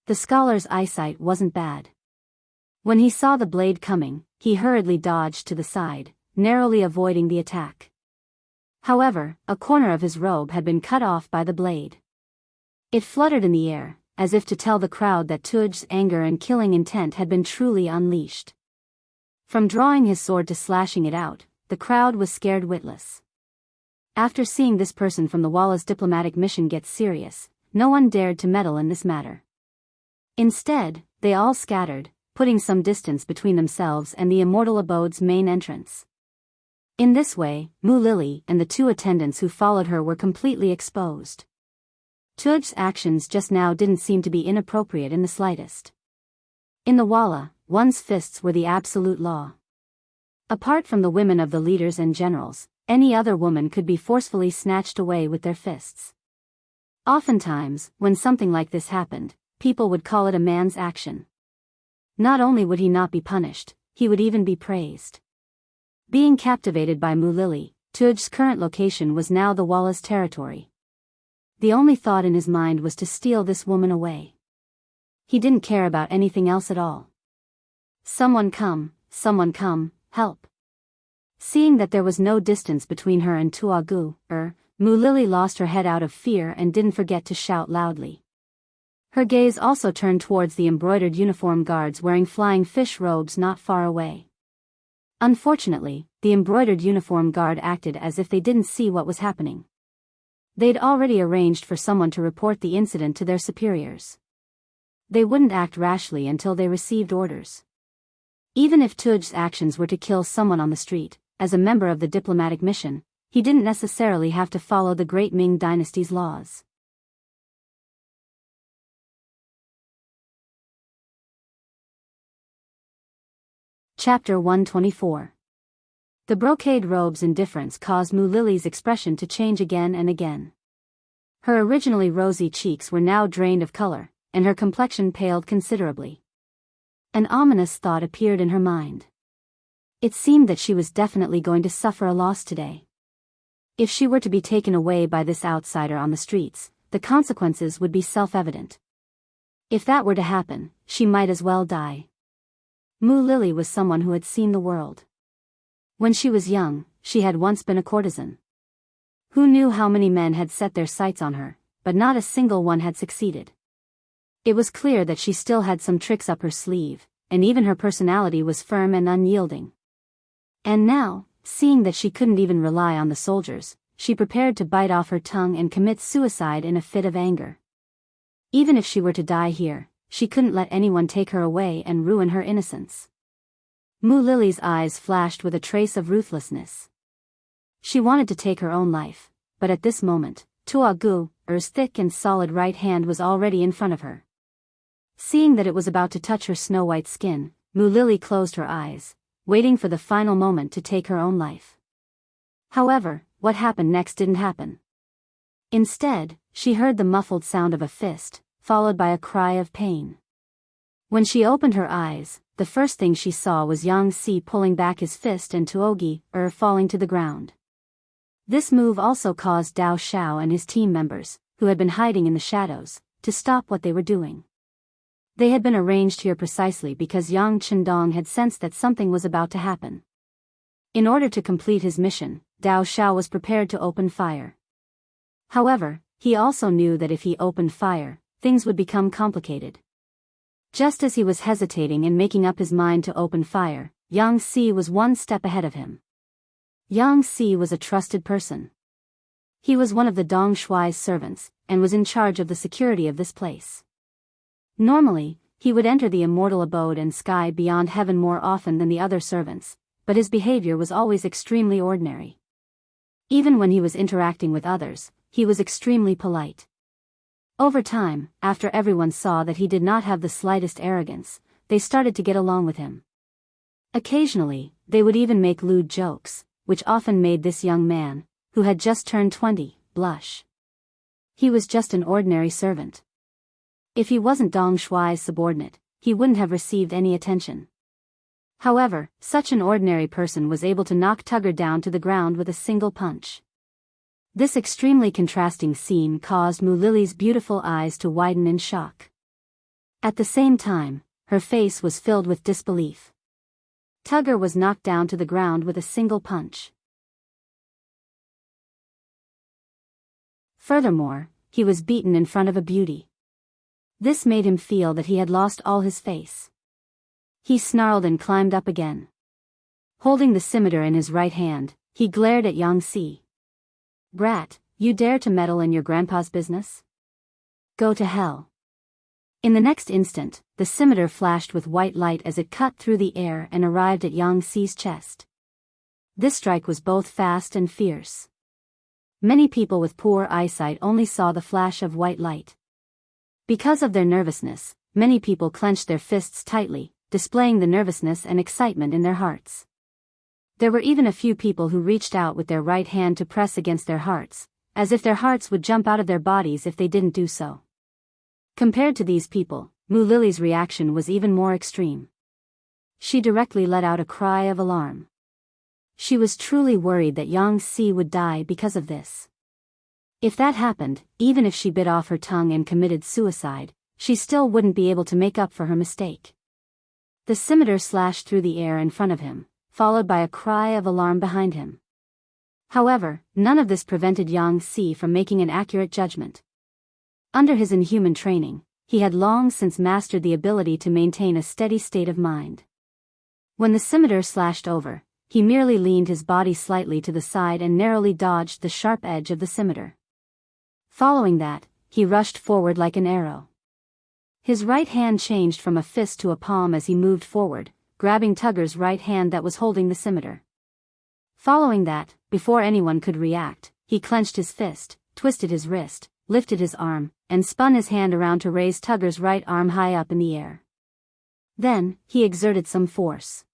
The scholar's eyesight wasn't bad. When he saw the blade coming, he hurriedly dodged to the side, narrowly avoiding the attack. However, a corner of his robe had been cut off by the blade. It fluttered in the air, as if to tell the crowd that Tuj's anger and killing intent had been truly unleashed. From drawing his sword to slashing it out, the crowd was scared witless. After seeing this person from the Walla's diplomatic mission get serious, no one dared to meddle in this matter. Instead, they all scattered, putting some distance between themselves and the immortal abode's main entrance. In this way, Mu Lily and the two attendants who followed her were completely exposed. Tuj's actions just now didn't seem to be inappropriate in the slightest. In the Walla, one's fists were the absolute law. Apart from the women of the leaders and generals, any other woman could be forcefully snatched away with their fists. Oftentimes, when something like this happened, people would call it a man's action. Not only would he not be punished, he would even be praised. Being captivated by Mu Lily, Tuj's current location was now the Walla's territory. The only thought in his mind was to steal this woman away. He didn't care about anything else at all. Someone come, help. Seeing that there was no distance between her and Tuagu, Mu Lily lost her head out of fear and didn't forget to shout loudly. Her gaze also turned towards the embroidered uniform guards wearing flying fish robes not far away. Unfortunately, the embroidered uniform guard acted as if they didn't see what was happening. They'd already arranged for someone to report the incident to their superiors. They wouldn't act rashly until they received orders. Even if Tuj's actions were to kill someone on the street, as a member of the diplomatic mission, he didn't necessarily have to follow the Great Ming Dynasty's laws. Chapter 124. The brocade robe's indifference caused Mu Lily's expression to change again and again. Her originally rosy cheeks were now drained of color, and her complexion paled considerably. An ominous thought appeared in her mind. It seemed that she was definitely going to suffer a loss today. If she were to be taken away by this outsider on the streets, the consequences would be self-evident. If that were to happen, she might as well die. Mu Lily was someone who had seen the world. When she was young, she had once been a courtesan. Who knew how many men had set their sights on her, but not a single one had succeeded. It was clear that she still had some tricks up her sleeve, and even her personality was firm and unyielding. And now, seeing that she couldn't even rely on the soldiers, she prepared to bite off her tongue and commit suicide in a fit of anger. Even if she were to die here, she couldn't let anyone take her away and ruin her innocence. Mu Lily's eyes flashed with a trace of ruthlessness. She wanted to take her own life, but at this moment, Tua Gu's thick and solid right hand was already in front of her. Seeing that it was about to touch her snow-white skin, Mu Lily closed her eyes, waiting for the final moment to take her own life. However, what happened next didn't happen. Instead, she heard the muffled sound of a fist, followed by a cry of pain. When she opened her eyes, the first thing she saw was Yang Si pulling back his fist and Tuogi falling to the ground. This move also caused Dao Xiao and his team members, who had been hiding in the shadows, to stop what they were doing. They had been arranged here precisely because Yang Chendong had sensed that something was about to happen. In order to complete his mission, Dao Xiao was prepared to open fire. However, he also knew that if he opened fire, things would become complicated. Just as he was hesitating and making up his mind to open fire, Yang Si was one step ahead of him. Yang Si was a trusted person. He was one of the Dong Shuai's servants, and was in charge of the security of this place. Normally, he would enter the immortal abode and sky beyond heaven more often than the other servants, but his behavior was always extremely ordinary. Even when he was interacting with others, he was extremely polite. Over time, after everyone saw that he did not have the slightest arrogance, they started to get along with him. Occasionally, they would even make lewd jokes, which often made this young man, who had just turned 20, blush. He was just an ordinary servant. If he wasn't Dong Shuai's subordinate, he wouldn't have received any attention. However, such an ordinary person was able to knock Tugger down to the ground with a single punch. This extremely contrasting scene caused Mu Lily's beautiful eyes to widen in shock. At the same time, her face was filled with disbelief. Tugger was knocked down to the ground with a single punch. Furthermore, he was beaten in front of a beauty. This made him feel that he had lost all his face. He snarled and climbed up again. Holding the scimitar in his right hand, he glared at Yang Si. "Brat, you dare to meddle in your grandpa's business? Go to hell." In the next instant, the scimitar flashed with white light as it cut through the air and arrived at Yang Si's chest. This strike was both fast and fierce. Many people with poor eyesight only saw the flash of white light. Because of their nervousness, many people clenched their fists tightly, displaying the nervousness and excitement in their hearts. There were even a few people who reached out with their right hand to press against their hearts, as if their hearts would jump out of their bodies if they didn't do so. Compared to these people, Mu Lily's reaction was even more extreme. She directly let out a cry of alarm. She was truly worried that Yang Si would die because of this. If that happened, even if she bit off her tongue and committed suicide, she still wouldn't be able to make up for her mistake. The scimitar slashed through the air in front of him, followed by a cry of alarm behind him. However, none of this prevented Yang Si from making an accurate judgment. Under his inhuman training, he had long since mastered the ability to maintain a steady state of mind. When the scimitar slashed over, he merely leaned his body slightly to the side and narrowly dodged the sharp edge of the scimitar. Following that, he rushed forward like an arrow. His right hand changed from a fist to a palm as he moved forward, grabbing Tugger's right hand that was holding the scimitar. Following that, before anyone could react, he clenched his fist, twisted his wrist, lifted his arm, and spun his hand around to raise Tugger's right arm high up in the air. Then, he exerted some force.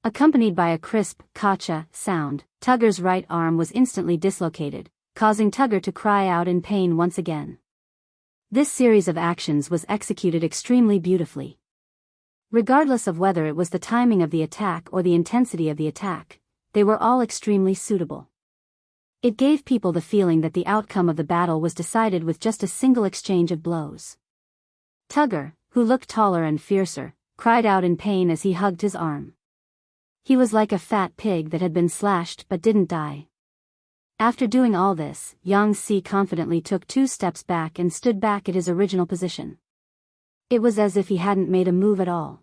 Accompanied by a crisp, "Kacha" sound, Tugger's right arm was instantly dislocated, causing Tugger to cry out in pain once again. This series of actions was executed extremely beautifully. Regardless of whether it was the timing of the attack or the intensity of the attack, they were all extremely suitable. It gave people the feeling that the outcome of the battle was decided with just a single exchange of blows. Tugger, who looked taller and fiercer, cried out in pain as he hugged his arm. He was like a fat pig that had been slashed but didn't die. After doing all this, Yang Si confidently took 2 steps back and stood back at his original position. It was as if he hadn't made a move at all.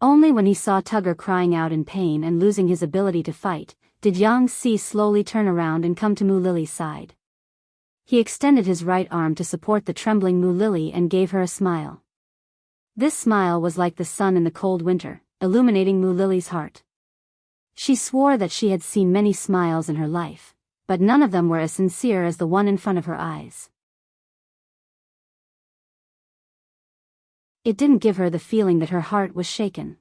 Only when he saw Tugger crying out in pain and losing his ability to fight, did Yang Si slowly turn around and come to Mu Lily's side. He extended his right arm to support the trembling Mu Lily and gave her a smile. This smile was like the sun in the cold winter, illuminating Mu Lily's heart. She swore that she had seen many smiles in her life, but none of them were as sincere as the one in front of her eyes. It didn't give her the feeling that her heart was shaken.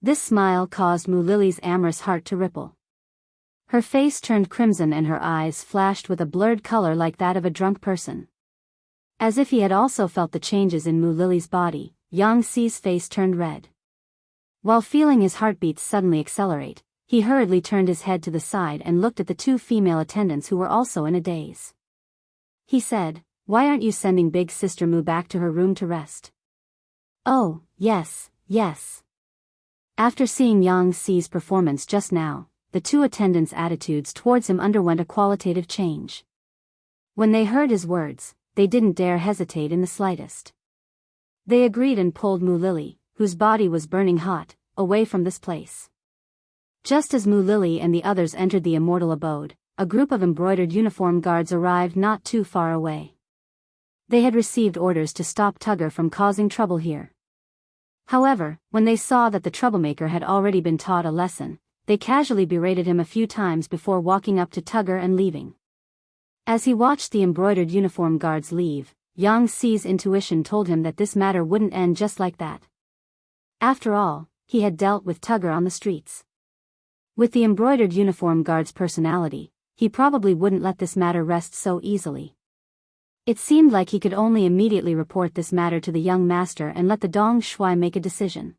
This smile caused Mu Lily's amorous heart to ripple. Her face turned crimson and her eyes flashed with a blurred color like that of a drunk person. As if he had also felt the changes in Mu Lily's body, Yang Si's face turned red. While feeling his heartbeats suddenly accelerate, he hurriedly turned his head to the side and looked at the 2 female attendants who were also in a daze. He said, "Why aren't you sending Big Sister Mu back to her room to rest?" "Oh, yes, yes." After seeing Yang Si's performance just now, the 2 attendants' attitudes towards him underwent a qualitative change. When they heard his words, they didn't dare hesitate in the slightest. They agreed and pulled Mu Lily, whose body was burning hot, away from this place. Just as Mu Lily and the others entered the immortal abode, a group of embroidered uniform guards arrived not too far away. They had received orders to stop Tugger from causing trouble here. However, when they saw that the troublemaker had already been taught a lesson, they casually berated him a few times before walking up to Tugger and leaving. As he watched the embroidered uniform guards leave, Yang Si's intuition told him that this matter wouldn't end just like that. After all, he had dealt with Tugger on the streets. With the embroidered uniform guard's personality, he probably wouldn't let this matter rest so easily. It seemed like he could only immediately report this matter to the young master and let the Dong Shui make a decision.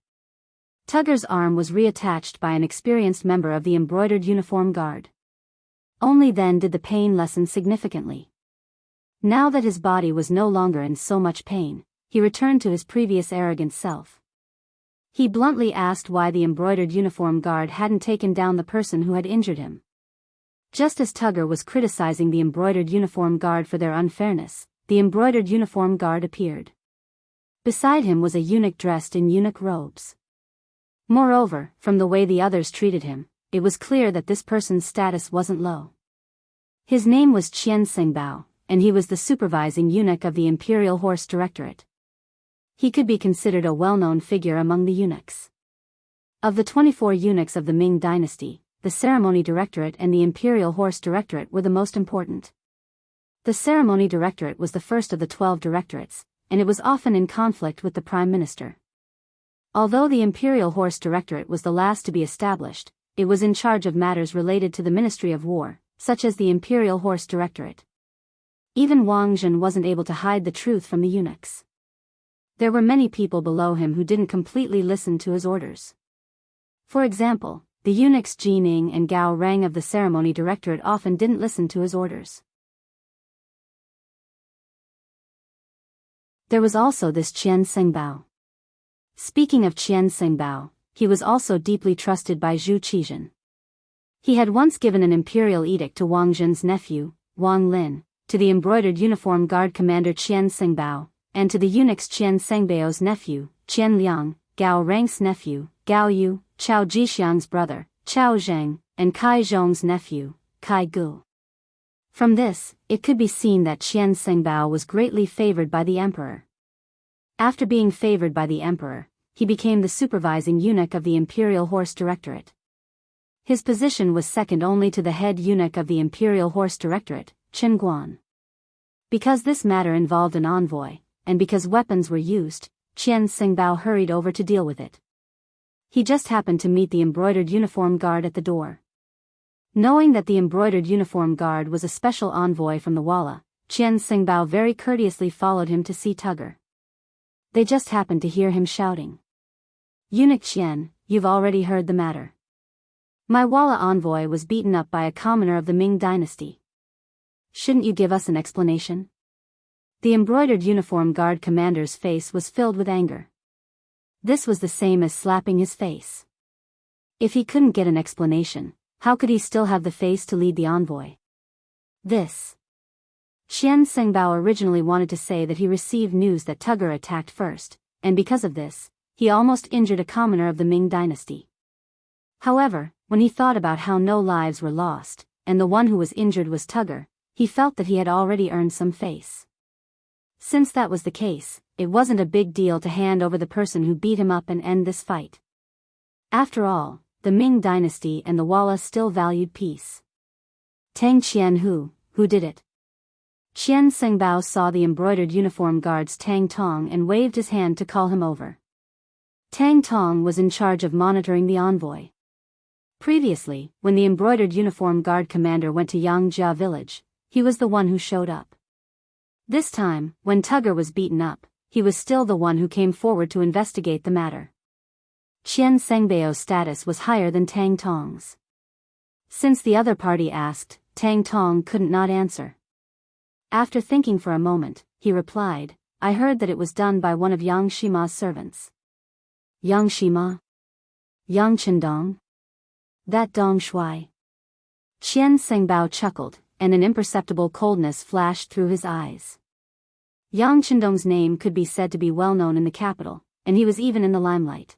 Tugger's arm was reattached by an experienced member of the embroidered uniform guard. Only then did the pain lessen significantly. Now that his body was no longer in so much pain, he returned to his previous arrogant self. He bluntly asked why the embroidered uniform guard hadn't taken down the person who had injured him. Just as Tugger was criticizing the embroidered uniform guard for their unfairness, the embroidered uniform guard appeared. Beside him was a eunuch dressed in eunuch robes. Moreover, from the way the others treated him, it was clear that this person's status wasn't low. His name was Qian Xingbao, and he was the supervising eunuch of the Imperial Horse Directorate. He could be considered a well-known figure among the eunuchs. Of the 24 eunuchs of the Ming dynasty, the Ceremony Directorate and the Imperial Horse Directorate were the most important. The Ceremony Directorate was the first of the 12 directorates, and it was often in conflict with the Prime Minister. Although the Imperial Horse Directorate was the last to be established, it was in charge of matters related to the Ministry of War, such as the Imperial Horse Directorate. Even Wang Zhen wasn't able to hide the truth from the eunuchs. There were many people below him who didn't completely listen to his orders. For example, the eunuchs Ji Ning and Gao Rang of the Ceremony Directorate often didn't listen to his orders. There was also this Qian Xingbao. Speaking of Qian Xingbao, he was also deeply trusted by Zhu Qizhen. He had once given an imperial edict to Wang Zhen's nephew, Wang Lin, to the embroidered uniform guard commander Qian Xingbao, and to the eunuchs Qian Xingbao's nephew, Qian Liang, Gao Rang's nephew, Gao Yu, Chao Jixiang's brother, Chao Zheng, and Kai Zhong's nephew, Kai Gu. From this, it could be seen that Qian Xingbao was greatly favored by the emperor. After being favored by the emperor, he became the supervising eunuch of the Imperial Horse Directorate. His position was second only to the head eunuch of the Imperial Horse Directorate, Chen Guan. Because this matter involved an envoy, and because weapons were used, Qian Xingbao hurried over to deal with it. He just happened to meet the embroidered uniform guard at the door. Knowing that the embroidered uniform guard was a special envoy from the Walla, Qian Xingbao very courteously followed him to see Tugger. They just happened to hear him shouting, "Eunuch Qian, you've already heard the matter. My Walla envoy was beaten up by a commoner of the Ming dynasty. Shouldn't you give us an explanation? The embroidered uniform guard commander's face was filled with anger. This was the same as slapping his face. If he couldn't get an explanation, how could he still have the face to lead the envoy? This. Qian Sengbao originally wanted to say that he received news that Tugger attacked first, and because of this, he almost injured a commoner of the Ming dynasty. However, when he thought about how no lives were lost, and the one who was injured was Tugger, he felt that he had already earned some face. Since that was the case, it wasn't a big deal to hand over the person who beat him up and end this fight. After all, the Ming dynasty and the Walla still valued peace. Tang Qianhu, who did it? Qian Sengbao saw the embroidered uniform guard's Tang Tong and waved his hand to call him over. Tang Tong was in charge of monitoring the envoy. Previously, when the embroidered uniform guard commander went to Yangjia village, he was the one who showed up. This time, when Tugger was beaten up, he was still the one who came forward to investigate the matter. Qian Sengbao's status was higher than Tang Tong's. Since the other party asked, Tang Tong couldn't not answer. After thinking for a moment, he replied, I heard that it was done by one of Yang Shima's servants. Yang Shima? Yang Chendong? That Dong Shuai? Qian Sengbao chuckled, and an imperceptible coldness flashed through his eyes. Yang Chendong's name could be said to be well known in the capital, and he was even in the limelight.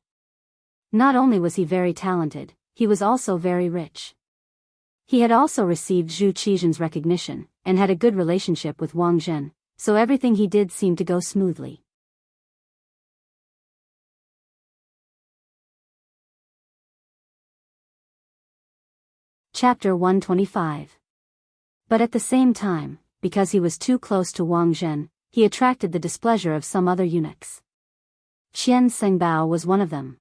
Not only was he very talented, he was also very rich. He had also received Zhu Qizhen's recognition, and had a good relationship with Wang Zhen, so everything he did seemed to go smoothly. Chapter 125. But at the same time, because he was too close to Wang Zhen, he attracted the displeasure of some other eunuchs. Qian Sengbao was one of them.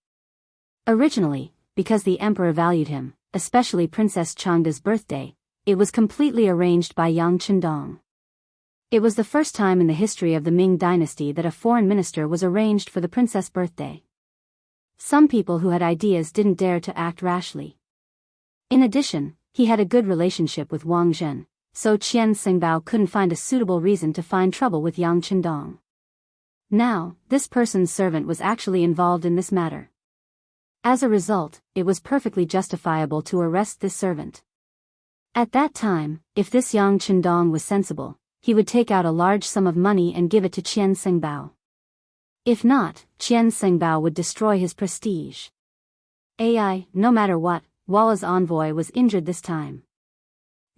Originally, because the emperor valued him, especially Princess Changda's birthday, it was completely arranged by Yang Chendong. It was the first time in the history of the Ming dynasty that a foreign minister was arranged for the princess' birthday. Some people who had ideas didn't dare to act rashly. In addition, he had a good relationship with Wang Zhen, so Qian Sengbao couldn't find a suitable reason to find trouble with Yang Chendong. Now, this person's servant was actually involved in this matter. As a result, it was perfectly justifiable to arrest this servant. At that time, if this Yang Chendong was sensible, he would take out a large sum of money and give it to Qian Sengbao. If not, Qian Sengbao would destroy his prestige. No matter what, Walla's envoy was injured this time.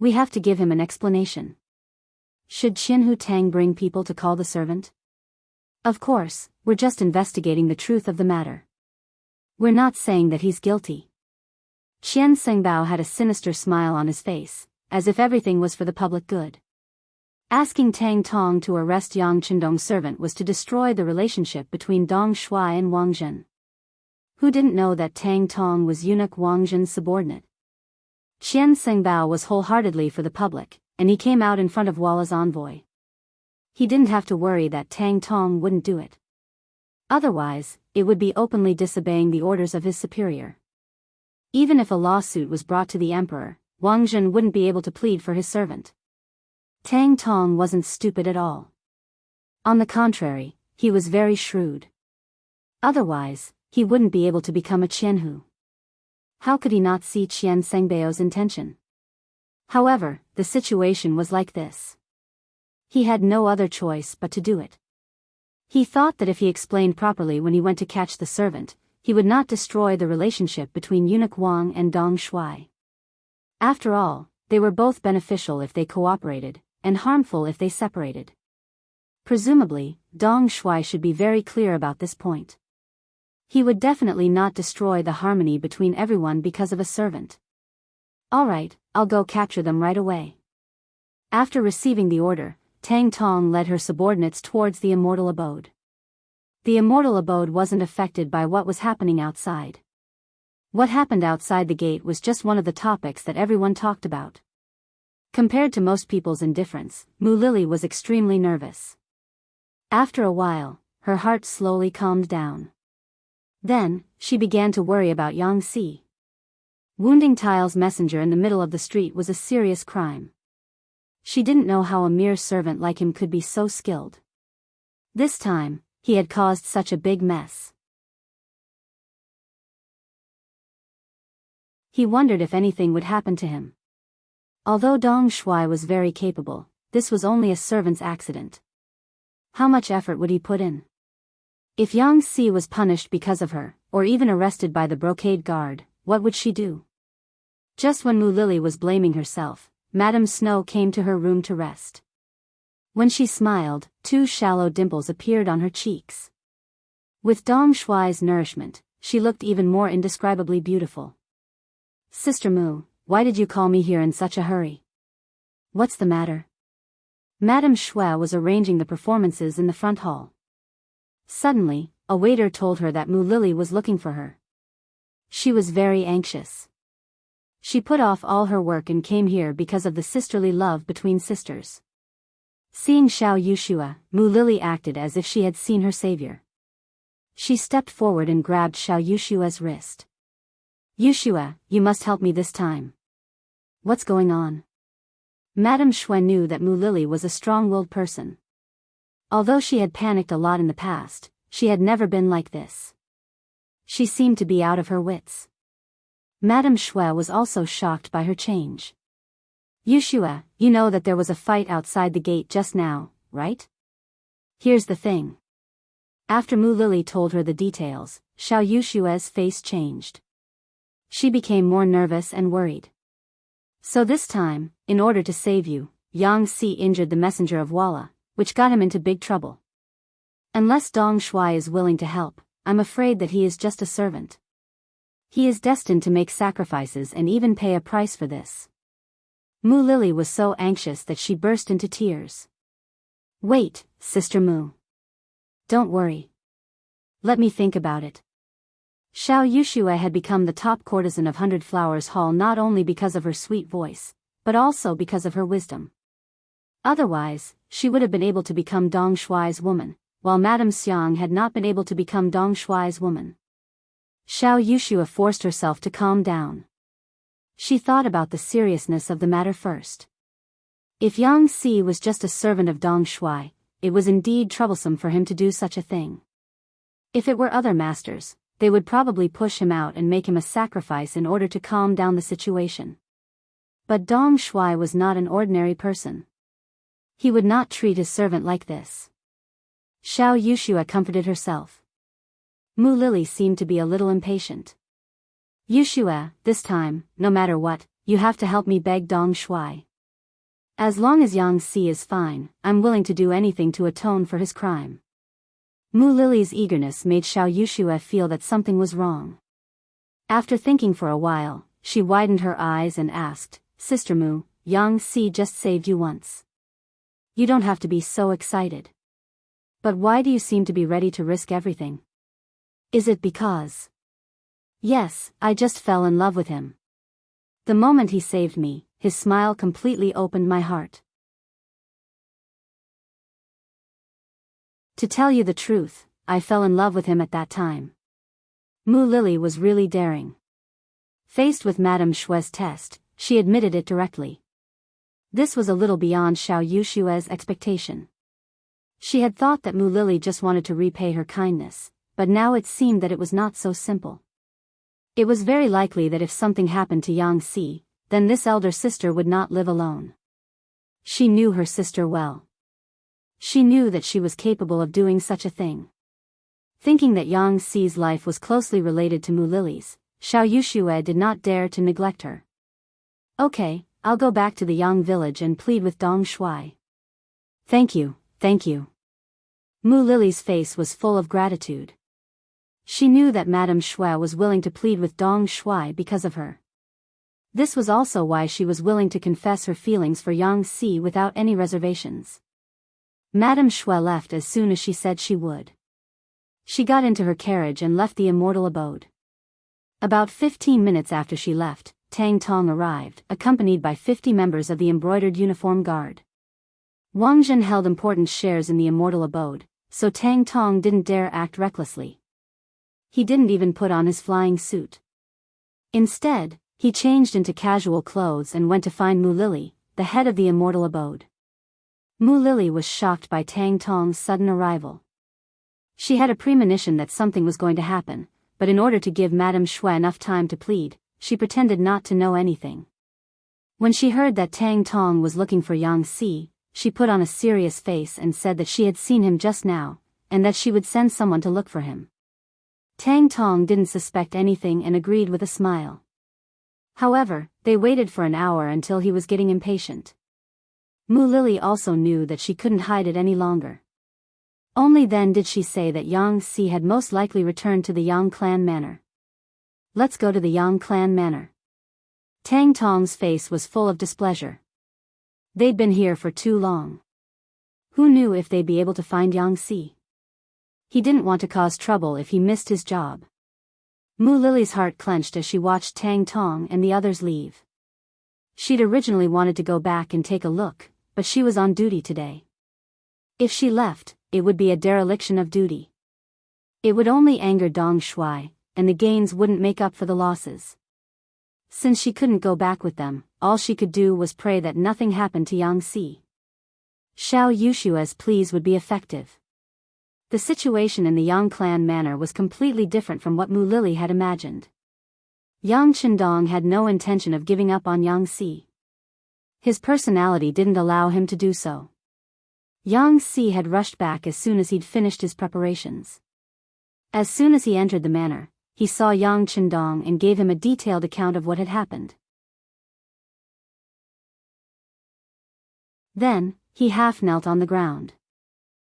We have to give him an explanation. Should Qianhu Tang bring people to call the servant? Of course, we're just investigating the truth of the matter. We're not saying that he's guilty. Qian Sengbao had a sinister smile on his face, as if everything was for the public good. Asking Tang Tong to arrest Yang Chendong's servant was to destroy the relationship between Dong Shuai and Wang Zhen. Who didn't know that Tang Tong was eunuch Wang Zhen's subordinate? Qian Sengbao was wholeheartedly for the public, and he came out in front of Walla's envoy. He didn't have to worry that Tang Tong wouldn't do it. Otherwise, it would be openly disobeying the orders of his superior. Even if a lawsuit was brought to the emperor, Wang Zhen wouldn't be able to plead for his servant. Tang Tong wasn't stupid at all. On the contrary, he was very shrewd. Otherwise, he wouldn't be able to become a Qianhu. How could he not see Qian Sengbao's intention? However, the situation was like this. He had no other choice but to do it. He thought that if he explained properly when he went to catch the servant, he would not destroy the relationship between eunuch Wang and Dong Shuai. After all, they were both beneficial if they cooperated, and harmful if they separated. Presumably, Dong Shuai should be very clear about this point. He would definitely not destroy the harmony between everyone because of a servant. Alright, I'll go capture them right away. After receiving the order, Tang Tong led her subordinates towards the immortal abode. The immortal abode wasn't affected by what was happening outside. What happened outside the gate was just one of the topics that everyone talked about. Compared to most people's indifference, Mu Lily was extremely nervous. After a while, her heart slowly calmed down. Then, she began to worry about Yang Si. Wounding Tile's messenger in the middle of the street was a serious crime. She didn't know how a mere servant like him could be so skilled. This time, he had caused such a big mess. He wondered if anything would happen to him. Although Dong Shuai was very capable, this was only a servant's accident. How much effort would he put in? If Yang Si was punished because of her, or even arrested by the brocade guard, what would she do? Just when Mu Lily was blaming herself, Madame Snow came to her room to rest. When she smiled, 2 shallow dimples appeared on her cheeks. With Dong Shuai's nourishment, she looked even more indescribably beautiful. Sister Mu, why did you call me here in such a hurry? What's the matter? Madame Shuai was arranging the performances in the front hall. Suddenly, a waiter told her that Mu Lily was looking for her. She was very anxious. She put off all her work and came here because of the sisterly love between sisters. Seeing Xiao Yushua, Mu Lily acted as if she had seen her savior. She stepped forward and grabbed Xiao Yushua's wrist. Yushua, you must help me this time. What's going on? Madame Shuai knew that Mu Lily was a strong-willed person. Although she had panicked a lot in the past, she had never been like this. She seemed to be out of her wits. Madame Shuai was also shocked by her change. Yushua, you know that there was a fight outside the gate just now, right? Here's the thing. After Mu Lily told her the details, Xiao Yushua's face changed. She became more nervous and worried. So this time, in order to save you, Yang Si injured the messenger of Walla, which got him into big trouble. Unless Dong Shuai is willing to help, I'm afraid that he is just a servant. He is destined to make sacrifices and even pay a price for this. Mu Lily was so anxious that she burst into tears. Wait, Sister Mu. Don't worry. Let me think about it. Xiao Yushua had become the top courtesan of 100 Flowers Hall not only because of her sweet voice, but also because of her wisdom. Otherwise, she would have been able to become Dong Shuai's woman, while Madame Xiang had not been able to become Dong Shuai's woman. Xiao Yushua forced herself to calm down. She thought about the seriousness of the matter first. If Yang Si was just a servant of Dong Shuai, it was indeed troublesome for him to do such a thing. If it were other masters, they would probably push him out and make him a sacrifice in order to calm down the situation. But Dong Shuai was not an ordinary person. He would not treat his servant like this. Xiao Yushua comforted herself. Mu Lily seemed to be a little impatient. Yushua, this time, no matter what, you have to help me, begged Dong Shuai. As long as Yang Si is fine, I'm willing to do anything to atone for his crime. Mu Lily's eagerness made Xiao Yushua feel that something was wrong. After thinking for a while, she widened her eyes and asked, Sister Mu, Yang Si just saved you once. You don't have to be so excited. But why do you seem to be ready to risk everything? Is it because... Yes, I just fell in love with him. The moment he saved me, his smile completely opened my heart. To tell you the truth, I fell in love with him at that time. Mu Lily was really daring. Faced with Madame Shuai's test, she admitted it directly. This was a little beyond Xiao Yushua's expectation. She had thought that Mu Lily just wanted to repay her kindness, but now it seemed that it was not so simple. It was very likely that if something happened to Yang Si, then this elder sister would not live alone. She knew her sister well. She knew that she was capable of doing such a thing. Thinking that Yang Si's life was closely related to Mu Lily's, Xiao Yushua did not dare to neglect her. Okay, I'll go back to the Yang village and plead with Dong Shuai. Thank you, thank you. Mu Lily's face was full of gratitude. She knew that Madame Shuai was willing to plead with Dong Shuai because of her. This was also why she was willing to confess her feelings for Yang Si without any reservations. Madame Shuai left as soon as she said she would. She got into her carriage and left the immortal abode. About 15 minutes after she left, Tang Tong arrived, accompanied by 50 members of the embroidered uniform guard. Wang Zhen held important shares in the immortal abode, so Tang Tong didn't dare act recklessly. He didn't even put on his flying suit. Instead, He changed into casual clothes and went to find Mu Lily, the head of the immortal abode. Mu Lily was shocked by Tang Tong's sudden arrival. She had a premonition that something was going to happen, but in order to give Madame Shui enough time to plead, she pretended not to know anything. When she heard that Tang Tong was looking for Yang Si, she put on a serious face and said that she had seen him just now, and that she would send someone to look for him. Tang Tong didn't suspect anything and agreed with a smile. However, they waited for an hour until he was getting impatient. Mu Lily also knew that she couldn't hide it any longer. Only then did she say that Yang Si had most likely returned to the Yang clan manor. Let's go to the Yang clan manor. Tang Tong's face was full of displeasure. They'd been here for too long. Who knew if they'd be able to find Yang Si? He didn't want to cause trouble if he missed his job. Mu Lily's heart clenched as she watched Tang Tong and the others leave. She'd originally wanted to go back and take a look, but she was on duty today. If she left, it would be a dereliction of duty. It would only anger Dong Shui, and the gains wouldn't make up for the losses. Since she couldn't go back with them, all she could do was pray that nothing happened to Yang Si. Xiao Yushua's pleas would be effective. The situation in the Yang clan manor was completely different from what Mu Lily had imagined. Yang Qindong had no intention of giving up on Yang Si. His personality didn't allow him to do so. Yang Si had rushed back as soon as he'd finished his preparations. As soon as he entered the manor, he saw Yang Qindong and gave him a detailed account of what had happened. Then, he half knelt on the ground.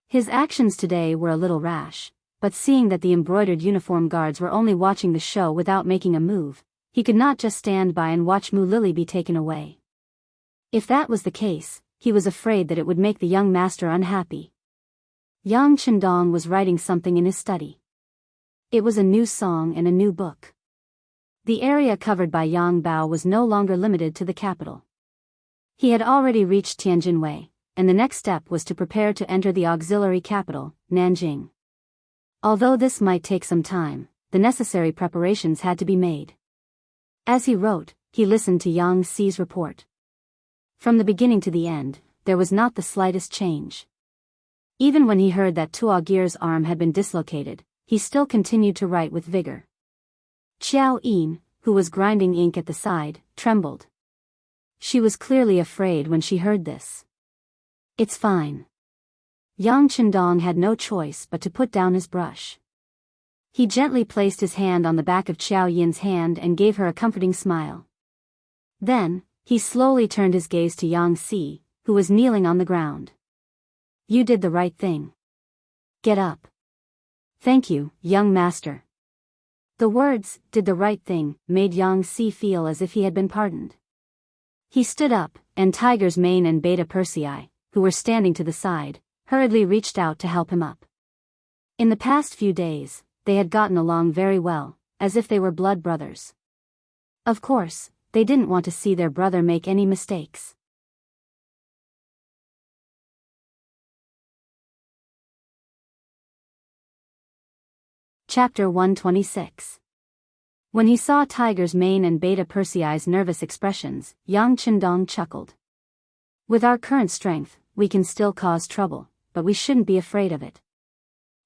His actions today were a little rash, but seeing that the embroidered uniform guards were only watching the show without making a move, he could not just stand by and watch Mu Lily be taken away. If that was the case, he was afraid that it would make the young master unhappy. Yang Qindong was writing something in his study. It was a new song and a new book. The area covered by Yang Bao was no longer limited to the capital. He had already reached Tianjinwei, and the next step was to prepare to enter the auxiliary capital, Nanjing. Although this might take some time, the necessary preparations had to be made. As he wrote, he listened to Yang Si's report. From the beginning to the end, there was not the slightest change. Even when he heard that Tuogir's arm had been dislocated, he still continued to write with vigor. Qiao Yin, who was grinding ink at the side, trembled. She was clearly afraid when she heard this. It's fine. Yang Qindong had no choice but to put down his brush. He gently placed his hand on the back of Qiao Yin's hand and gave her a comforting smile. Then, he slowly turned his gaze to Yang Si, who was kneeling on the ground. You did the right thing. Get up. Thank you, young master. The words, did the right thing, made Yang Si feel as if he had been pardoned. He stood up, and Tiger's Mane and Beta Persei, who were standing to the side, hurriedly reached out to help him up. In the past few days, they had gotten along very well, as if they were blood brothers. Of course, they didn't want to see their brother make any mistakes. Chapter 126. When he saw Tiger's Mane and Beta Persei's nervous expressions, Yang Qindong chuckled. With our current strength, we can still cause trouble, but we shouldn't be afraid of it.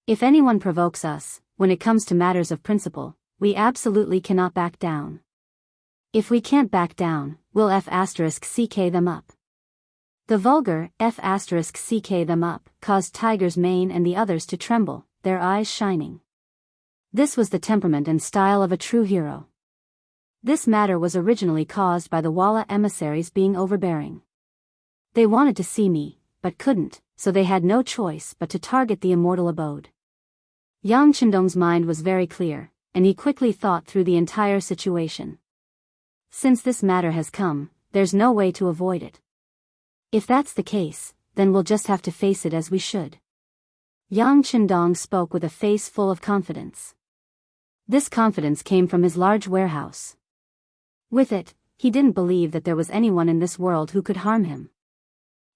If anyone provokes us, when it comes to matters of principle, we absolutely cannot back down. If we can't back down, we'll F*CK them up. The vulgar F*CK them up caused Tiger's Mane and the others to tremble, their eyes shining. This was the temperament and style of a true hero. This matter was originally caused by the Walla emissaries being overbearing. They wanted to see me, but couldn't, so they had no choice but to target the immortal abode. Yang Qindong's mind was very clear, and he quickly thought through the entire situation. Since this matter has come, there's no way to avoid it. If that's the case, then we'll just have to face it as we should. Yang Qindong spoke with a face full of confidence. This confidence came from his large warehouse. With it, he didn't believe that there was anyone in this world who could harm him.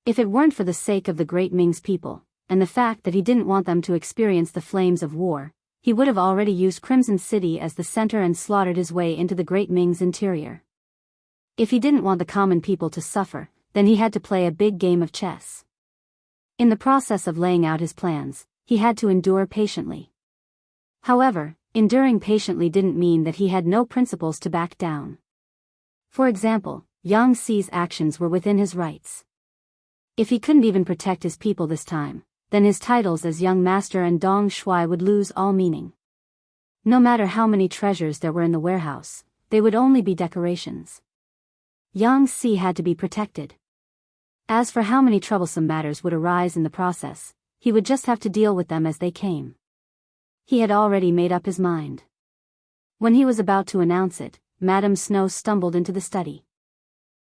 If it weren't for the sake of the great Ming's people, and the fact that he didn't want them to experience the flames of war, he would have already used Crimson City as the center and slaughtered his way into the Great Ming's interior. If he didn't want the common people to suffer, then he had to play a big game of chess. In the process of laying out his plans, he had to endure patiently. However, enduring patiently didn't mean that he had no principles to back down. For example, Yang Xi's actions were within his rights. If he couldn't even protect his people this time, then his titles as young master and Dong Shuai would lose all meaning. No matter how many treasures there were in the warehouse, they would only be decorations. Yang Xi had to be protected. As for how many troublesome matters would arise in the process, he would just have to deal with them as they came. He had already made up his mind. When he was about to announce it, Madame Snow stumbled into the study.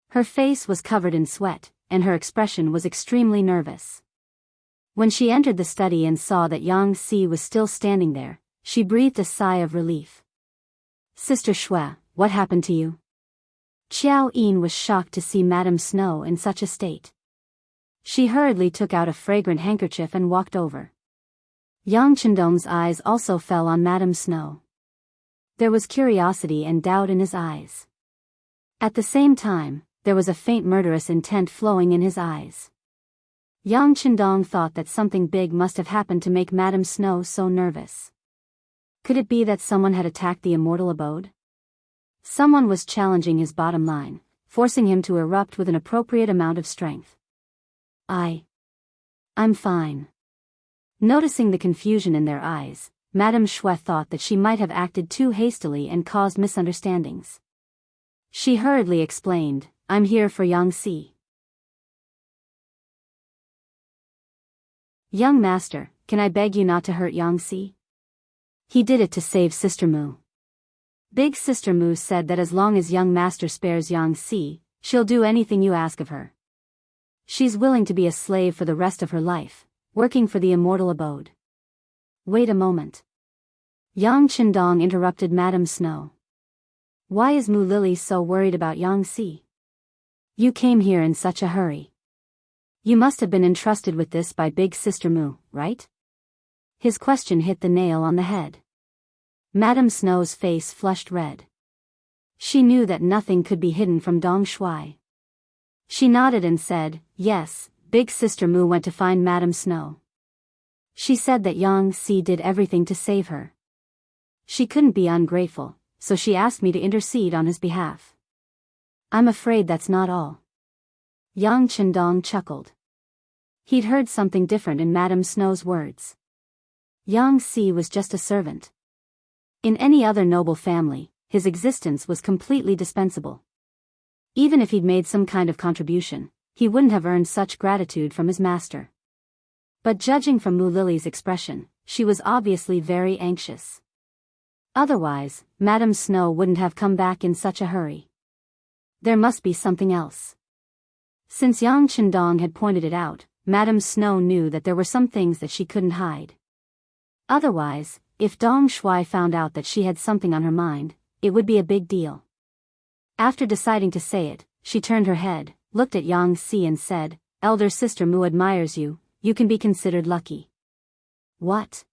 Her face was covered in sweat, and her expression was extremely nervous. When she entered the study and saw that Yang Xi was still standing there, she breathed a sigh of relief. "Sister Shui, what happened to you?" Qiao Yin was shocked to see Madame Snow in such a state. She hurriedly took out a fragrant handkerchief and walked over. Yang Chendong's eyes also fell on Madame Snow. There was curiosity and doubt in his eyes. At the same time, there was a faint murderous intent flowing in his eyes. Yang Chendong thought that something big must have happened to make Madame Snow so nervous. Could it be that someone had attacked the immortal abode? Someone was challenging his bottom line, forcing him to erupt with an appropriate amount of strength. I'm fine." Noticing the confusion in their eyes, Madame Shui thought that she might have acted too hastily and caused misunderstandings. She hurriedly explained, "I'm here for Yang Xi." "Young master, can I beg you not to hurt Yang Xi? He did it to save Sister Mu." Big Sister Mu said that as long as young master spares Yang Xi, she'll do anything you ask of her. She's willing to be a slave for the rest of her life, working for the immortal abode. Wait a moment. Yang Chendong interrupted Madame Snow. "Why is Mu Lily so worried about Yang Xi? You came here in such a hurry. You must have been entrusted with this by Big Sister Mu, right?" His question hit the nail on the head. Madame Snow's face flushed red. She knew that nothing could be hidden from Dong Shuai. She nodded and said, "Yes, Big Sister Mu went to find Madame Snow. She said that Yang Xi did everything to save her. She couldn't be ungrateful, so she asked me to intercede on his behalf." "I'm afraid that's not all." Yang Chendong chuckled. He'd heard something different in Madame Snow's words. Yang Xi was just a servant. In any other noble family, his existence was completely dispensable. Even if he'd made some kind of contribution, he wouldn't have earned such gratitude from his master. But judging from Mu Lily's expression, she was obviously very anxious. Otherwise, Madame Snow wouldn't have come back in such a hurry. There must be something else. Since Yang Chendong had pointed it out, Madame Snow knew that there were some things that she couldn't hide. Otherwise, if Dong Shuai found out that she had something on her mind, it would be a big deal. After deciding to say it, she turned her head, looked at Yang Xi and said, "Elder Sister Mu admires you, you can be considered lucky." "What?"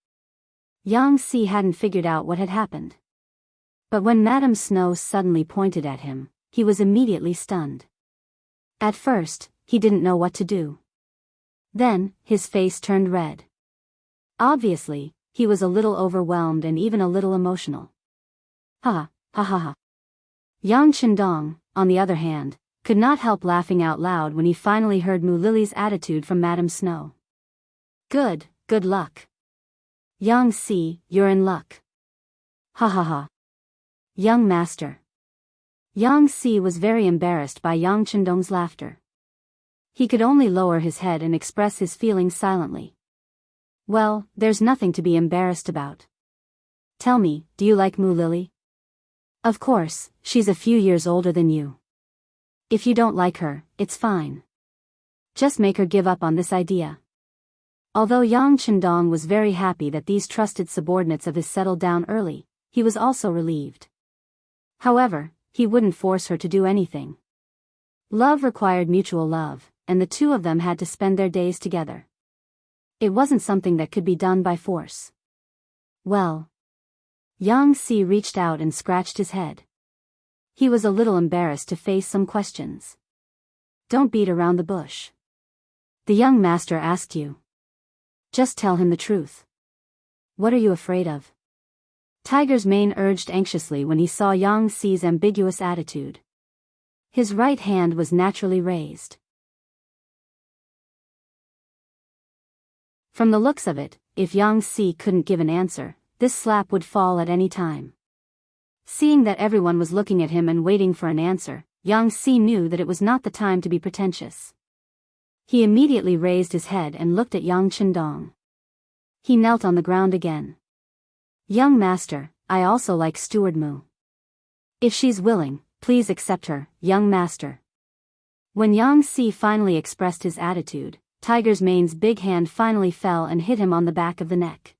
Yang Xi hadn't figured out what had happened. But when Madame Snow suddenly pointed at him, he was immediately stunned. At first, he didn't know what to do. Then, his face turned red. Obviously, he was a little overwhelmed and even a little emotional. Ha ha. Yang Chendong, on the other hand, could not help laughing out loud when he finally heard Mu Lily's attitude from Madame Snow. Good luck. Yang Xi, you're in luck. Ha ha ha. Young master. Yang Xi was very embarrassed by Yang Chendong's laughter. He could only lower his head and express his feelings silently. "Well, there's nothing to be embarrassed about. Tell me, do you like Mu Lily? Of course, she's a few years older than you. If you don't like her, it's fine. Just make her give up on this idea." Although Yang Chendong was very happy that these trusted subordinates of his settled down early, he was also relieved. However, he wouldn't force her to do anything. Love required mutual love, and the two of them had to spend their days together. It wasn't something that could be done by force. "Well, Yang Si reached out and scratched his head. He was a little embarrassed to face some questions. Don't beat around the bush. The young master asked you. Just tell him the truth. What are you afraid of? Tiger's Mane urged anxiously when he saw Yang Si's ambiguous attitude. His right hand was naturally raised. From the looks of it, if Yang Si couldn't give an answer, this slap would fall at any time. Seeing that everyone was looking at him and waiting for an answer, Yang Si knew that it was not the time to be pretentious. He immediately raised his head and looked at Yang Chendong. He knelt on the ground again. Young master, I also like Steward Mu. If she's willing, please accept her, young master. When Yang Si finally expressed his attitude, Tiger's Mane's big hand finally fell and hit him on the back of the neck.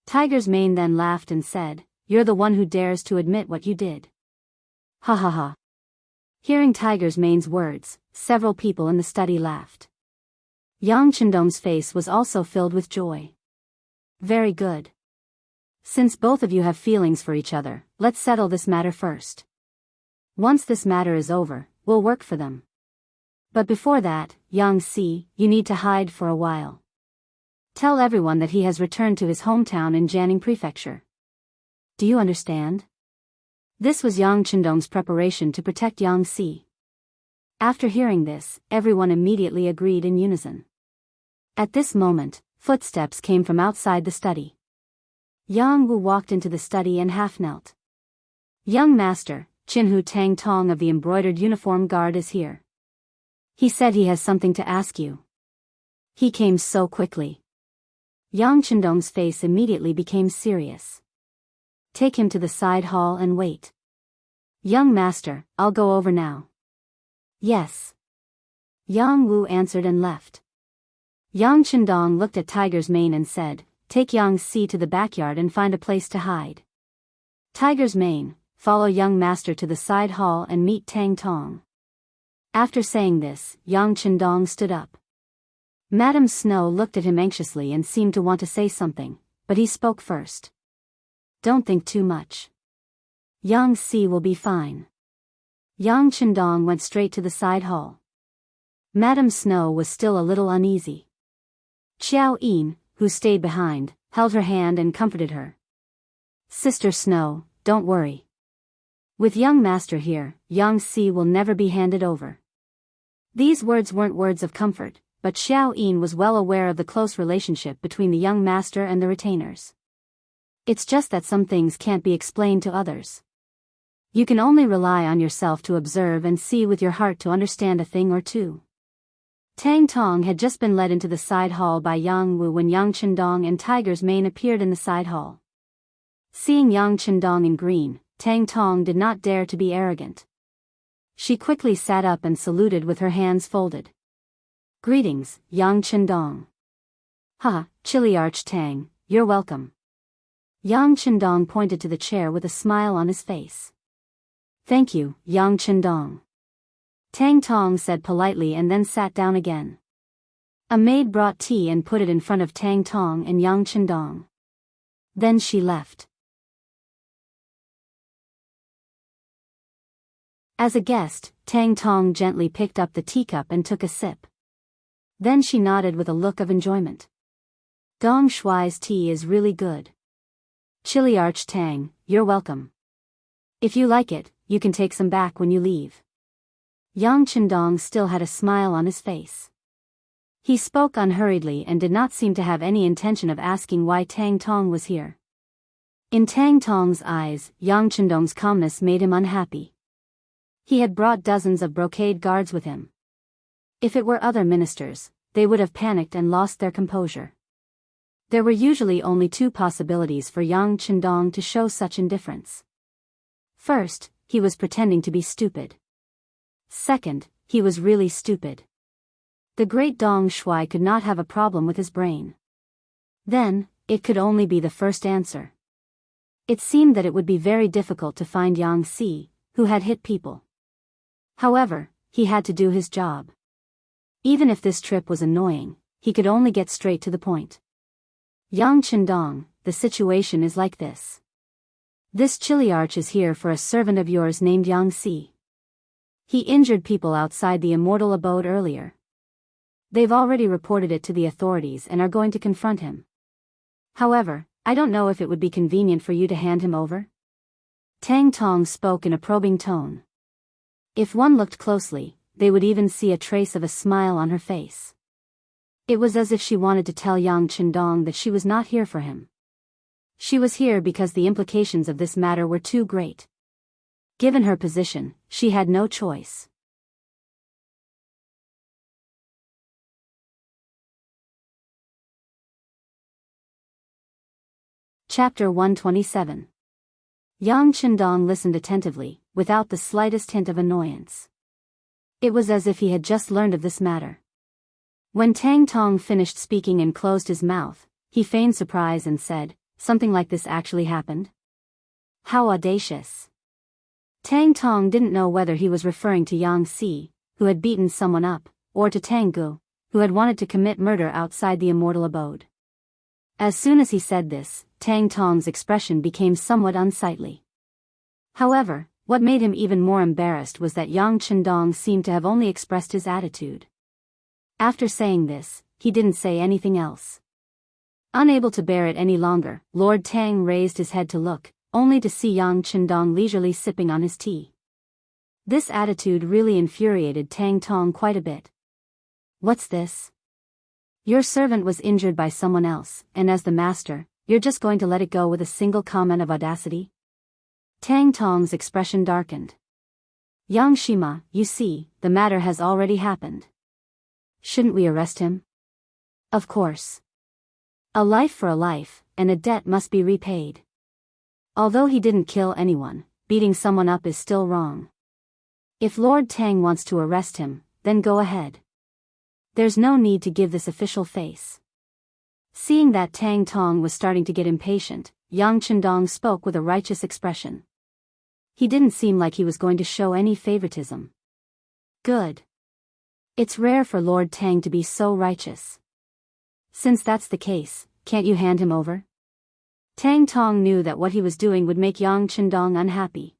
Tiger's Mane then laughed and said, You're the one who dares to admit what you did. Ha ha ha. Hearing Tiger's Mane's words, several people in the study laughed. Yang Chendong's face was also filled with joy. Very good. Since both of you have feelings for each other, let's settle this matter first. Once this matter is over, we'll work for them. But before that, Yang Si, you need to hide for a while. Tell everyone that he has returned to his hometown in Jianghu Prefecture. Do you understand? This was Yang Chendong's preparation to protect Yang Si. After hearing this, everyone immediately agreed in unison. At this moment, footsteps came from outside the study. Yang Wu walked into the study and half-knelt. Young master, Chinhu Tang Tong of the embroidered uniform guard is here. He said he has something to ask you. He came so quickly. Yang Chendong's face immediately became serious. Take him to the side hall and wait. Young master, I'll go over now. Yes. Yang Wu answered and left. Yang Chendong looked at Tiger's Mane and said, Take Yang Si to the backyard and find a place to hide. Tiger's Mane, follow young master to the side hall and meet Tang Tong. After saying this, Yang Chendong stood up. Madame Snow looked at him anxiously and seemed to want to say something, but he spoke first. Don't think too much. Yang Si will be fine. Yang Chendong went straight to the side hall. Madame Snow was still a little uneasy. Xiao Yin, who stayed behind, held her hand and comforted her. Sister Snow, don't worry. With young master here, Yang Si will never be handed over. These words weren't words of comfort, but Xiao Yin was well aware of the close relationship between the young master and the retainers. It's just that some things can't be explained to others. You can only rely on yourself to observe and see with your heart to understand a thing or two. Tang Tong had just been led into the side hall by Yang Wu when Yang Chendong and Tiger's Mane appeared in the side hall. Seeing Yang Chendong in green, Tang Tong did not dare to be arrogant. She quickly sat up and saluted with her hands folded. Greetings, Yang Chendong. Ha, Chiliarch Tang, you're welcome. Yang Chendong pointed to the chair with a smile on his face. Thank you, Yang Chendong. Tang Tong said politely and then sat down again. A maid brought tea and put it in front of Tang Tong and Yang Chendong. Then she left. As a guest, Tang Tong gently picked up the teacup and took a sip. Then she nodded with a look of enjoyment. Dong Shuai's tea is really good. Chiliarch Tang, you're welcome. If you like it, you can take some back when you leave. Yang Chendong still had a smile on his face. He spoke unhurriedly and did not seem to have any intention of asking why Tang Tong was here. In Tang Tong's eyes, Yang Chendong's calmness made him unhappy. He had brought dozens of brocade guards with him. If it were other ministers, they would have panicked and lost their composure. There were usually only two possibilities for Yang Chendong to show such indifference. First, he was pretending to be stupid. Second, he was really stupid. The great Dong Shuai could not have a problem with his brain. Then, it could only be the first answer. It seemed that it would be very difficult to find Yang Si, who had hit people. However, he had to do his job. Even if this trip was annoying, he could only get straight to the point. Yang Chendong, the situation is like this. This Chiliarch is here for a servant of yours named Yang Si. He injured people outside the immortal abode earlier. They've already reported it to the authorities and are going to confront him. However, I don't know if it would be convenient for you to hand him over. Tang Tong spoke in a probing tone. If one looked closely, they would even see a trace of a smile on her face. It was as if she wanted to tell Yang Qindong that she was not here for him. She was here because the implications of this matter were too great. Given her position, she had no choice. Chapter 127. Yang Qindong listened attentively, without the slightest hint of annoyance. It was as if he had just learned of this matter. When Tang Tong finished speaking and closed his mouth, he feigned surprise and said, "Something like this actually happened? How audacious." Tang Tong didn't know whether he was referring to Yang Si, who had beaten someone up, or to Tang Gu, who had wanted to commit murder outside the immortal abode. As soon as he said this, Tang Tong's expression became somewhat unsightly. However, what made him even more embarrassed was that Yang Qindong seemed to have only expressed his attitude. After saying this, he didn't say anything else. Unable to bear it any longer, Lord Tang raised his head to look, only to see Yang Qindong leisurely sipping on his tea. This attitude really infuriated Tang Tong quite a bit. "What's this? Your servant was injured by someone else, and as the master, you're just going to let it go with a single comment of audacity?" Tang Tong's expression darkened. "Yang Shima, you see, the matter has already happened. Shouldn't we arrest him?" "Of course. A life for a life, and a debt must be repaid. Although he didn't kill anyone, beating someone up is still wrong. If Lord Tang wants to arrest him, then go ahead. There's no need to give this official face." Seeing that Tang Tong was starting to get impatient, Yang Qindong spoke with a righteous expression. He didn't seem like he was going to show any favoritism. "Good. It's rare for Lord Tang to be so righteous. Since that's the case, can't you hand him over?" Tang Tong knew that what he was doing would make Yang Qindong unhappy.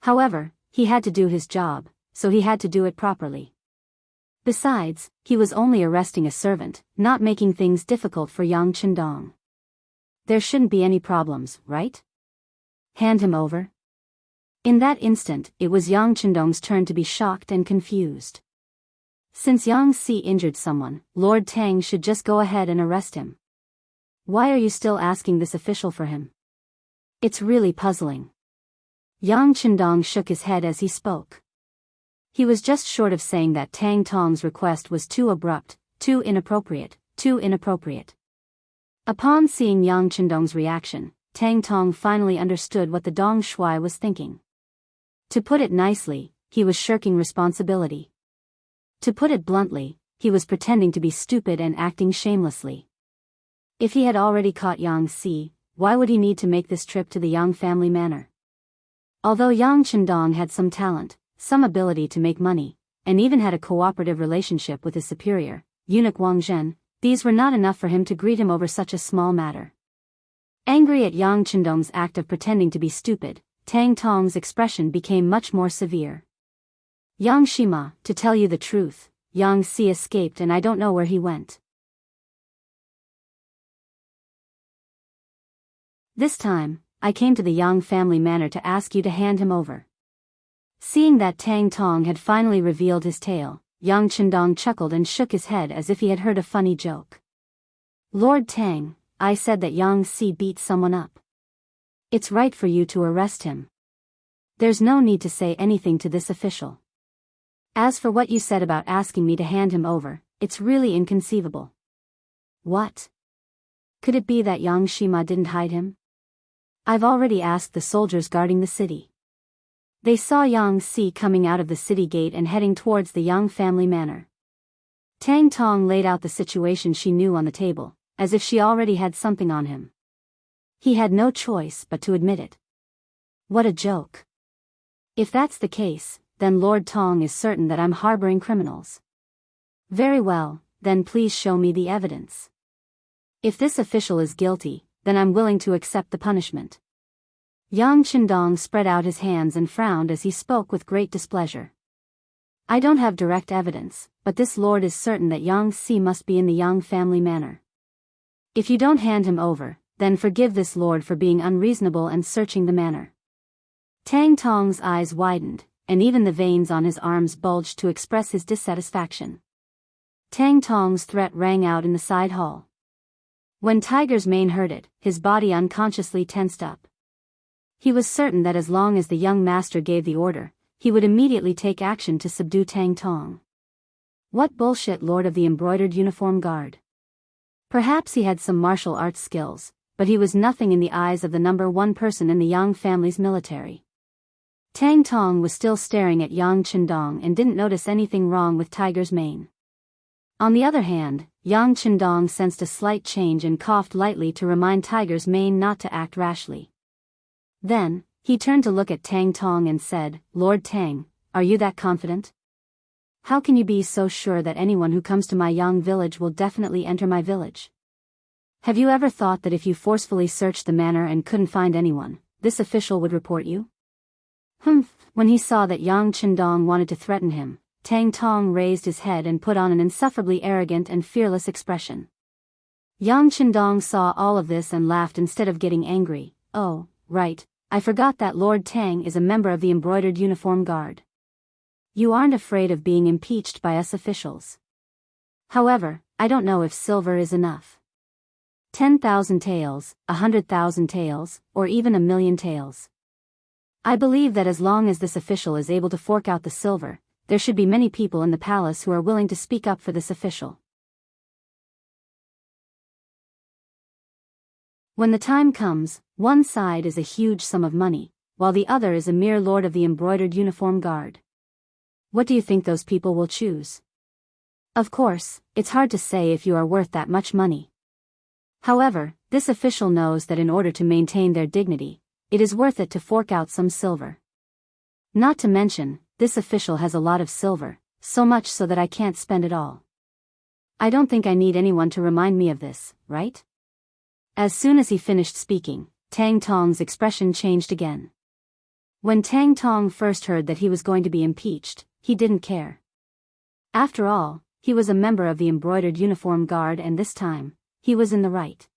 However, he had to do his job, so he had to do it properly. Besides, he was only arresting a servant, not making things difficult for Yang Qindong. There shouldn't be any problems, right? Hand him over? In that instant, it was Yang Qindong's turn to be shocked and confused. Since Yang Si injured someone, Lord Tang should just go ahead and arrest him. Why are you still asking this official for him? It's really puzzling. Yang Qindong shook his head as he spoke. He was just short of saying that Tang Tong's request was too abrupt, too inappropriate. Upon seeing Yang Qindong's reaction, Tang Tong finally understood what the Dong Shui was thinking. To put it nicely, he was shirking responsibility. To put it bluntly, he was pretending to be stupid and acting shamelessly. If he had already caught Yang Si, why would he need to make this trip to the Yang family manor? Although Yang Qindong had some talent, some ability to make money, and even had a cooperative relationship with his superior, eunuch Wang Zhen, these were not enough for him to greet him over such a small matter. Angry at Yang Qindong's act of pretending to be stupid, Tang Tong's expression became much more severe. "Yang Shima, to tell you the truth, Yang Si escaped and I don't know where he went. This time, I came to the Yang family manor to ask you to hand him over." Seeing that Tang Tong had finally revealed his tale, Yang Qindong chuckled and shook his head as if he had heard a funny joke. "Lord Tang, I said that Yang Si beat someone up. It's right for you to arrest him. There's no need to say anything to this official. As for what you said about asking me to hand him over, it's really inconceivable. What? Could it be that Yang Shima didn't hide him? I've already asked the soldiers guarding the city. They saw Yang Si coming out of the city gate and heading towards the Yang family manor." Tang Tong laid out the situation she knew on the table, as if she already had something on him. He had no choice but to admit it. What a joke. If that's the case, then Lord Tong is certain that I'm harboring criminals. Very well, then please show me the evidence. If this official is guilty, then I'm willing to accept the punishment. Yang Chendong spread out his hands and frowned as he spoke with great displeasure. I don't have direct evidence, but this lord is certain that Yang Si must be in the Yang family manor. If you don't hand him over, then forgive this lord for being unreasonable and searching the manor. Tang Tong's eyes widened, and even the veins on his arms bulged to express his dissatisfaction. Tang Tong's threat rang out in the side hall. When Tiger's Mane heard it, his body unconsciously tensed up. He was certain that as long as the young master gave the order, he would immediately take action to subdue Tang Tong. What bullshit, Lord of the Embroidered Uniform Guard. Perhaps he had some martial arts skills, but he was nothing in the eyes of the number one person in the Yang family's military. Tang Tong was still staring at Yang Chendong and didn't notice anything wrong with Tiger's Mane. On the other hand, Yang Chendong sensed a slight change and coughed lightly to remind Tiger's Mane not to act rashly. Then, he turned to look at Tang Tong and said, Lord Tang, are you that confident? How can you be so sure that anyone who comes to my Yang village will definitely enter my village? Have you ever thought that if you forcefully searched the manor and couldn't find anyone, this official would report you? When he saw that Yang Chendong wanted to threaten him, Tang Tong raised his head and put on an insufferably arrogant and fearless expression. Yang Chendong saw all of this and laughed instead of getting angry. Oh, right, I forgot that Lord Tang is a member of the Embroidered Uniform Guard. You aren't afraid of being impeached by us officials. However, I don't know if silver is enough. 10,000 taels, 100,000 taels, or even 1,000,000 taels. I believe that as long as this official is able to fork out the silver, there should be many people in the palace who are willing to speak up for this official. When the time comes, one side is a huge sum of money, while the other is a mere lord of the Embroidered Uniform Guard. What do you think those people will choose? Of course, it's hard to say if you are worth that much money. However, this official knows that in order to maintain their dignity, it is worth it to fork out some silver. Not to mention, this official has a lot of silver, so much so that I can't spend it all. I don't think I need anyone to remind me of this, right? As soon as he finished speaking, Tang Tong's expression changed again. When Tang Tong first heard that he was going to be impeached, he didn't care. After all, he was a member of the Embroidered Uniform Guard and this time, he was in the right.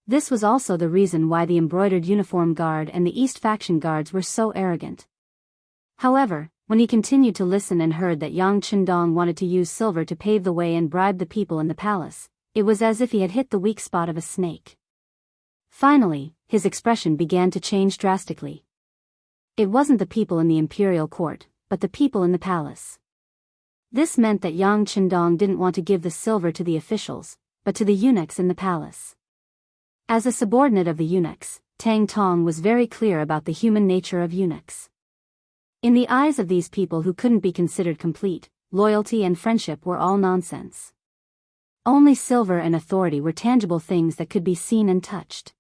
This was also the reason why the Embroidered Uniform Guard and the East Faction Guards were so arrogant. However, when he continued to listen and heard that Yang Chendong wanted to use silver to pave the way and bribe the people in the palace, it was as if he had hit the weak spot of a snake. Finally, his expression began to change drastically. It wasn't the people in the imperial court, but the people in the palace. This meant that Yang Chendong didn't want to give the silver to the officials, but to the eunuchs in the palace. As a subordinate of the eunuchs, Tang Tong was very clear about the human nature of eunuchs. In the eyes of these people who couldn't be considered complete, loyalty and friendship were all nonsense. Only silver and authority were tangible things that could be seen and touched.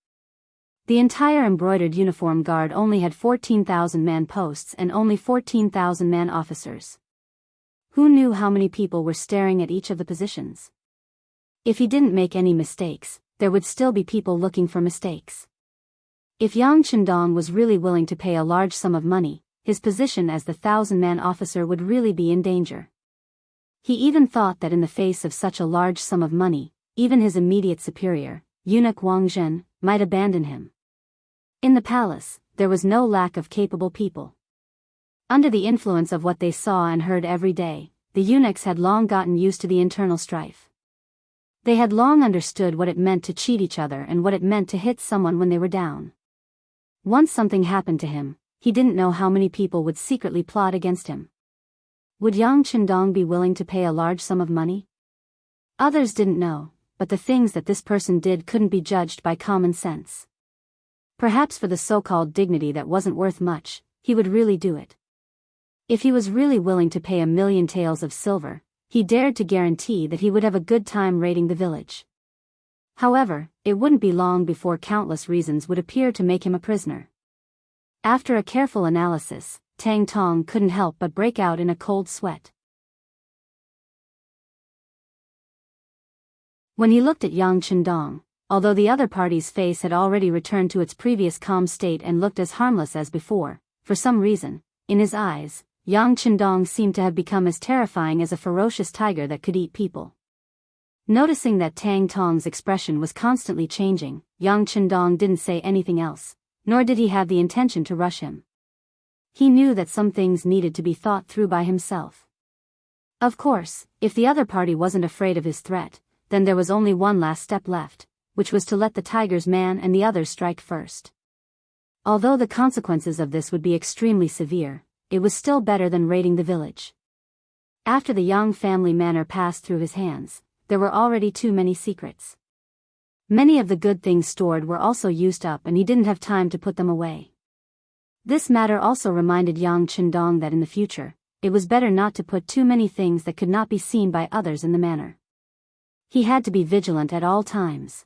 The entire Embroidered Uniform Guard only had 14,000 man posts and only 14,000 man officers. Who knew how many people were staring at each of the positions? If he didn't make any mistakes, there would still be people looking for mistakes. If Yang Chendong was really willing to pay a large sum of money, his position as the 1,000-man officer would really be in danger. He even thought that in the face of such a large sum of money, even his immediate superior, eunuch Wang Zhen, might abandon him. In the palace, there was no lack of capable people. Under the influence of what they saw and heard every day, the eunuchs had long gotten used to the internal strife. They had long understood what it meant to cheat each other and what it meant to hit someone when they were down. Once something happened to him, he didn't know how many people would secretly plot against him. Would Yang Chendong be willing to pay a large sum of money? Others didn't know, but the things that this person did couldn't be judged by common sense. Perhaps for the so-called dignity that wasn't worth much, he would really do it. If he was really willing to pay 1,000,000 taels of silver, he dared to guarantee that he would have a good time raiding the village. However, it wouldn't be long before countless reasons would appear to make him a prisoner. After a careful analysis, Tang Tong couldn't help but break out in a cold sweat. When he looked at Yang Chendong, although the other party's face had already returned to its previous calm state and looked as harmless as before. For some reason, in his eyes, Yang Chendong seemed to have become as terrifying as a ferocious tiger that could eat people. Noticing that Tang Tong's expression was constantly changing, Yang Chendong didn't say anything else, nor did he have the intention to rush him. He knew that some things needed to be thought through by himself. Of course, if the other party wasn't afraid of his threat, then there was only one last step left, which was to let the tiger's man and the others strike first. Although the consequences of this would be extremely severe, it was still better than raiding the village. After the Yang family manor passed through his hands, there were already too many secrets. Many of the good things stored were also used up and he didn't have time to put them away. This matter also reminded Yang Chendong that in the future, it was better not to put too many things that could not be seen by others in the manor. He had to be vigilant at all times.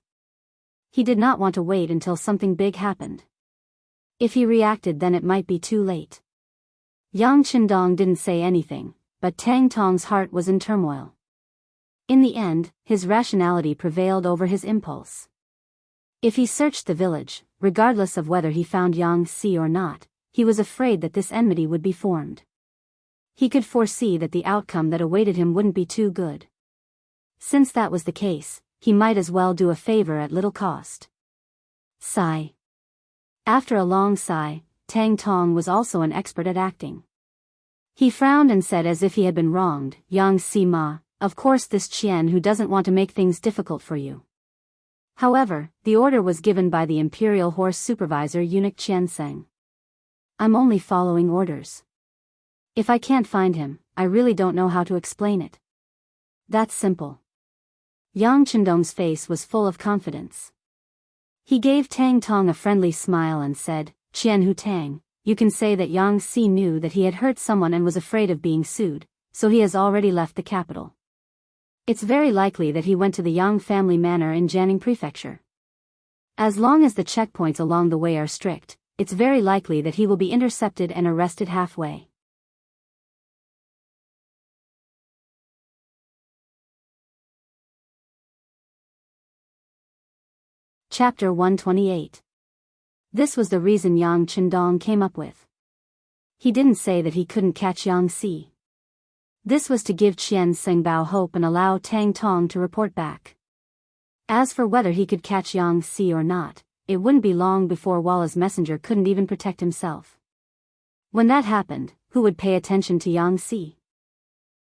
He did not want to wait until something big happened. If he reacted, then it might be too late. Yang Chendong didn't say anything, but Tang Tong's heart was in turmoil. In the end, his rationality prevailed over his impulse. If he searched the village, regardless of whether he found Yang Si or not, he was afraid that this enmity would be formed. He could foresee that the outcome that awaited him wouldn't be too good. Since that was the case, he might as well do a favor at little cost. Sigh. After a long sigh, Tang Tong was also an expert at acting. He frowned and said as if he had been wronged, Yang Si Ma, of course this Qian who doesn't want to make things difficult for you. However, the order was given by the Imperial Horse Supervisor Eunuch Qian Seng. I'm only following orders. If I can't find him, I really don't know how to explain it. That's simple. Yang Chendong's face was full of confidence. He gave Tang Tong a friendly smile and said, Qian Hu Tang, you can say that Yang Si knew that he had hurt someone and was afraid of being sued, so he has already left the capital. It's very likely that he went to the Yang family manor in Jianghu Prefecture. As long as the checkpoints along the way are strict, it's very likely that he will be intercepted and arrested halfway. Chapter 128. This was the reason Yang Chendong came up with. He didn't say that he couldn't catch Yang Si. This was to give Qian Sengbao hope and allow Tang Tong to report back. As for whether he could catch Yang Si or not, it wouldn't be long before Walla's messenger couldn't even protect himself. When that happened, who would pay attention to Yang Si?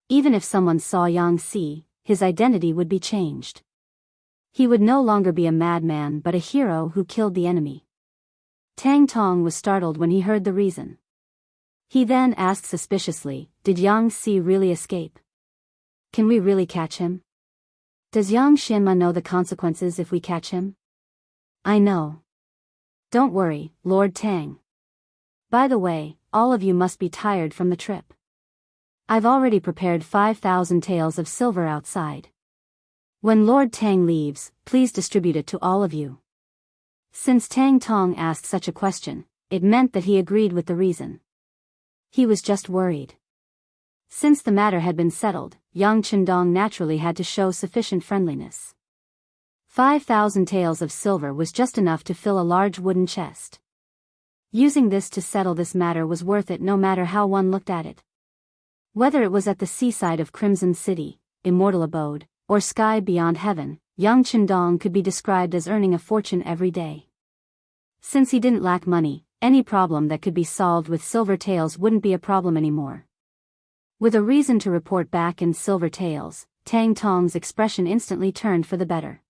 Even if someone saw Yang Si, his identity would be changed. He would no longer be a madman but a hero who killed the enemy. Tang Tong was startled when he heard the reason. He then asked suspiciously, did Yang Si really escape? Can we really catch him? Does Yang Xinma know the consequences if we catch him? I know. Don't worry, Lord Tang. By the way, all of you must be tired from the trip. I've already prepared 5,000 taels of silver outside. When Lord Tang leaves, please distribute it to all of you. Since Tang Tong asked such a question, it meant that he agreed with the reason. He was just worried. Since the matter had been settled, Yang Chendong naturally had to show sufficient friendliness. 5,000 taels of silver was just enough to fill a large wooden chest. Using this to settle this matter was worth it no matter how one looked at it. Whether it was at the seaside of Crimson City, Immortal Abode, or sky beyond heaven, Yang Chendong could be described as earning a fortune every day. Since he didn't lack money, any problem that could be solved with silver taels wouldn't be a problem anymore. With a reason to report back in silver taels, Tang Tong's expression instantly turned for the better.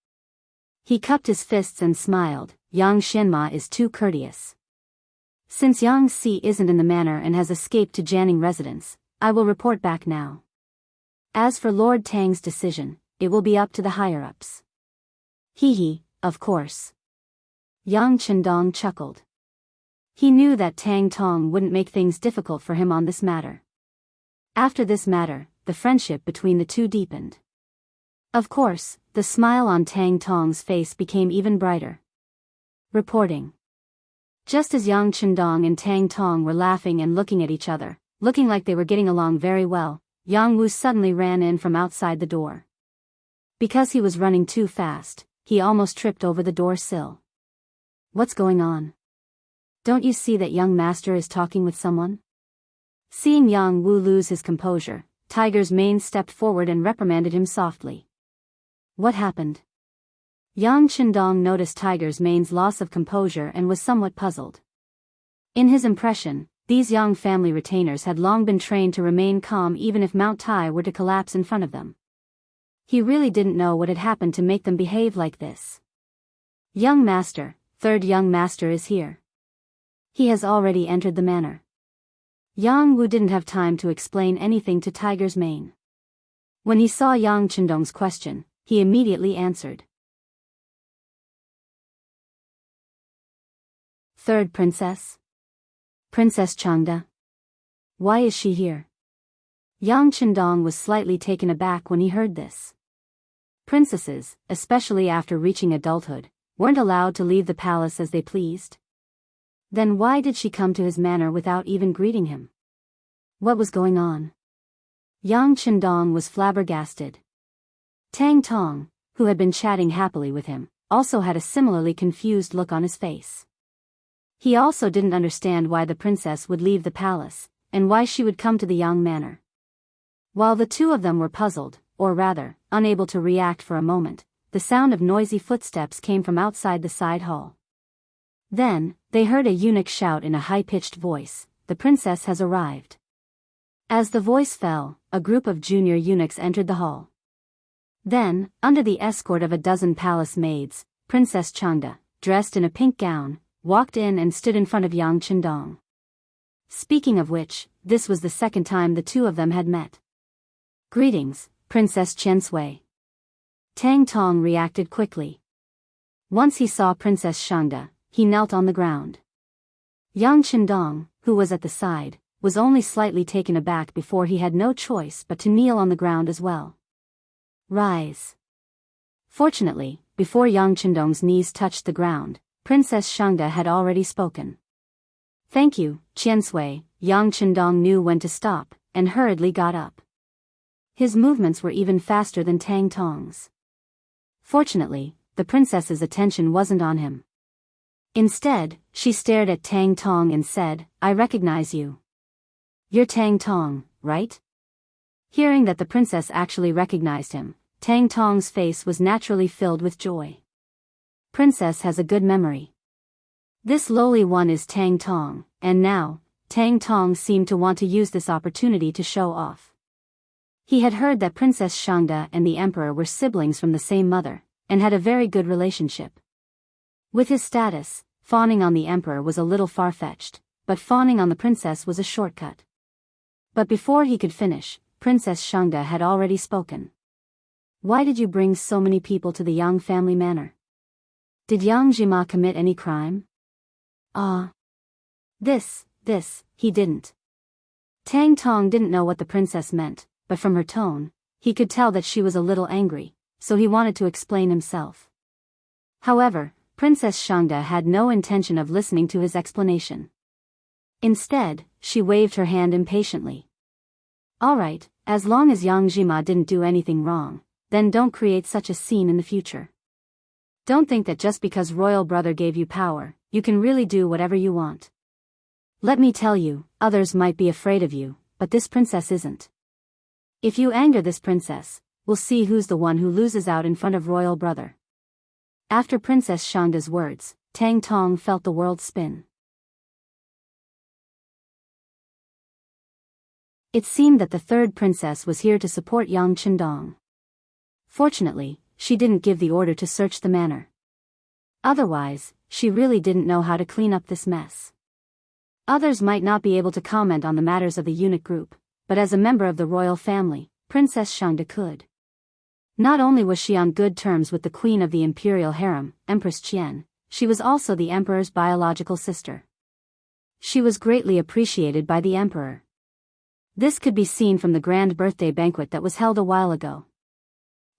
He cupped his fists and smiled, Yang Xinma is too courteous. Since Yang Si isn't in the manor and has escaped to Jianghu residence, I will report back now. As for Lord Tang's decision, it will be up to the higher-ups. Hee, of course. Yang Chendong chuckled. He knew that Tang Tong wouldn't make things difficult for him on this matter. After this matter, the friendship between the two deepened. Of course, the smile on Tang Tong's face became even brighter. Reporting. Just as Yang Chendong and Tang Tong were laughing and looking at each other, looking like they were getting along very well, Yang Wu suddenly ran in from outside the door. Because he was running too fast, he almost tripped over the door sill. What's going on? Don't you see that young master is talking with someone? Seeing Yang Wu lose his composure, Tiger's Mane stepped forward and reprimanded him softly. What happened? Yang Qindong noticed Tiger's Mane's loss of composure and was somewhat puzzled. In his impression, these Yang family retainers had long been trained to remain calm even if Mount Tai were to collapse in front of them. He really didn't know what had happened to make them behave like this. Young master, third young master is here. He has already entered the manor. Yang Wu didn't have time to explain anything to Tiger's Mane. When he saw Yang Qindong's question, he immediately answered. Third princess? Princess Changda. Why is she here? Yang Qindong was slightly taken aback when he heard this. Princesses, especially after reaching adulthood, weren't allowed to leave the palace as they pleased. Then why did she come to his manor without even greeting him? What was going on? Yang Qindong was flabbergasted. Tang Tong, who had been chatting happily with him, also had a similarly confused look on his face. He also didn't understand why the princess would leave the palace, and why she would come to the Yang manor. While the two of them were puzzled, or rather, unable to react for a moment, the sound of noisy footsteps came from outside the side hall. Then, they heard a eunuch shout in a high-pitched voice, "The princess has arrived." As the voice fell, a group of junior eunuchs entered the hall. Then, under the escort of a dozen palace maids, Princess Changda, dressed in a pink gown, walked in and stood in front of Yang Qindong. Speaking of which, this was the second time the two of them had met. Greetings, Princess Chen Sui. Tang Tong reacted quickly. Once he saw Princess Changda, he knelt on the ground. Yang Qindong, who was at the side, was only slightly taken aback before he had no choice but to kneel on the ground as well. Rise. Fortunately, before Yang Qindong's knees touched the ground, Princess Changda had already spoken. Thank you, Chen Sui. Yang Qindong knew when to stop, and hurriedly got up. His movements were even faster than Tang Tong's. Fortunately, the princess's attention wasn't on him. Instead, she stared at Tang Tong and said, "I recognize you. You're Tang Tong, right?" Hearing that the princess actually recognized him, Tang Tong's face was naturally filled with joy. Princess has a good memory. This lowly one is Tang Tong, and now, Tang Tong seemed to want to use this opportunity to show off. He had heard that Princess Changda and the emperor were siblings from the same mother, and had a very good relationship. With his status, fawning on the emperor was a little far-fetched, but fawning on the princess was a shortcut. But before he could finish, Princess Changda had already spoken. Why did you bring so many people to the Yang family manor? Did Yang Jima commit any crime? This, he didn't. Tang Tong didn't know what the princess meant, but from her tone, he could tell that she was a little angry, so he wanted to explain himself. However, Princess Changda had no intention of listening to his explanation. Instead, she waved her hand impatiently. All right, as long as Yang Jima didn't do anything wrong, then don't create such a scene in the future. Don't think that just because royal brother gave you power, you can really do whatever you want. Let me tell you, others might be afraid of you, but this princess isn't. If you anger this princess, we'll see who's the one who loses out in front of royal brother. After Princess Changda's words, Tang Tong felt the world spin. It seemed that the third princess was here to support Yang Qindong. Fortunately, she didn't give the order to search the manor. Otherwise, she really didn't know how to clean up this mess. Others might not be able to comment on the matters of the eunuch group, but as a member of the royal family, Princess Changda could. Not only was she on good terms with the queen of the imperial harem, Empress Qian, she was also the emperor's biological sister. She was greatly appreciated by the emperor. This could be seen from the grand birthday banquet that was held a while ago.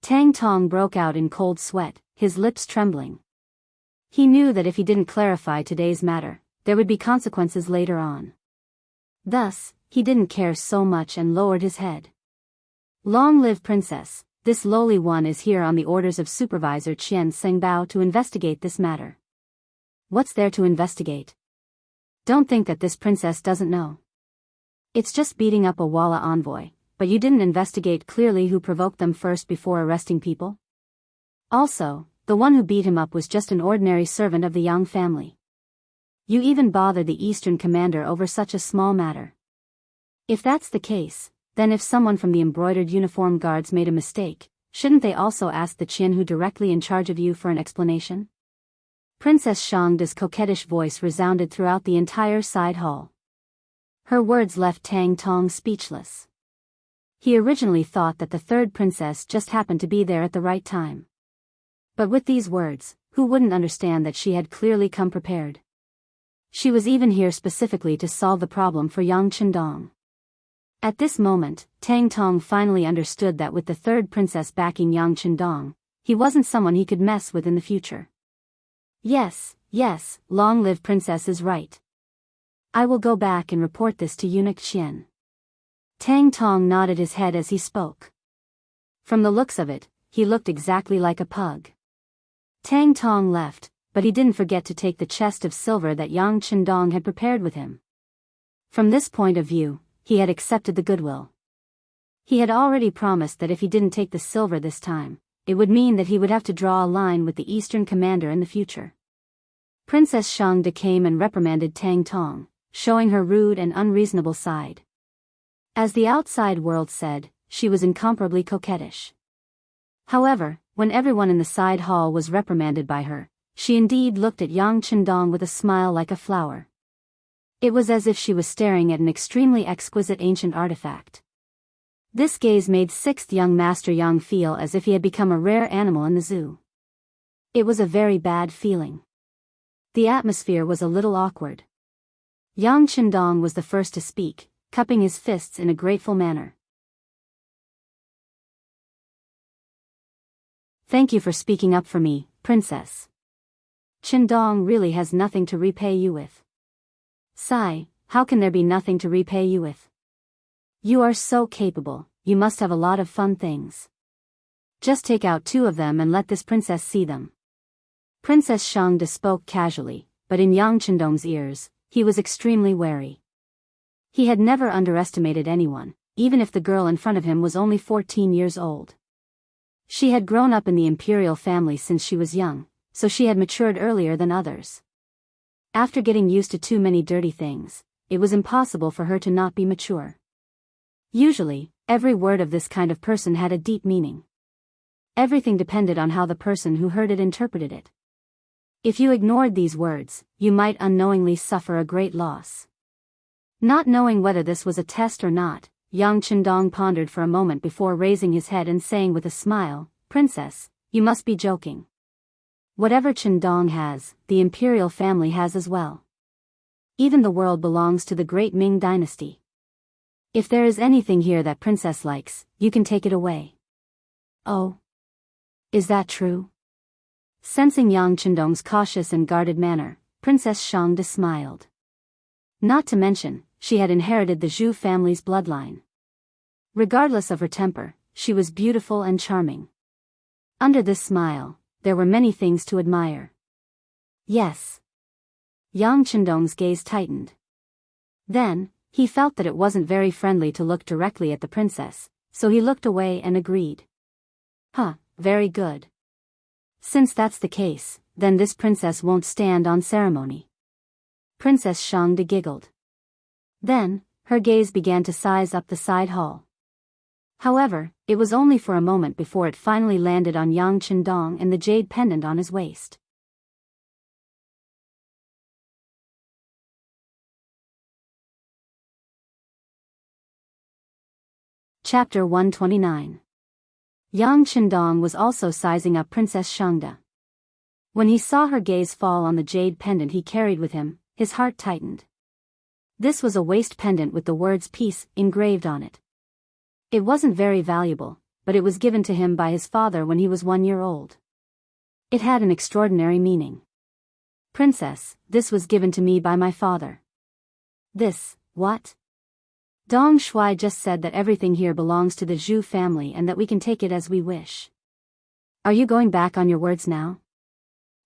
Tang Tong broke out in cold sweat, his lips trembling. He knew that if he didn't clarify today's matter, there would be consequences later on. Thus, he didn't care so much and lowered his head. Long live Princess, This lowly one is here on the orders of Supervisor Qian Sengbao to investigate this matter. What's there to investigate? Don't think that this princess doesn't know. It's just beating up a Walla envoy, but you didn't investigate clearly who provoked them first before arresting people? Also, the one who beat him up was just an ordinary servant of the Yang family. You even bothered the Eastern commander over such a small matter. If that's the case, then if someone from the embroidered uniform guards made a mistake, shouldn't they also ask the Jianghu directly in charge of you for an explanation? Princess Shangda's coquettish voice resounded throughout the entire side hall. Her words left Tang Tong speechless. He originally thought that the third princess just happened to be there at the right time. But with these words, who wouldn't understand that she had clearly come prepared? She was even here specifically to solve the problem for Yang Chendong. At this moment, Tang Tong finally understood that with the third princess backing Yang Chendong, he wasn't someone he could mess with in the future. Yes, long live Princess is right. I will go back and report this to Eunuch Qian. Tang Tong nodded his head as he spoke. From the looks of it, he looked exactly like a pug. Tang Tong left, but he didn't forget to take the chest of silver that Yang Chendong had prepared with him. From this point of view, he had accepted the goodwill. He had already promised that if he didn't take the silver this time, it would mean that he would have to draw a line with the Eastern commander in the future. Princess Shangda came and reprimanded Tang Tong, showing her rude and unreasonable side. As the outside world said, she was incomparably coquettish. However, when everyone in the side hall was reprimanded by her, she indeed looked at Yang Chendong with a smile like a flower. It was as if she was staring at an extremely exquisite ancient artifact. This gaze made 6th young Master Yang feel as if he had become a rare animal in the zoo. It was a very bad feeling. The atmosphere was a little awkward. Yang Chendong was the first to speak, cupping his fists in a grateful manner. Thank you for speaking up for me, Princess. Chendong really has nothing to repay you with. Sigh, how can there be nothing to repay you with? You are so capable, you must have a lot of fun things. Just take out 2 of them and let this princess see them. Princess Shangda spoke casually, but in Yang Chendong's ears, he was extremely wary. He had never underestimated anyone, even if the girl in front of him was only 14 years old. She had grown up in the imperial family since she was young, so she had matured earlier than others. After getting used to too many dirty things, it was impossible for her to not be mature. Usually, every word of this kind of person had a deep meaning. Everything depended on how the person who heard it interpreted it. If you ignored these words, you might unknowingly suffer a great loss. Not knowing whether this was a test or not, Yang Chendong pondered for a moment before raising his head and saying with a smile, "Princess, you must be joking. Whatever Chendong has, the imperial family has as well. Even the world belongs to the great Ming dynasty. If there is anything here that Princess likes, you can take it away." "Oh? Is that true?" Sensing Yang Chendong's cautious and guarded manner, Princess Shangda smiled. Not to mention, she had inherited the Zhu family's bloodline. Regardless of her temper, she was beautiful and charming. Under this smile, there were many things to admire. Yes. Yang Chendong's gaze tightened. Then, he felt that it wasn't very friendly to look directly at the princess, so he looked away and agreed. Very good. Since that's the case, then this princess won't stand on ceremony. Princess Shangda giggled. Then, her gaze began to size up the side hall. However, it was only for a moment before it finally landed on Yang Chendong and the jade pendant on his waist. Chapter 129. Yang Chendong was also sizing up Princess Shangda. When he saw her gaze fall on the jade pendant he carried with him, his heart tightened. This was a waist pendant with the words peace engraved on it. It wasn't very valuable, but it was given to him by his father when he was 1 year old. It had an extraordinary meaning. "Princess, this was given to me by my father." "This, what? Dong Shuai just said that everything here belongs to the Zhu family and that we can take it as we wish. Are you going back on your words now?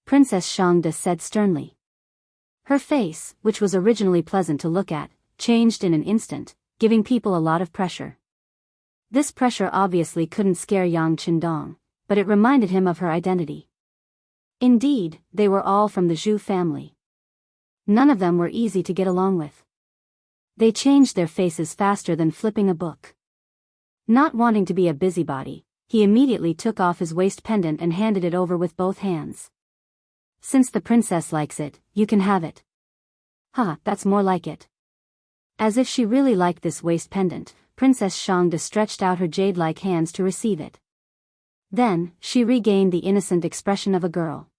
Princess Shangde said sternly. Her face, which was originally pleasant to look at, changed in an instant, giving people a lot of pressure. This pressure obviously couldn't scare Yang Qindong, but it reminded him of her identity. Indeed, they were all from the Zhu family. None of them were easy to get along with. They changed their faces faster than flipping a book. Not wanting to be a busybody, he immediately took off his waist pendant and handed it over with both hands. Since the princess likes it, you can have it. Ha, that's more like it. As if she really liked this waist pendant, Princess Shangde stretched out her jade-like hands to receive it. Then, she regained the innocent expression of a girl.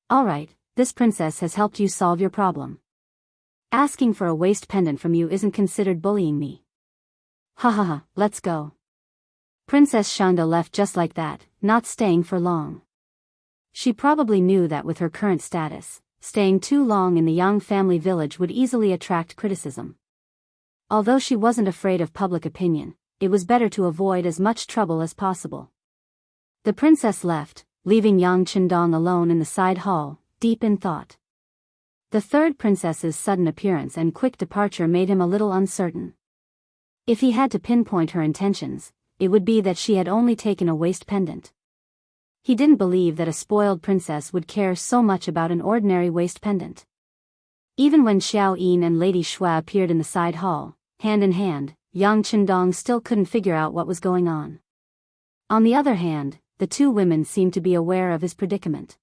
All right, this princess has helped you solve your problem. Asking for a waist pendant from you isn't considered bullying me. Ha ha ha, let's go. Princess Shangde left just like that, not staying for long. She probably knew that with her current status, staying too long in the Yang family village would easily attract criticism. Although she wasn't afraid of public opinion, it was better to avoid as much trouble as possible. The princess left, leaving Yang Qindong alone in the side hall, deep in thought. The third princess's sudden appearance and quick departure made him a little uncertain. If he had to pinpoint her intentions, it would be that she had only taken a waist pendant. He didn't believe that a spoiled princess would care so much about an ordinary waist pendant. Even when Xiao Yin and Lady Shui appeared in the side hall, hand in hand, Yang Qindong still couldn't figure out what was going on. On the other hand, the two women seemed to be aware of his predicament.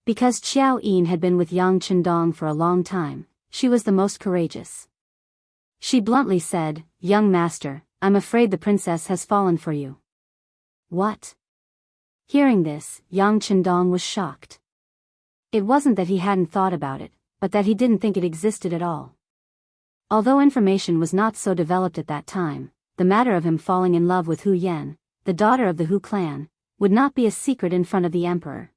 Because Xiao Yin had been with Yang Qindong for a long time, she was the most courageous. She bluntly said, "Young master, I'm afraid the princess has fallen for you." What? Hearing this, Yang Qindong was shocked. It wasn't that he hadn't thought about it, but that he didn't think it existed at all. Although information was not so developed at that time, the matter of him falling in love with Hu Yan, the daughter of the Hu clan, would not be a secret in front of the emperor.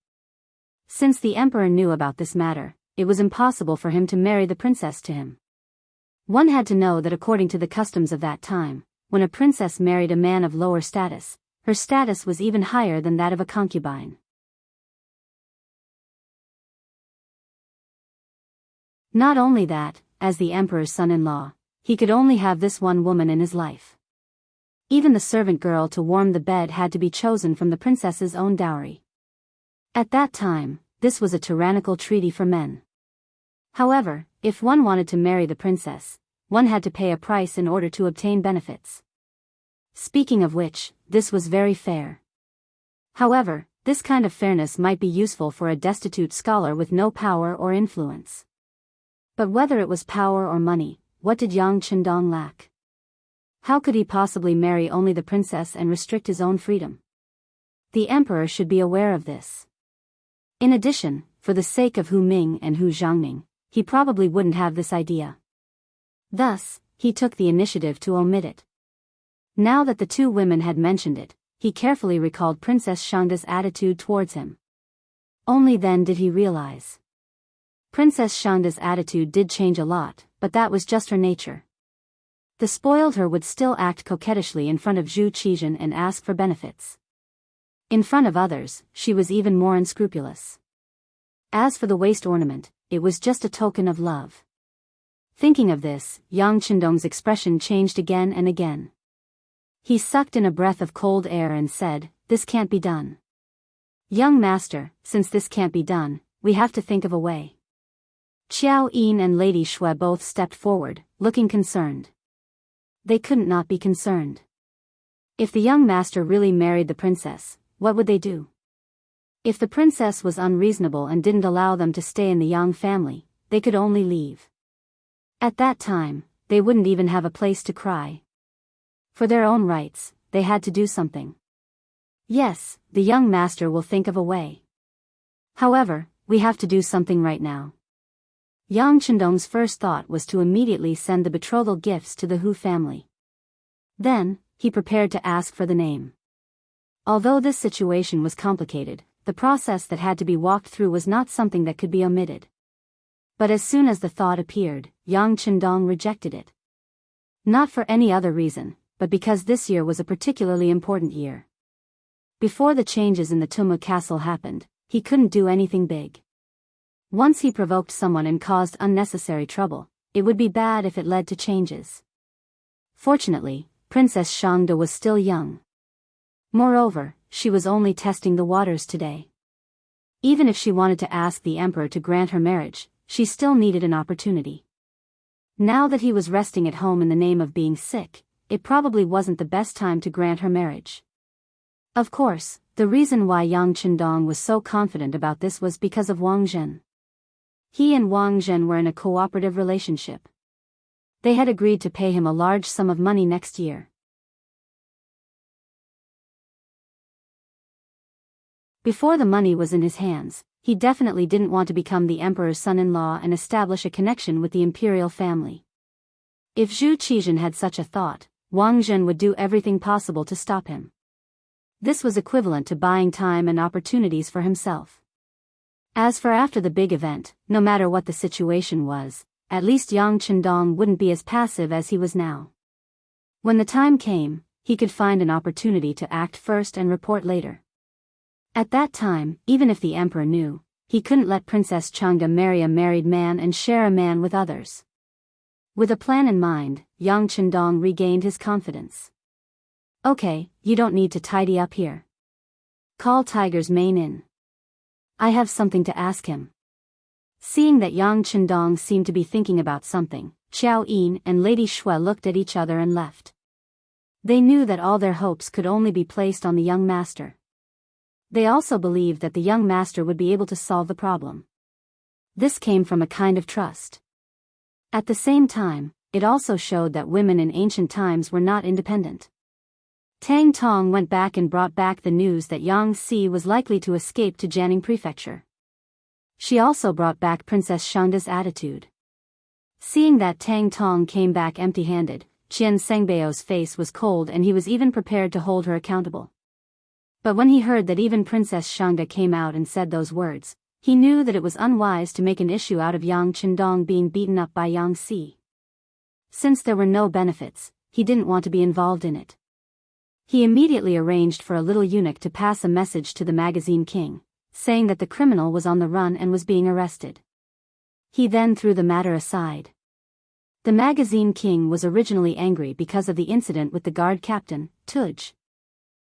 Since the emperor knew about this matter, it was impossible for him to marry the princess to him. One had to know that according to the customs of that time, when a princess married a man of lower status, her status was even higher than that of a concubine. Not only that, as the emperor's son-in-law, he could only have this one woman in his life. Even the servant girl to warm the bed had to be chosen from the princess's own dowry. At that time, this was a tyrannical treaty for men. However, if one wanted to marry the princess, one had to pay a price in order to obtain benefits. Speaking of which, this was very fair. However, this kind of fairness might be useful for a destitute scholar with no power or influence. But whether it was power or money, what did Yang Qindong lack? How could he possibly marry only the princess and restrict his own freedom? The emperor should be aware of this. In addition, for the sake of Hu Ming and Hu Zhangming, he probably wouldn't have this idea. Thus, he took the initiative to omit it. Now that the two women had mentioned it, he carefully recalled Princess Shangde's attitude towards him. Only then did he realize. Princess Shangde's attitude did change a lot, but that was just her nature. The spoiled her would still act coquettishly in front of Zhu Qizhen and ask for benefits. In front of others, she was even more unscrupulous. As for the waist ornament, it was just a token of love. Thinking of this, Yang Qindong's expression changed again and again. He sucked in a breath of cold air and said, "This can't be done. Young master, since this can't be done, we have to think of a way." Xiao Yin and Lady Shui both stepped forward, looking concerned. They couldn't not be concerned. If the young master really married the princess, what would they do? If the princess was unreasonable and didn't allow them to stay in the Yang family, they could only leave. At that time, they wouldn't even have a place to cry. For their own rights, they had to do something. Yes, the young master will think of a way. However, we have to do something right now. Yang Qindong's first thought was to immediately send the betrothal gifts to the Hu family. Then, he prepared to ask for the name. Although this situation was complicated, the process that had to be walked through was not something that could be omitted. But as soon as the thought appeared, Yang Qindong rejected it. Not for any other reason, but because this year was a particularly important year. Before the changes in the Tumu castle happened, he couldn't do anything big. Once he provoked someone and caused unnecessary trouble, it would be bad if it led to changes. Fortunately, Princess Shangda was still young. Moreover, she was only testing the waters today. Even if she wanted to ask the emperor to grant her marriage, she still needed an opportunity. Now that he was resting at home in the name of being sick, it probably wasn't the best time to grant her marriage. Of course, the reason why Yang Qindong was so confident about this was because of Wang Zhen. He and Wang Zhen were in a cooperative relationship. They had agreed to pay him a large sum of money next year. Before the money was in his hands, he definitely didn't want to become the emperor's son-in-law and establish a connection with the imperial family. If Zhu Qizhen had such a thought, Wang Zhen would do everything possible to stop him. This was equivalent to buying time and opportunities for himself. As for after the big event, no matter what the situation was, at least Yang Qindong wouldn't be as passive as he was now. When the time came, he could find an opportunity to act first and report later. At that time, even if the emperor knew, he couldn't let Princess Changda marry a married man and share a man with others. With a plan in mind, Yang Qindong regained his confidence. Okay, you don't need to tidy up here. Call Tiger's mane in. I have something to ask him. Seeing that Yang Qindong seemed to be thinking about something, Xiao Yin and Lady Shui looked at each other and left. They knew that all their hopes could only be placed on the young master. They also believed that the young master would be able to solve the problem. This came from a kind of trust. At the same time, it also showed that women in ancient times were not independent. Tang Tong went back and brought back the news that Yang Si was likely to escape to Jianghu Prefecture. She also brought back Princess Shangda's attitude. Seeing that Tang Tong came back empty-handed, Qian Sengbao's face was cold and he was even prepared to hold her accountable. But when he heard that even Princess Shangda came out and said those words, he knew that it was unwise to make an issue out of Yang Qindong being beaten up by Yang Si. Since there were no benefits, he didn't want to be involved in it. He immediately arranged for a little eunuch to pass a message to the magazine king, saying that the criminal was on the run and was being arrested. He then threw the matter aside. The magazine king was originally angry because of the incident with the guard captain, Tuj.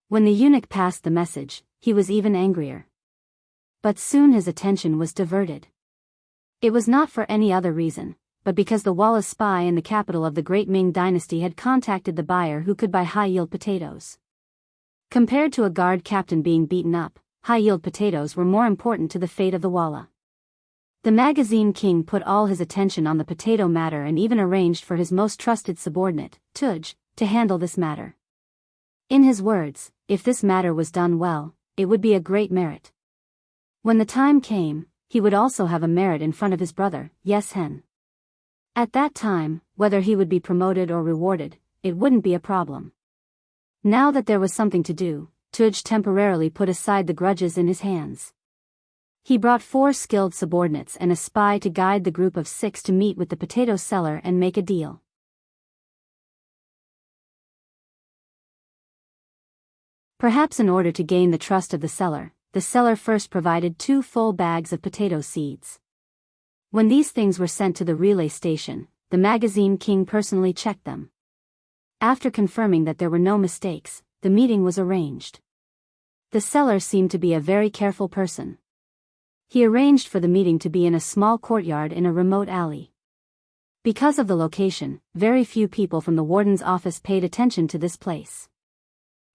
When the eunuch passed the message, he was even angrier. But soon his attention was diverted. It was not for any other reason, but because the Wallace spy in the capital of the Great Ming Dynasty had contacted the buyer who could buy high-yield potatoes. Compared to a guard captain being beaten up, high-yield potatoes were more important to the fate of the Walla. The magazine king put all his attention on the potato matter and even arranged for his most trusted subordinate, Tuj, to handle this matter. In his words, if this matter was done well, it would be a great merit. When the time came, he would also have a merit in front of his brother, Yes Hen. At that time, whether he would be promoted or rewarded, it wouldn't be a problem. Now that there was something to do, Tuj temporarily put aside the grudges in his hands. He brought 4 skilled subordinates and a spy to guide the group of 6 to meet with the potato seller and make a deal. Perhaps in order to gain the trust of the seller first provided 2 full bags of potato seeds. When these things were sent to the relay station, the magazine king personally checked them. After confirming that there were no mistakes, the meeting was arranged. The seller seemed to be a very careful person. He arranged for the meeting to be in a small courtyard in a remote alley. Because of the location, very few people from the warden's office paid attention to this place.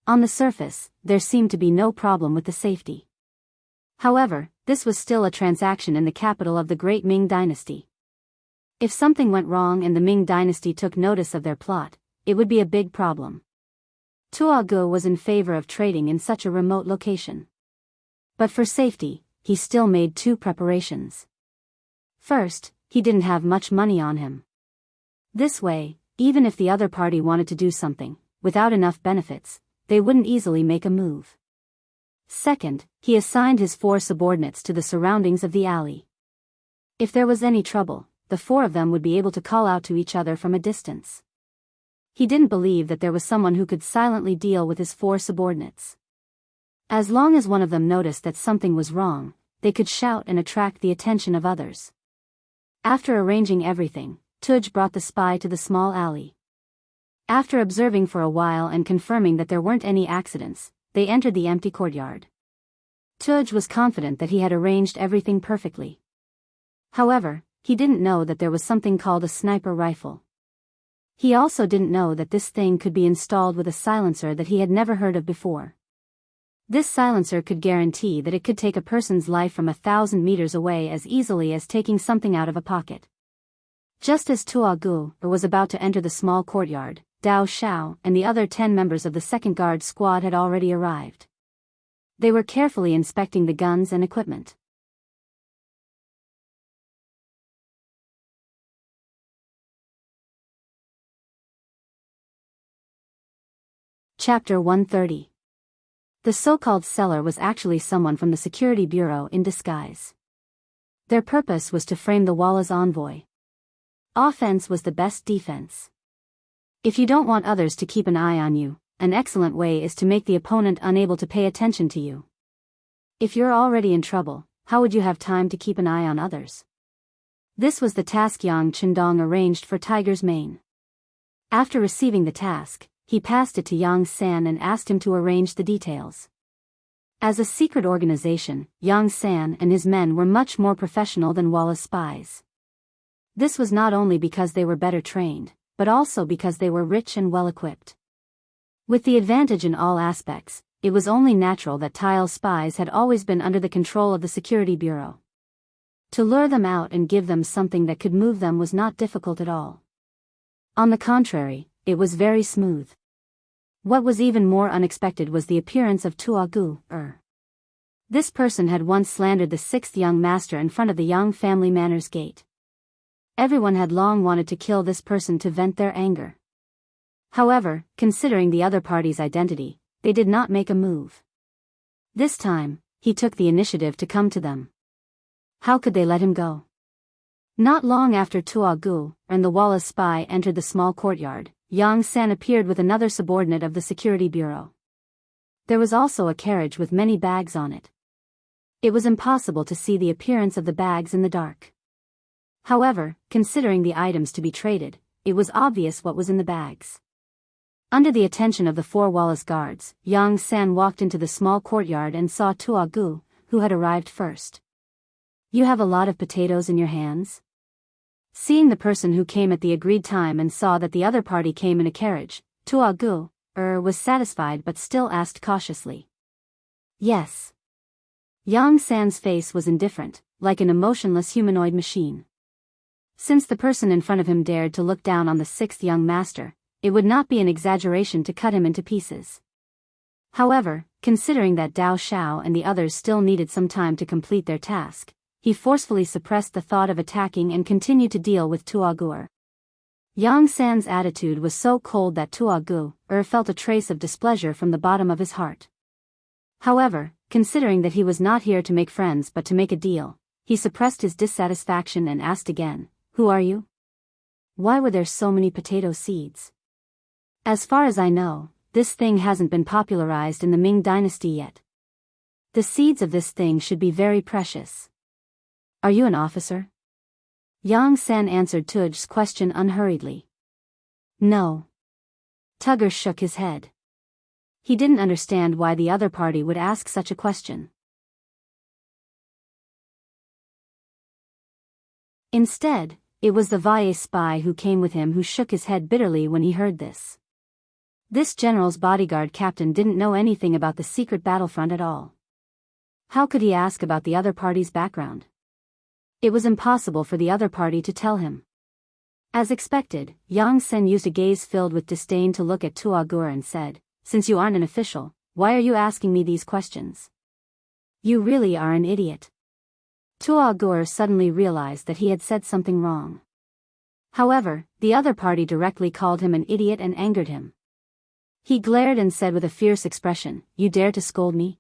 On the surface, there seemed to be no problem with the safety. However, this was still a transaction in the capital of the Great Ming Dynasty. If something went wrong and the Ming Dynasty took notice of their plot, it would be a big problem. Tuogu was in favor of trading in such a remote location. But for safety, he still made 2 preparations. First, he didn't have much money on him. This way, even if the other party wanted to do something, without enough benefits, they wouldn't easily make a move. Second, he assigned his 4 subordinates to the surroundings of the alley. If there was any trouble, the 4 of them would be able to call out to each other from a distance. He didn't believe that there was someone who could silently deal with his 4 subordinates. As long as one of them noticed that something was wrong, they could shout and attract the attention of others. After arranging everything, Tuj brought the spy to the small alley. After observing for a while and confirming that there weren't any accidents, they entered the empty courtyard. Tuj was confident that he had arranged everything perfectly. However, he didn't know that there was something called a sniper rifle. He also didn't know that this thing could be installed with a silencer that he had never heard of before. This silencer could guarantee that it could take a person's life from 1,000 meters away as easily as taking something out of a pocket. Just as Tuo Gu was about to enter the small courtyard, Dao Xiao and the other 10 members of the second guard squad had already arrived. They were carefully inspecting the guns and equipment. Chapter 130. The so-called seller was actually someone from the security bureau in disguise. Their purpose was to frame the Walla's envoy. Offense was the best defense. If you don't want others to keep an eye on you, an excellent way is to make the opponent unable to pay attention to you. If you're already in trouble, how would you have time to keep an eye on others? This was the task Yang Chendong arranged for Tiger's Mane. After receiving the task, he passed it to Yang San and asked him to arrange the details. As a secret organization, Yang San and his men were much more professional than Walla's spies. This was not only because they were better trained, but also because they were rich and well-equipped. With the advantage in all aspects, it was only natural that Tile's spies had always been under the control of the Security Bureau. To lure them out and give them something that could move them was not difficult at all. On the contrary, it was very smooth. What was even more unexpected was the appearance of Tuo Gu. This person had once slandered the 6th young master in front of the Yang family manors gate. Everyone had long wanted to kill this person to vent their anger. However, considering the other party's identity, they did not make a move. This time, he took the initiative to come to them. How could they let him go? Not long after Tuo Gu and the Wallace spy entered the small courtyard, Yang San appeared with another subordinate of the Security Bureau. There was also a carriage with many bags on it. It was impossible to see the appearance of the bags in the dark. However, considering the items to be traded, it was obvious what was in the bags. Under the attention of the 4 Wallace guards, Yang San walked into the small courtyard and saw Tuo Gu, who had arrived first. "You have a lot of potatoes in your hands?" Seeing the person who came at the agreed time and saw that the other party came in a carriage, Tuo Gu was satisfied but still asked cautiously. "Yes." Yang San's face was indifferent, like an emotionless humanoid machine. Since the person in front of him dared to look down on the 6th young master, it would not be an exaggeration to cut him into pieces. However, considering that Dao Xiao and the others still needed some time to complete their task, he forcefully suppressed the thought of attacking and continued to deal with Tuo Gu. Yang San's attitude was so cold that Tuo Gu felt a trace of displeasure from the bottom of his heart. However, considering that he was not here to make friends but to make a deal, he suppressed his dissatisfaction and asked again, "Who are you? Why were there so many potato seeds? As far as I know, this thing hasn't been popularized in the Ming dynasty yet. The seeds of this thing should be very precious. Are you an officer?" Yang San answered Tuj's question unhurriedly. "No." Tugger shook his head. He didn't understand why the other party would ask such a question. Instead, it was the Valle spy who came with him who shook his head bitterly when he heard this. This general's bodyguard captain didn't know anything about the secret battlefront at all. How could he ask about the other party's background? It was impossible for the other party to tell him. As expected, Yang Sen used a gaze filled with disdain to look at Tuo Gu and said, "Since you aren't an official, why are you asking me these questions? You really are an idiot." Tuo Gu suddenly realized that he had said something wrong. However, the other party directly called him an idiot and angered him. He glared and said with a fierce expression, "You dare to scold me?"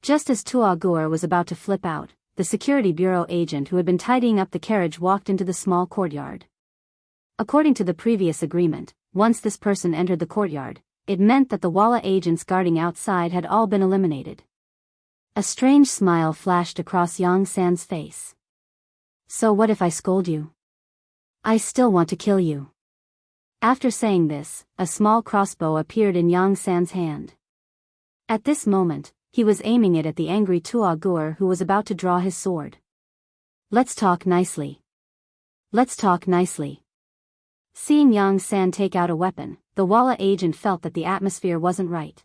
Just as Tuo Gu was about to flip out, the Security Bureau agent who had been tidying up the carriage walked into the small courtyard. According to the previous agreement, once this person entered the courtyard, it meant that the Walla agents guarding outside had all been eliminated. A strange smile flashed across Yang San's face. So what if I scold you? I still want to kill you. After saying this, a small crossbow appeared in Yang San's hand. At this moment, he was aiming it at the angry Tuo Gur who was about to draw his sword. Let's talk nicely. Let's talk nicely. Seeing Yang San take out a weapon, the Walla agent felt that the atmosphere wasn't right.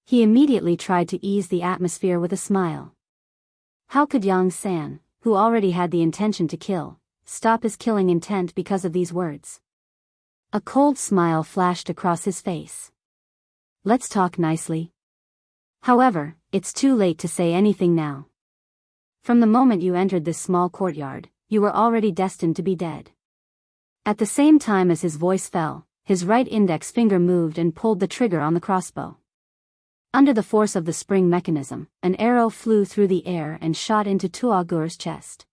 He immediately tried to ease the atmosphere with a smile. How could Yang San, who already had the intention to kill, stop his killing intent because of these words? A cold smile flashed across his face. Let's talk nicely. However, it's too late to say anything now. From the moment you entered this small courtyard, you were already destined to be dead. At the same time as his voice fell, his right index finger moved and pulled the trigger on the crossbow. Under the force of the spring mechanism, an arrow flew through the air and shot into Tuo Gur's chest.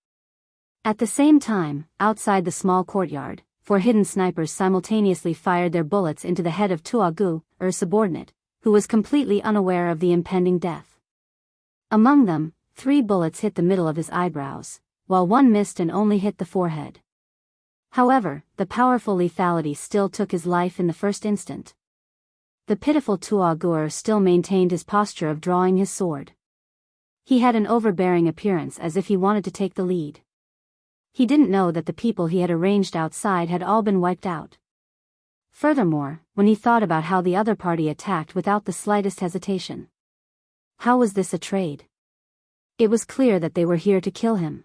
At the same time, outside the small courtyard, 4 hidden snipers simultaneously fired their bullets into the head of Tuo Gur's subordinate, who was completely unaware of the impending death. Among them, 3 bullets hit the middle of his eyebrows, while 1 missed and only hit the forehead. However, the powerful lethality still took his life in the first instant. The pitiful Tuo Gur still maintained his posture of drawing his sword. He had an overbearing appearance as if he wanted to take the lead. He didn't know that the people he had arranged outside had all been wiped out. Furthermore, when he thought about how the other party attacked without the slightest hesitation. How was this a trade? It was clear that they were here to kill him.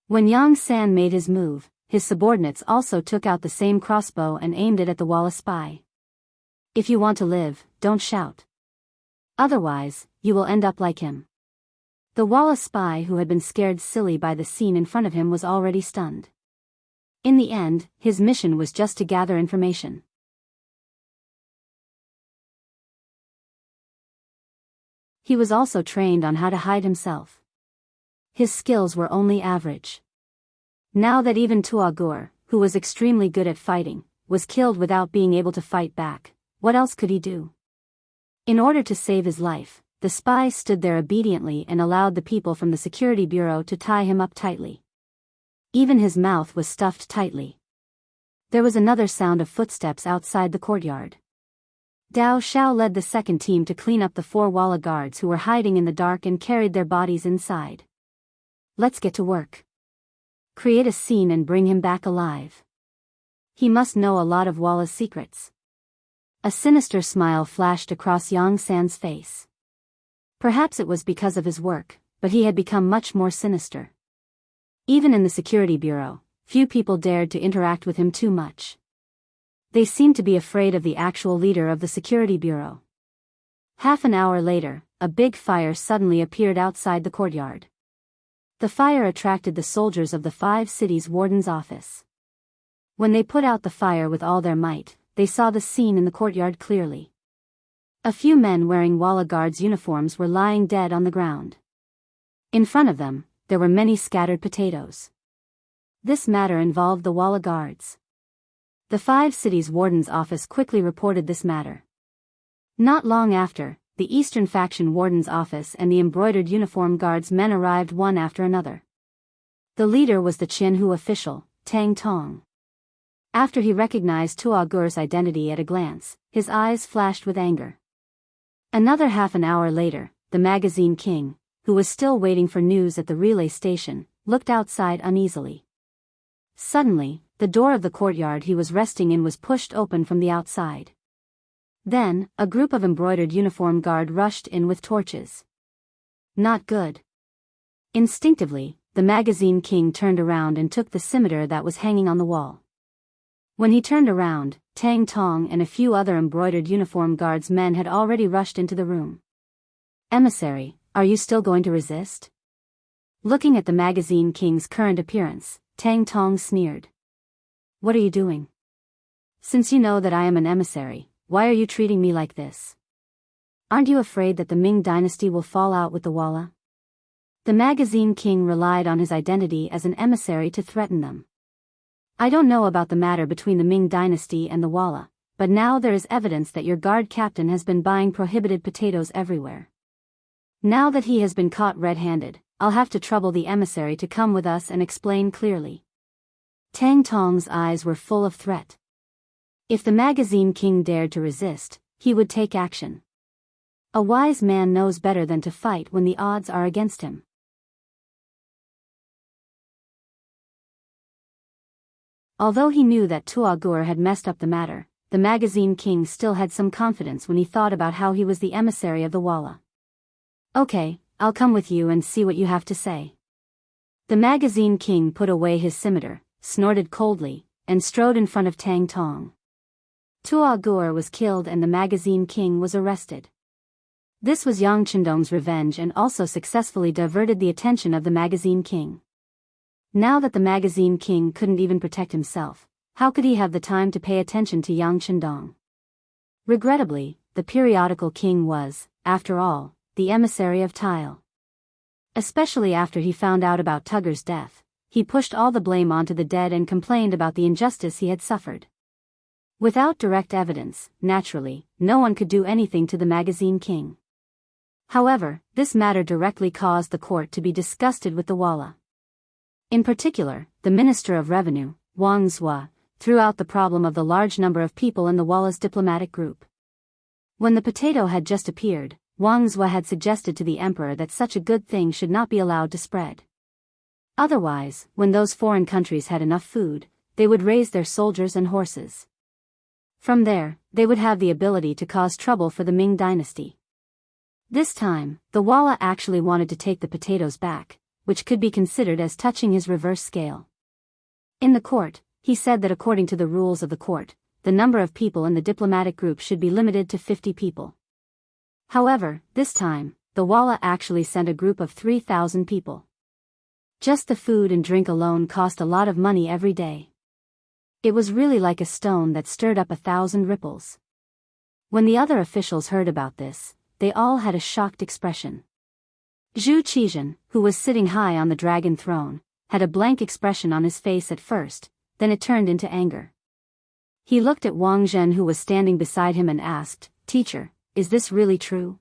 When Yang San made his move, his subordinates also took out the same crossbow and aimed it at the Walla spy. If you want to live, don't shout. Otherwise, you will end up like him. The Walla spy who had been scared silly by the scene in front of him was already stunned. In the end, his mission was just to gather information. He was also trained on how to hide himself. His skills were only average. Now that even Tuo Gur, who was extremely good at fighting, was killed without being able to fight back, what else could he do? In order to save his life, the spy stood there obediently and allowed the people from the security bureau to tie him up tightly. Even his mouth was stuffed tightly. There was another sound of footsteps outside the courtyard. Dao Xiao led the second team to clean up the 4 Walla guards who were hiding in the dark and carried their bodies inside. Let's get to work. Create a scene and bring him back alive. He must know a lot of Walla's secrets. A sinister smile flashed across Yang San's face. Perhaps it was because of his work, but he had become much more sinister. Even in the security bureau, few people dared to interact with him too much. They seemed to be afraid of the actual leader of the security bureau. Half an hour later, a big fire suddenly appeared outside the courtyard. The fire attracted the soldiers of the 5 cities' warden's office. When they put out the fire with all their might, they saw the scene in the courtyard clearly. A few men wearing Walla Guards uniforms were lying dead on the ground. In front of them, there were many scattered potatoes. This matter involved the Walla Guards. The 5 cities' warden's office quickly reported this matter. Not long after, the Eastern Faction warden's office and the embroidered uniform guards men arrived one after another. The leader was the Jianghu official, Tang Tong. After he recognized Tuo Gur's identity at a glance, his eyes flashed with anger. Another half an hour later, the magazine king, who was still waiting for news at the relay station, looked outside uneasily. Suddenly, the door of the courtyard he was resting in was pushed open from the outside. Then, a group of embroidered uniform guard rushed in with torches. Not good. Instinctively, the magazine king turned around and took the scimitar that was hanging on the wall. When he turned around, Tang Tong and a few other embroidered uniform guards men had already rushed into the room. Emissary, are you still going to resist? Looking at the magazine king's current appearance, Tang Tong sneered. What are you doing? Since you know that I am an emissary, why are you treating me like this? Aren't you afraid that the Ming dynasty will fall out with the Walla? The magazine king relied on his identity as an emissary to threaten them. I don't know about the matter between the Ming dynasty and the Walla, but now there is evidence that your guard captain has been buying prohibited potatoes everywhere. Now that he has been caught red-handed, I'll have to trouble the emissary to come with us and explain clearly. Tang Tong's eyes were full of threat. If the magazine king dared to resist, he would take action. A wise man knows better than to fight when the odds are against him. Although he knew that Tuagur had messed up the matter, the magazine king still had some confidence when he thought about how he was the emissary of the Walla. Okay, I'll come with you and see what you have to say. The magazine king put away his scimitar, snorted coldly, and strode in front of Tang Tong. Tuagur was killed and the magazine king was arrested. This was Yang Chendong's revenge and also successfully diverted the attention of the magazine king. Now that the magazine king couldn't even protect himself, how could he have the time to pay attention to Yang Chendong? Regrettably, the periodical king was, after all, the emissary of Tile. Especially after he found out about Tugger's death, he pushed all the blame onto the dead and complained about the injustice he had suffered. Without direct evidence, naturally, no one could do anything to the magazine king. However, this matter directly caused the court to be disgusted with the Walla. In particular, the Minister of Revenue, Wang Zhua, threw out the problem of the large number of people in the Walla's diplomatic group. When the potato had just appeared, Wang Zhua had suggested to the emperor that such a good thing should not be allowed to spread. Otherwise, when those foreign countries had enough food, they would raise their soldiers and horses. From there, they would have the ability to cause trouble for the Ming dynasty. This time, the Walla actually wanted to take the potatoes back, which could be considered as touching his reverse scale. In the court, he said that according to the rules of the court, the number of people in the diplomatic group should be limited to 50 people. However, this time, the Walla actually sent a group of 3,000 people. Just the food and drink alone cost a lot of money every day. It was really like a stone that stirred up 1,000 ripples. When the other officials heard about this, they all had a shocked expression. Zhu Qizhen, who was sitting high on the dragon throne, had a blank expression on his face at first, then it turned into anger. He looked at Wang Zhen who was standing beside him and asked, "Teacher, is this really true?"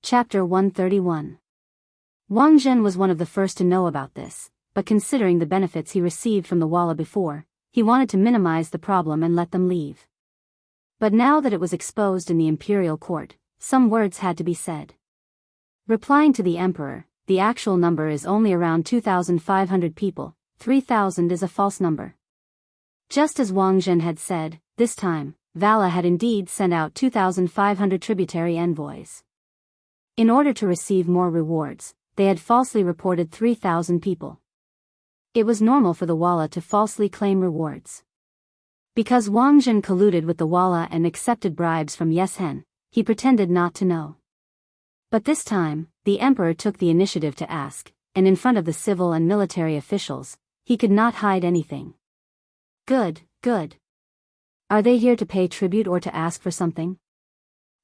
Chapter 131. Wang Zhen was one of the first to know about this, but considering the benefits he received from the Walla before, he wanted to minimize the problem and let them leave. But now that it was exposed in the imperial court, some words had to be said. Replying to the emperor, the actual number is only around 2,500 people, 3,000 is a false number. Just as Wang Zhen had said, this time, Vala had indeed sent out 2,500 tributary envoys. In order to receive more rewards, they had falsely reported 3,000 people. It was normal for the Walla to falsely claim rewards. Because Wang Zhen colluded with the Walla and accepted bribes from Yeshen, he pretended not to know. But this time, the emperor took the initiative to ask, and in front of the civil and military officials, he could not hide anything. Good, good. Are they here to pay tribute or to ask for something?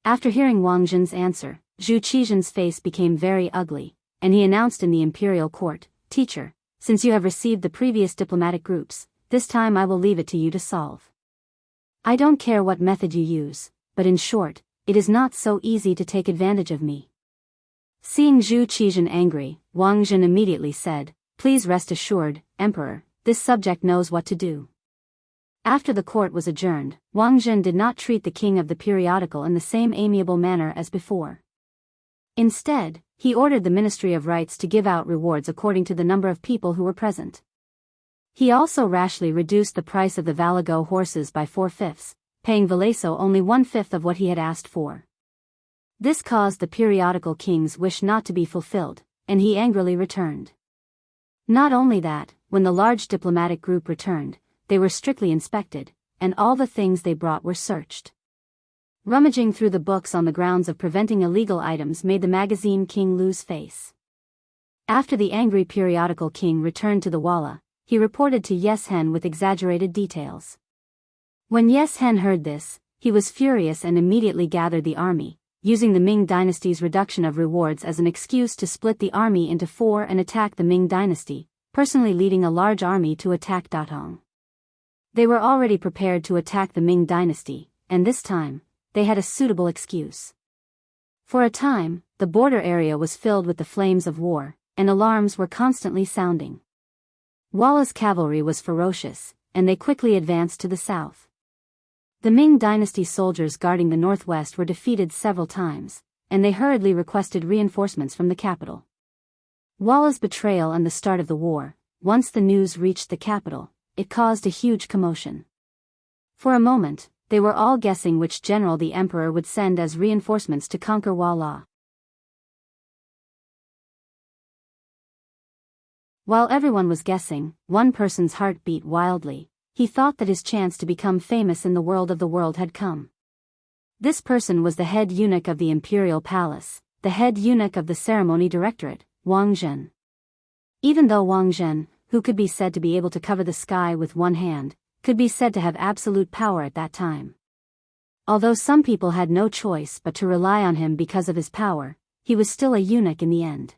After hearing Wang Zhen's answer, Zhu Qizhen's face became very ugly, and he announced in the imperial court, "Teacher, since you have received the previous diplomatic groups, this time I will leave it to you to solve. I don't care what method you use, but in short, it is not so easy to take advantage of me." Seeing Zhu Qizhen angry, Wang Zhen immediately said, "Please rest assured, Emperor, this subject knows what to do." After the court was adjourned, Wang Zhen did not treat the king of the periodical in the same amiable manner as before. Instead, he ordered the Ministry of Rights to give out rewards according to the number of people who were present. He also rashly reduced the price of the Valago horses by 4/5, paying Valeso only 1/5 of what he had asked for. This caused the periodical king's wish not to be fulfilled, and he angrily returned. Not only that, when the large diplomatic group returned, they were strictly inspected, and all the things they brought were searched. Rummaging through the books on the grounds of preventing illegal items made the magazine king lose face. After the angry periodical king returned to the Walla, he reported to Yeshen with exaggerated details. When Yeshen heard this, he was furious and immediately gathered the army, using the Ming dynasty's reduction of rewards as an excuse to split the army into four and attack the Ming dynasty, personally leading a large army to attack Datong. They were already prepared to attack the Ming dynasty, and this time, they had a suitable excuse. For a time, the border area was filled with the flames of war, and alarms were constantly sounding. Walla's cavalry was ferocious, and they quickly advanced to the south. The Ming dynasty soldiers guarding the northwest were defeated several times, and they hurriedly requested reinforcements from the capital. Walla's betrayal and the start of the war, once the news reached the capital, it caused a huge commotion. For a moment, they were all guessing which general the emperor would send as reinforcements to conquer Walla. While everyone was guessing, one person's heart beat wildly. He thought that his chance to become famous in the world had come. This person was the head eunuch of the imperial palace, the head eunuch of the ceremony directorate, Wang Zhen. Even though Wang Zhen, who could be said to be able to cover the sky with one hand, could be said to have absolute power at that time. Although some people had no choice but to rely on him because of his power, he was still a eunuch in the end.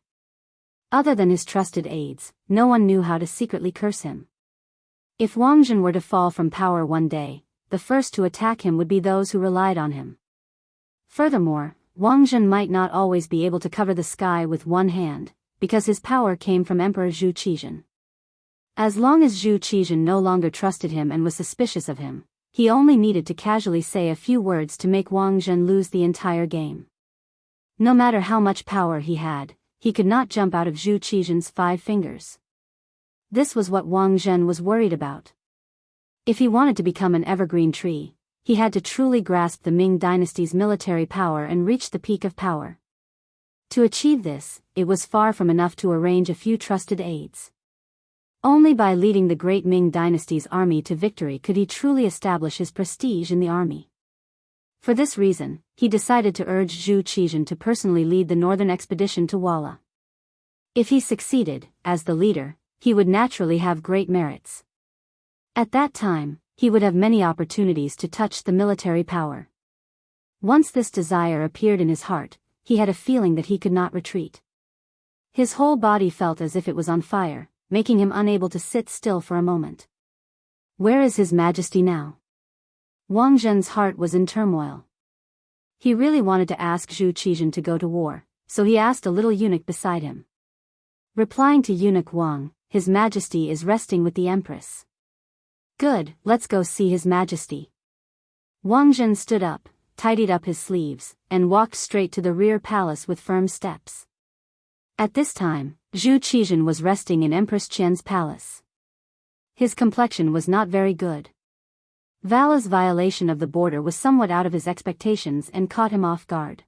Other than his trusted aides, no one knew how to secretly curse him. If Wang Zhen were to fall from power one day, the first to attack him would be those who relied on him. Furthermore, Wang Zhen might not always be able to cover the sky with one hand, because his power came from Emperor Zhu Qizhen. As long as Zhu Qizhen no longer trusted him and was suspicious of him, he only needed to casually say a few words to make Wang Zhen lose the entire game. No matter how much power he had, he could not jump out of Zhu Qizhen's 5 fingers. This was what Wang Zhen was worried about. If he wanted to become an evergreen tree, he had to truly grasp the Ming dynasty's military power and reach the peak of power. To achieve this, it was far from enough to arrange a few trusted aides. Only by leading the great Ming dynasty's army to victory could he truly establish his prestige in the army. For this reason, he decided to urge Zhu Qizhen to personally lead the northern expedition to Walla. If he succeeded, as the leader, he would naturally have great merits. At that time, he would have many opportunities to touch the military power. Once this desire appeared in his heart, he had a feeling that he could not retreat. His whole body felt as if it was on fire, making him unable to sit still for a moment. Where is His Majesty now? Wang Zhen's heart was in turmoil. He really wanted to ask Zhu Qizhen to go to war, so he asked a little eunuch beside him. Replying to eunuch Wang, His Majesty is resting with the Empress. Good, let's go see His Majesty. Wang Zhen stood up, tidied up his sleeves, and walked straight to the rear palace with firm steps. At this time, Zhu Qizhen was resting in Empress Qian's palace. His complexion was not very good. Vala's violation of the border was somewhat out of his expectations and caught him off guard.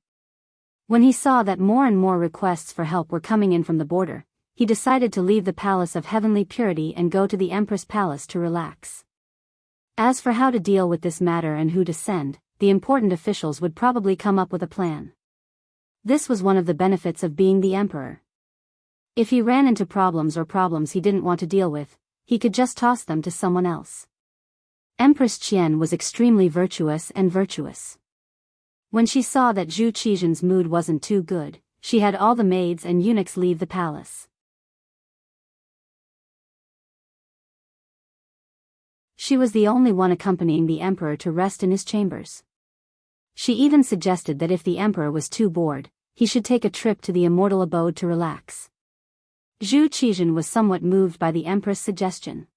When he saw that more and more requests for help were coming in from the border, he decided to leave the Palace of Heavenly Purity and go to the Empress Palace to relax. As for how to deal with this matter and who to send, the important officials would probably come up with a plan. This was one of the benefits of being the emperor. If he ran into problems he didn't want to deal with, he could just toss them to someone else. Empress Qian was extremely virtuous. When she saw that Zhu Qizhen's mood wasn't too good, she had all the maids and eunuchs leave the palace. She was the only one accompanying the emperor to rest in his chambers. She even suggested that if the emperor was too bored, he should take a trip to the immortal abode to relax. Zhu Qizhen was somewhat moved by the empress' suggestion.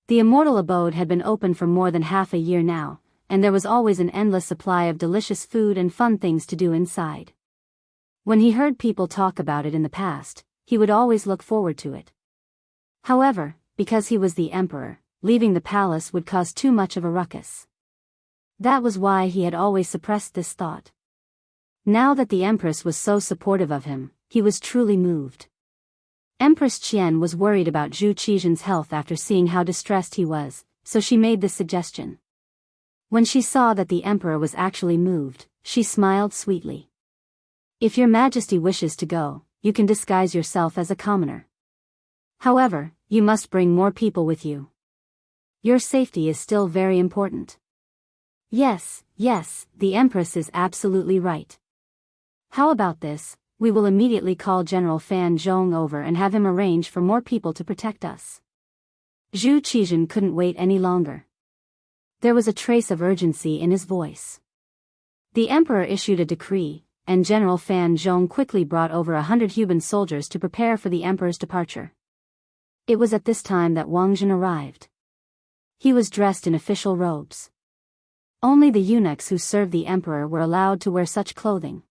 The immortal abode had been open for more than half a year now, and there was always an endless supply of delicious food and fun things to do inside. When he heard people talk about it in the past, he would always look forward to it. However, because he was the emperor, leaving the palace would cause too much of a ruckus. That was why he had always suppressed this thought. Now that the empress was so supportive of him, he was truly moved. Empress Qian was worried about Zhu Qizhen's health after seeing how distressed he was, so she made this suggestion. When she saw that the emperor was actually moved, she smiled sweetly. If your majesty wishes to go, you can disguise yourself as a commoner. However, you must bring more people with you. Your safety is still very important. Yes, the empress is absolutely right. How about this? We will immediately call General Fan Zhong over and have him arrange for more people to protect us. Zhu Qizhen couldn't wait any longer. There was a trace of urgency in his voice. The emperor issued a decree, and General Fan Zhong quickly brought over 100 Huban soldiers to prepare for the emperor's departure. It was at this time that Wang Zhen arrived. He was dressed in official robes. Only the eunuchs who served the emperor were allowed to wear such clothing.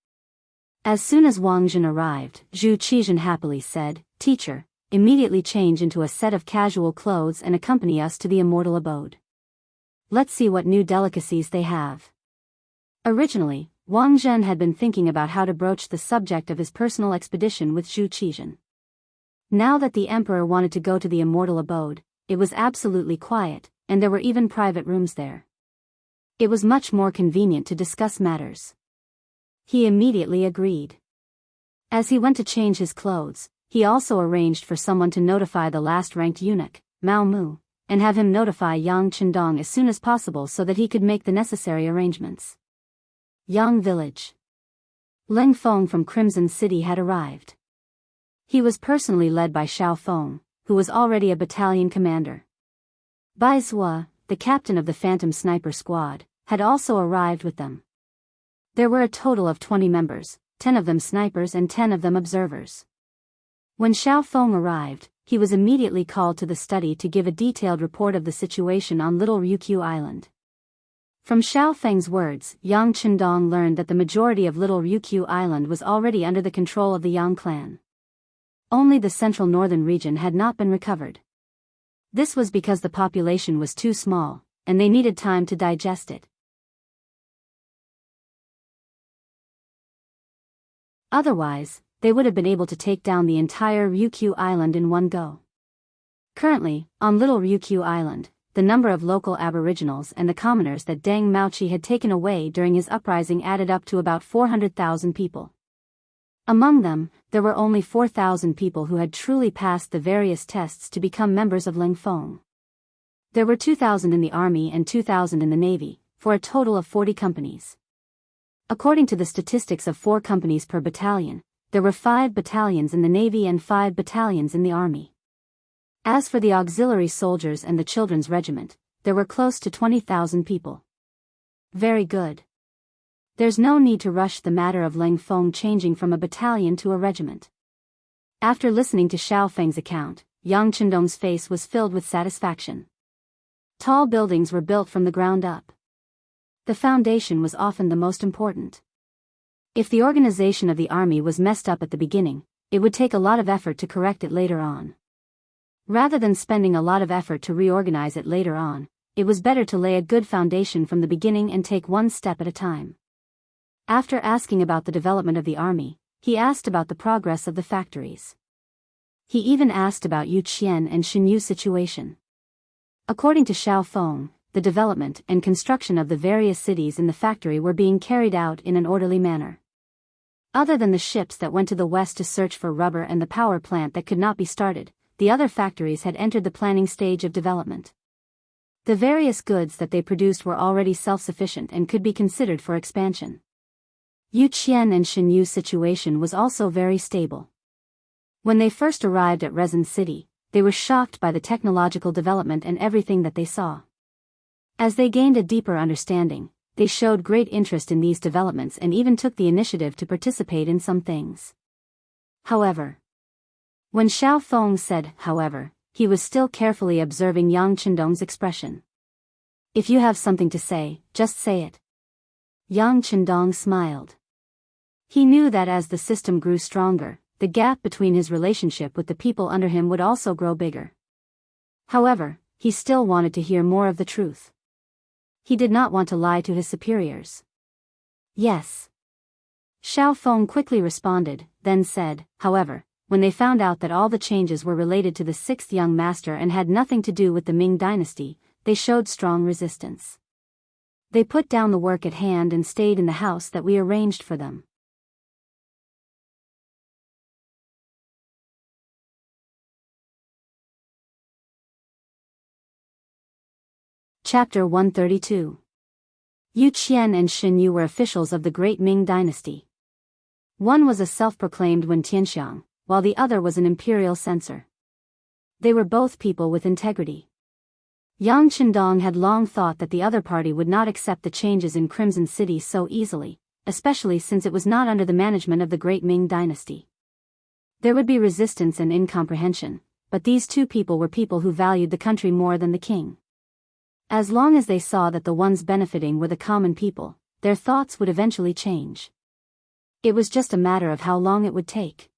As soon as Wang Zhen arrived, Zhu Qizhen happily said, "Teacher, immediately change into a set of casual clothes and accompany us to the immortal abode. Let's see what new delicacies they have." Originally, Wang Zhen had been thinking about how to broach the subject of his personal expedition with Zhu Qizhen. Now that the emperor wanted to go to the immortal abode, it was absolutely quiet, and there were even private rooms there. It was much more convenient to discuss matters. He immediately agreed. As he went to change his clothes, he also arranged for someone to notify the last-ranked eunuch, Mao Mu, and have him notify Yang Qindong as soon as possible so that he could make the necessary arrangements. Yang Village. Ling Feng from Crimson City had arrived. He was personally led by Xiao Feng, who was already a battalion commander. Bai Zhua, the captain of the Phantom Sniper Squad, had also arrived with them. There were a total of 20 members, 10 of them snipers and 10 of them observers. When Xiao Feng arrived, he was immediately called to the study to give a detailed report of the situation on Little Ryukyu Island. From Xiao Feng's words, Yang Qindong learned that the majority of Little Ryukyu Island was already under the control of the Yang clan. Only the central northern region had not been recovered. This was because the population was too small, and they needed time to digest it. Otherwise, they would have been able to take down the entire Ryukyu Island in one go. Currently, on Little Ryukyu Island, the number of local aboriginals and the commoners that Deng Maoqi had taken away during his uprising added up to about 400,000 people. Among them, there were only 4,000 people who had truly passed the various tests to become members of Ling Feng. There were 2,000 in the army and 2,000 in the navy, for a total of 40 companies. According to the statistics of 4 companies per battalion, there were 5 battalions in the navy and 5 battalions in the army. As for the auxiliary soldiers and the children's regiment, there were close to 20,000 people. Very good. There's no need to rush the matter of Ling Feng changing from a battalion to a regiment. After listening to Xiao Feng's account, Yang Qindong's face was filled with satisfaction. Tall buildings were built from the ground up. The foundation was often the most important. If the organization of the army was messed up at the beginning, it would take a lot of effort to correct it later on. Rather than spending a lot of effort to reorganize it later on, it was better to lay a good foundation from the beginning and take one step at a time. After asking about the development of the army, he asked about the progress of the factories. He even asked about Yu Qian and Xinyu situation. According to Xiao Feng, the development and construction of the various cities in the factory were being carried out in an orderly manner. Other than the ships that went to the west to search for rubber and the power plant that could not be started, the other factories had entered the planning stage of development. The various goods that they produced were already self-sufficient and could be considered for expansion. Yu Qian and Xinyu's situation was also very stable. When they first arrived at Resin City, they were shocked by the technological development and everything that they saw. As they gained a deeper understanding, they showed great interest in these developments and even took the initiative to participate in some things. However, when Xiao Feng said, however, he was still carefully observing Yang Qindong's expression. If you have something to say, just say it. Yang Qindong smiled. He knew that as the system grew stronger, the gap between his relationship with the people under him would also grow bigger. However, he still wanted to hear more of the truth. He did not want to lie to his superiors. Yes. Xiao Feng quickly responded, then said, however, when they found out that all the changes were related to the 6th young master and had nothing to do with the Ming dynasty, they showed strong resistance. They put down the work at hand and stayed in the house that we arranged for them. Chapter 132. Yu Qian and Xinyu were officials of the Great Ming dynasty. One was a self-proclaimed Wen Tianxiang, while the other was an imperial censor. They were both people with integrity. Yang Qindong had long thought that the other party would not accept the changes in Crimson City so easily, especially since it was not under the management of the great Ming dynasty. There would be resistance and incomprehension, but these two people were people who valued the country more than the king. As long as they saw that the ones benefiting were the common people, their thoughts would eventually change. It was just a matter of how long it would take.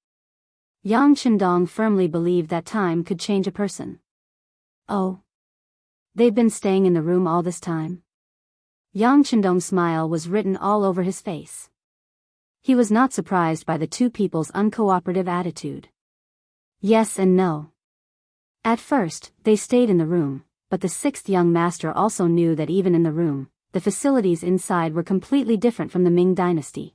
Yang Qindong firmly believed that time could change a person. Oh. They've been staying in the room all this time? Yang Qindong's smile was written all over his face. He was not surprised by the two people's uncooperative attitude. Yes and no. At first, they stayed in the room, but the sixth young master also knew that even in the room, the facilities inside were completely different from the Ming dynasty.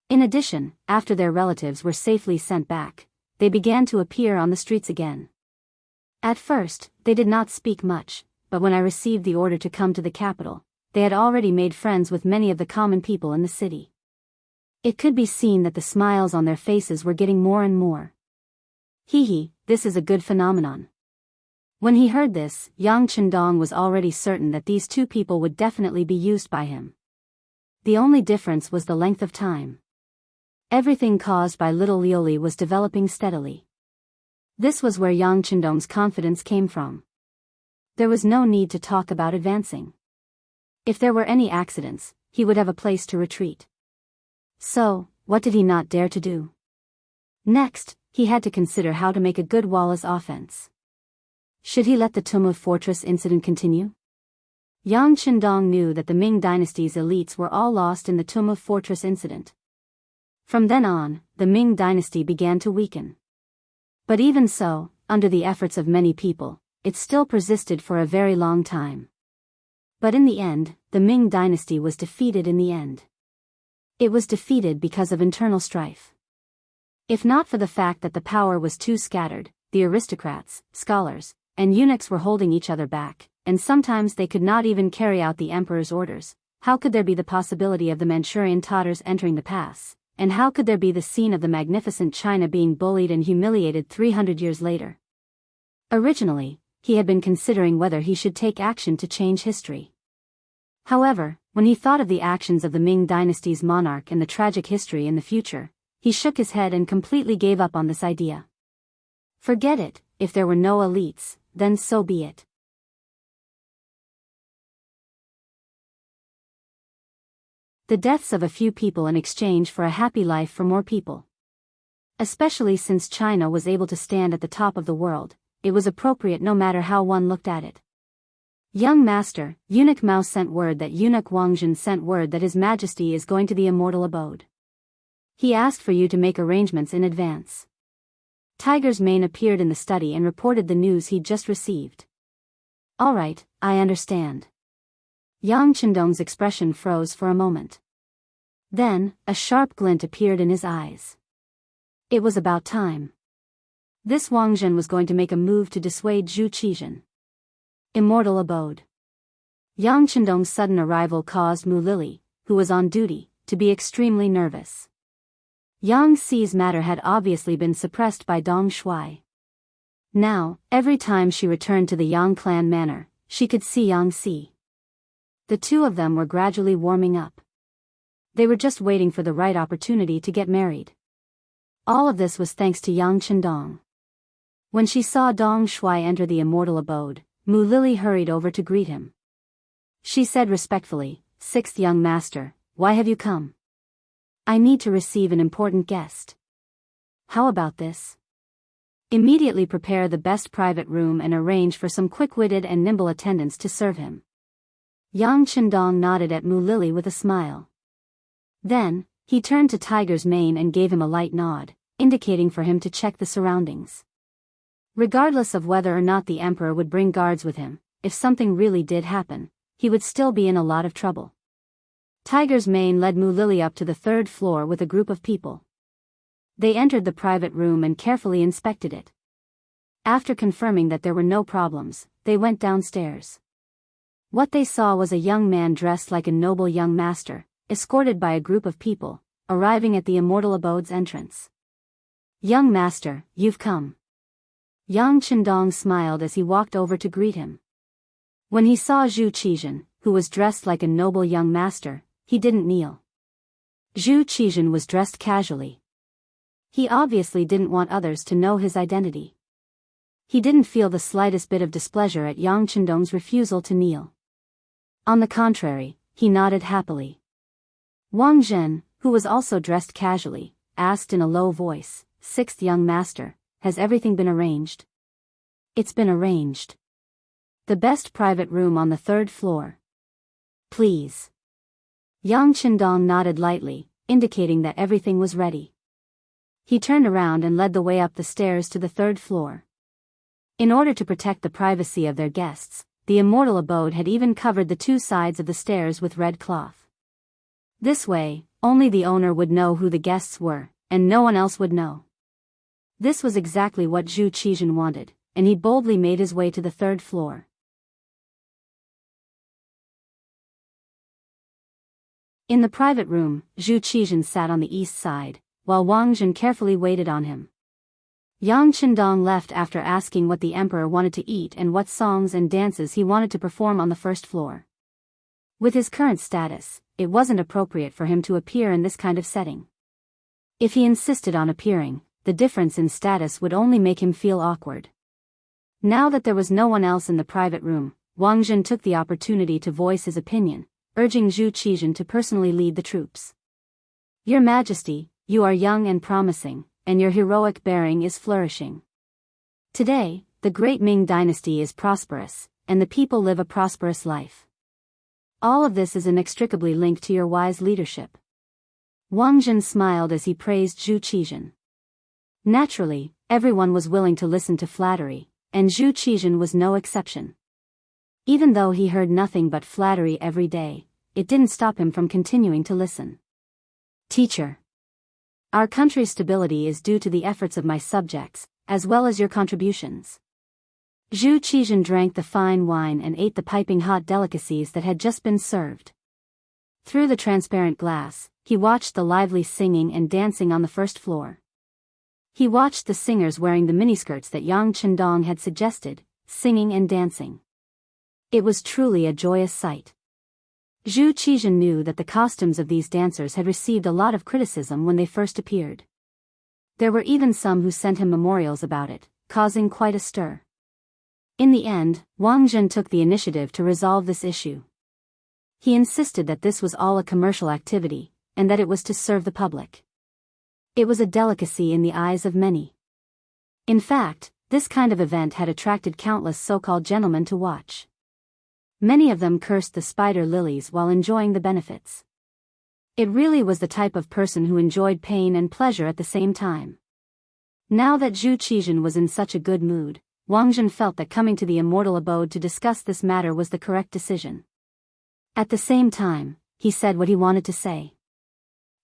In addition, after their relatives were safely sent back, they began to appear on the streets again. At first, they did not speak much, but when I received the order to come to the capital, they had already made friends with many of the common people in the city. It could be seen that the smiles on their faces were getting more and more. This is a good phenomenon. When he heard this, Yang Qindong was already certain that these two people would definitely be used by him. The only difference was the length of time. Everything caused by little Liuli was developing steadily. This was where Yang Qindong's confidence came from. There was no need to talk about advancing. If there were any accidents, he would have a place to retreat. So, what did he not dare to do? Next, he had to consider how to make a good Wallace offense. Should he let the Tumma Fortress incident continue? Yang Qindong knew that the Ming dynasty's elites were all lost in the Tumma Fortress incident. From then on, the Ming dynasty began to weaken. But even so, under the efforts of many people, it still persisted for a very long time. But in the end, the Ming dynasty was defeated in the end. It was defeated because of internal strife. If not for the fact that the power was too scattered, the aristocrats, scholars, and eunuchs were holding each other back, and sometimes they could not even carry out the emperor's orders, how could there be the possibility of the Manchurian Tatars entering the pass, and how could there be the scene of the magnificent China being bullied and humiliated 300 years later? Originally, he had been considering whether he should take action to change history. However, when he thought of the actions of the Ming dynasty's monarch and the tragic history in the future, he shook his head and completely gave up on this idea. Forget it, if there were no elites, then so be it. The deaths of a few people in exchange for a happy life for more people. Especially since China was able to stand at the top of the world, it was appropriate no matter how one looked at it. Young Master, Eunuch Mao sent word that Eunuch Wangjin sent word that His Majesty is going to the immortal abode. He asked for you to make arrangements in advance. Tiger's Mane appeared in the study and reported the news he'd just received. All right, I understand. Yang Qindong's expression froze for a moment. Then, a sharp glint appeared in his eyes. It was about time. This Wangjin was going to make a move to dissuade Zhu Qizhen. Immortal abode. Yang Qindong's sudden arrival caused Mu Lily, who was on duty, to be extremely nervous. Yang Xi's matter had obviously been suppressed by Dong Shuai. Now, every time she returned to the Yang clan manor, she could see Yang Xi. The two of them were gradually warming up. They were just waiting for the right opportunity to get married. All of this was thanks to Yang Qindong. When she saw Dong Shuai enter the immortal abode, Mu Lily hurried over to greet him. She said respectfully, "Sixth young master, why have you come?" "I need to receive an important guest." "How about this? Immediately prepare the best private room and arrange for some quick-witted and nimble attendants to serve him." Yang Qindong nodded at Mu Lily with a smile. Then, he turned to Tiger's Mane and gave him a light nod, indicating for him to check the surroundings. Regardless of whether or not the emperor would bring guards with him, if something really did happen, he would still be in a lot of trouble. Tiger's Mane led Mu Lily up to the third floor with a group of people. They entered the private room and carefully inspected it. After confirming that there were no problems, they went downstairs. What they saw was a young man dressed like a noble young master, escorted by a group of people, arriving at the immortal abode's entrance. "Young master, you've come." Yang Qindong smiled as he walked over to greet him. When he saw Zhu Qizhen, who was dressed like a noble young master, he didn't kneel. Zhu Qizhen was dressed casually. He obviously didn't want others to know his identity. He didn't feel the slightest bit of displeasure at Yang Qindong's refusal to kneel. On the contrary, he nodded happily. Wang Zhen, who was also dressed casually, asked in a low voice, "Sixth young master, has everything been arranged?" "It's been arranged. The best private room on the 3rd floor. Please." Yang Qindong nodded lightly, indicating that everything was ready. He turned around and led the way up the stairs to the 3rd floor. In order to protect the privacy of their guests, the immortal abode had even covered the 2 sides of the stairs with red cloth. This way, only the owner would know who the guests were, and no one else would know. This was exactly what Zhu Qizhen wanted, and he boldly made his way to the 3rd floor. In the private room, Zhu Qizhen sat on the east side, while Wang Zhen carefully waited on him. Yang Qindong left after asking what the emperor wanted to eat and what songs and dances he wanted to perform on the 1st floor. With his current status, it wasn't appropriate for him to appear in this kind of setting. If he insisted on appearing, the difference in status would only make him feel awkward. Now that there was no one else in the private room, Wang Zhen took the opportunity to voice his opinion, urging Zhu Qizhen to personally lead the troops. "Your Majesty, you are young and promising, and your heroic bearing is flourishing. Today, the great Ming dynasty is prosperous, and the people live a prosperous life. All of this is inextricably linked to your wise leadership." Wang Zhen smiled as he praised Zhu Qizhen. Naturally, everyone was willing to listen to flattery, and Zhu Qizhen was no exception. Even though he heard nothing but flattery every day, it didn't stop him from continuing to listen. "Teacher, our country's stability is due to the efforts of my subjects, as well as your contributions." Zhu Qizhen drank the fine wine and ate the piping hot delicacies that had just been served. Through the transparent glass, he watched the lively singing and dancing on the 1st floor. He watched the singers wearing the miniskirts that Yang Qindong had suggested, singing and dancing. It was truly a joyous sight. Zhu Qizhen knew that the costumes of these dancers had received a lot of criticism when they first appeared. There were even some who sent him memorials about it, causing quite a stir. In the end, Wang Zhen took the initiative to resolve this issue. He insisted that this was all a commercial activity, and that it was to serve the public. It was a delicacy in the eyes of many. In fact, this kind of event had attracted countless so-called gentlemen to watch. Many of them cursed the spider lilies while enjoying the benefits. It really was the type of person who enjoyed pain and pleasure at the same time. Now that Zhu Qizhen was in such a good mood, Wang Zhen felt that coming to the immortal abode to discuss this matter was the correct decision. At the same time, he said what he wanted to say.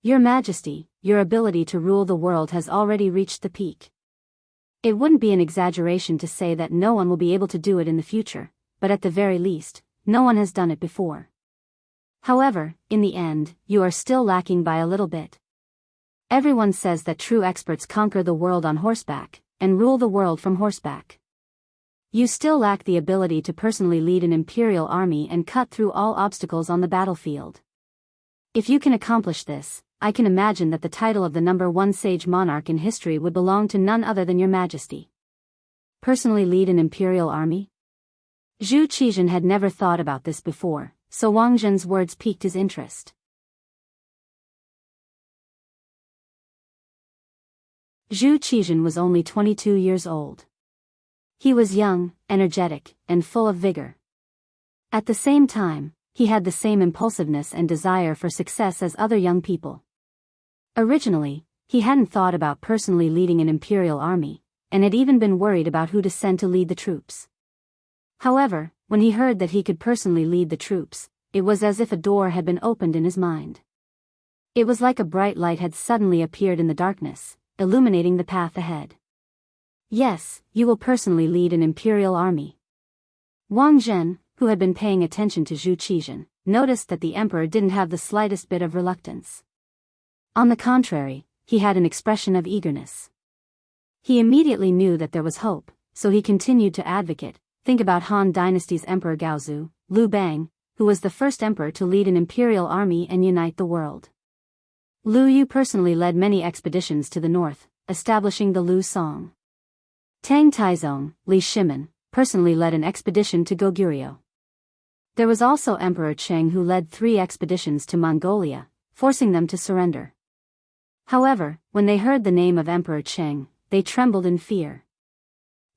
"Your Majesty, your ability to rule the world has already reached the peak. It wouldn't be an exaggeration to say that no one will be able to do it in the future, but at the very least, no one has done it before. However, in the end, you are still lacking by a little bit. Everyone says that true experts conquer the world on horseback, and rule the world from horseback. You still lack the ability to personally lead an imperial army and cut through all obstacles on the battlefield. If you can accomplish this, I can imagine that the title of the #1 sage monarch in history would belong to none other than your Majesty." Personally lead an imperial army? Zhu Qizhen had never thought about this before, so Wang Zhen's words piqued his interest. Zhu Qizhen was only 22 years old. He was young, energetic, and full of vigor. At the same time, he had the same impulsiveness and desire for success as other young people. Originally, he hadn't thought about personally leading an imperial army, and had even been worried about who to send to lead the troops. However, when he heard that he could personally lead the troops, it was as if a door had been opened in his mind. It was like a bright light had suddenly appeared in the darkness, illuminating the path ahead. "Yes, you will personally lead an imperial army." Wang Zhen, who had been paying attention to Zhu Qizhen, noticed that the emperor didn't have the slightest bit of reluctance. On the contrary, he had an expression of eagerness. He immediately knew that there was hope, so he continued to advocate. Think about Han Dynasty's Emperor Gaozu, Liu Bang, who was the first emperor to lead an imperial army and unite the world. Liu Yu personally led many expeditions to the north, establishing the Liu Song. Tang Taizong, Li Shimin, personally led an expedition to Goguryeo. There was also Emperor Cheng, who led 3 expeditions to Mongolia, forcing them to surrender. However, when they heard the name of Emperor Cheng, they trembled in fear.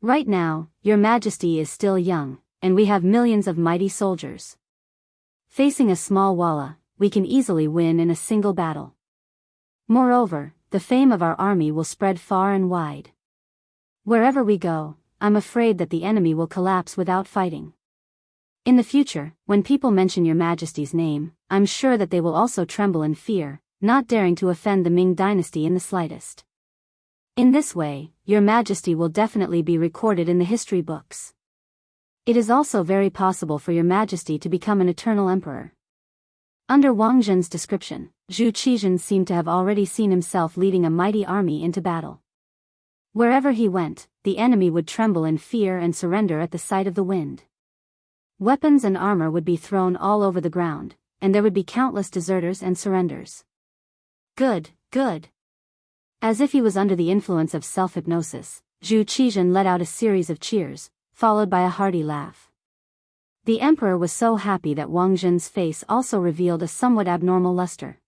Right now, Your Majesty is still young, and we have millions of mighty soldiers. Facing a small walla, we can easily win in a single battle. Moreover, the fame of our army will spread far and wide. Wherever we go, I'm afraid that the enemy will collapse without fighting. In the future, when people mention Your Majesty's name, I'm sure that they will also tremble in fear, not daring to offend the Ming dynasty in the slightest. In this way, Your Majesty will definitely be recorded in the history books. It is also very possible for Your Majesty to become an eternal emperor. Under Wang Zhen's description, Zhu Qizhen seemed to have already seen himself leading a mighty army into battle. Wherever he went, the enemy would tremble in fear and surrender at the sight of the wind. Weapons and armor would be thrown all over the ground, and there would be countless deserters and surrenders. Good, good. As if he was under the influence of self-hypnosis, Zhu Qizhen let out a series of cheers, followed by a hearty laugh. The emperor was so happy that Wang Zhen's face also revealed a somewhat abnormal luster.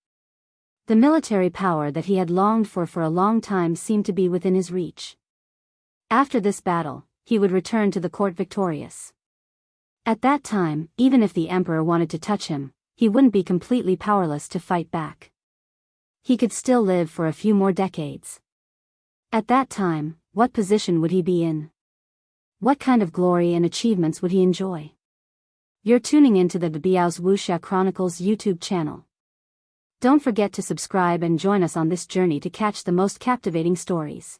The military power that he had longed for a long time seemed to be within his reach. After this battle, he would return to the court victorious. At that time, even if the emperor wanted to touch him, he wouldn't be completely powerless to fight back. He could still live for a few more decades. At that time, what position would he be in? What kind of glory and achievements would he enjoy? You're tuning into the Biyao's Wuxia Chronicles YouTube channel. Don't forget to subscribe and join us on this journey to catch the most captivating stories.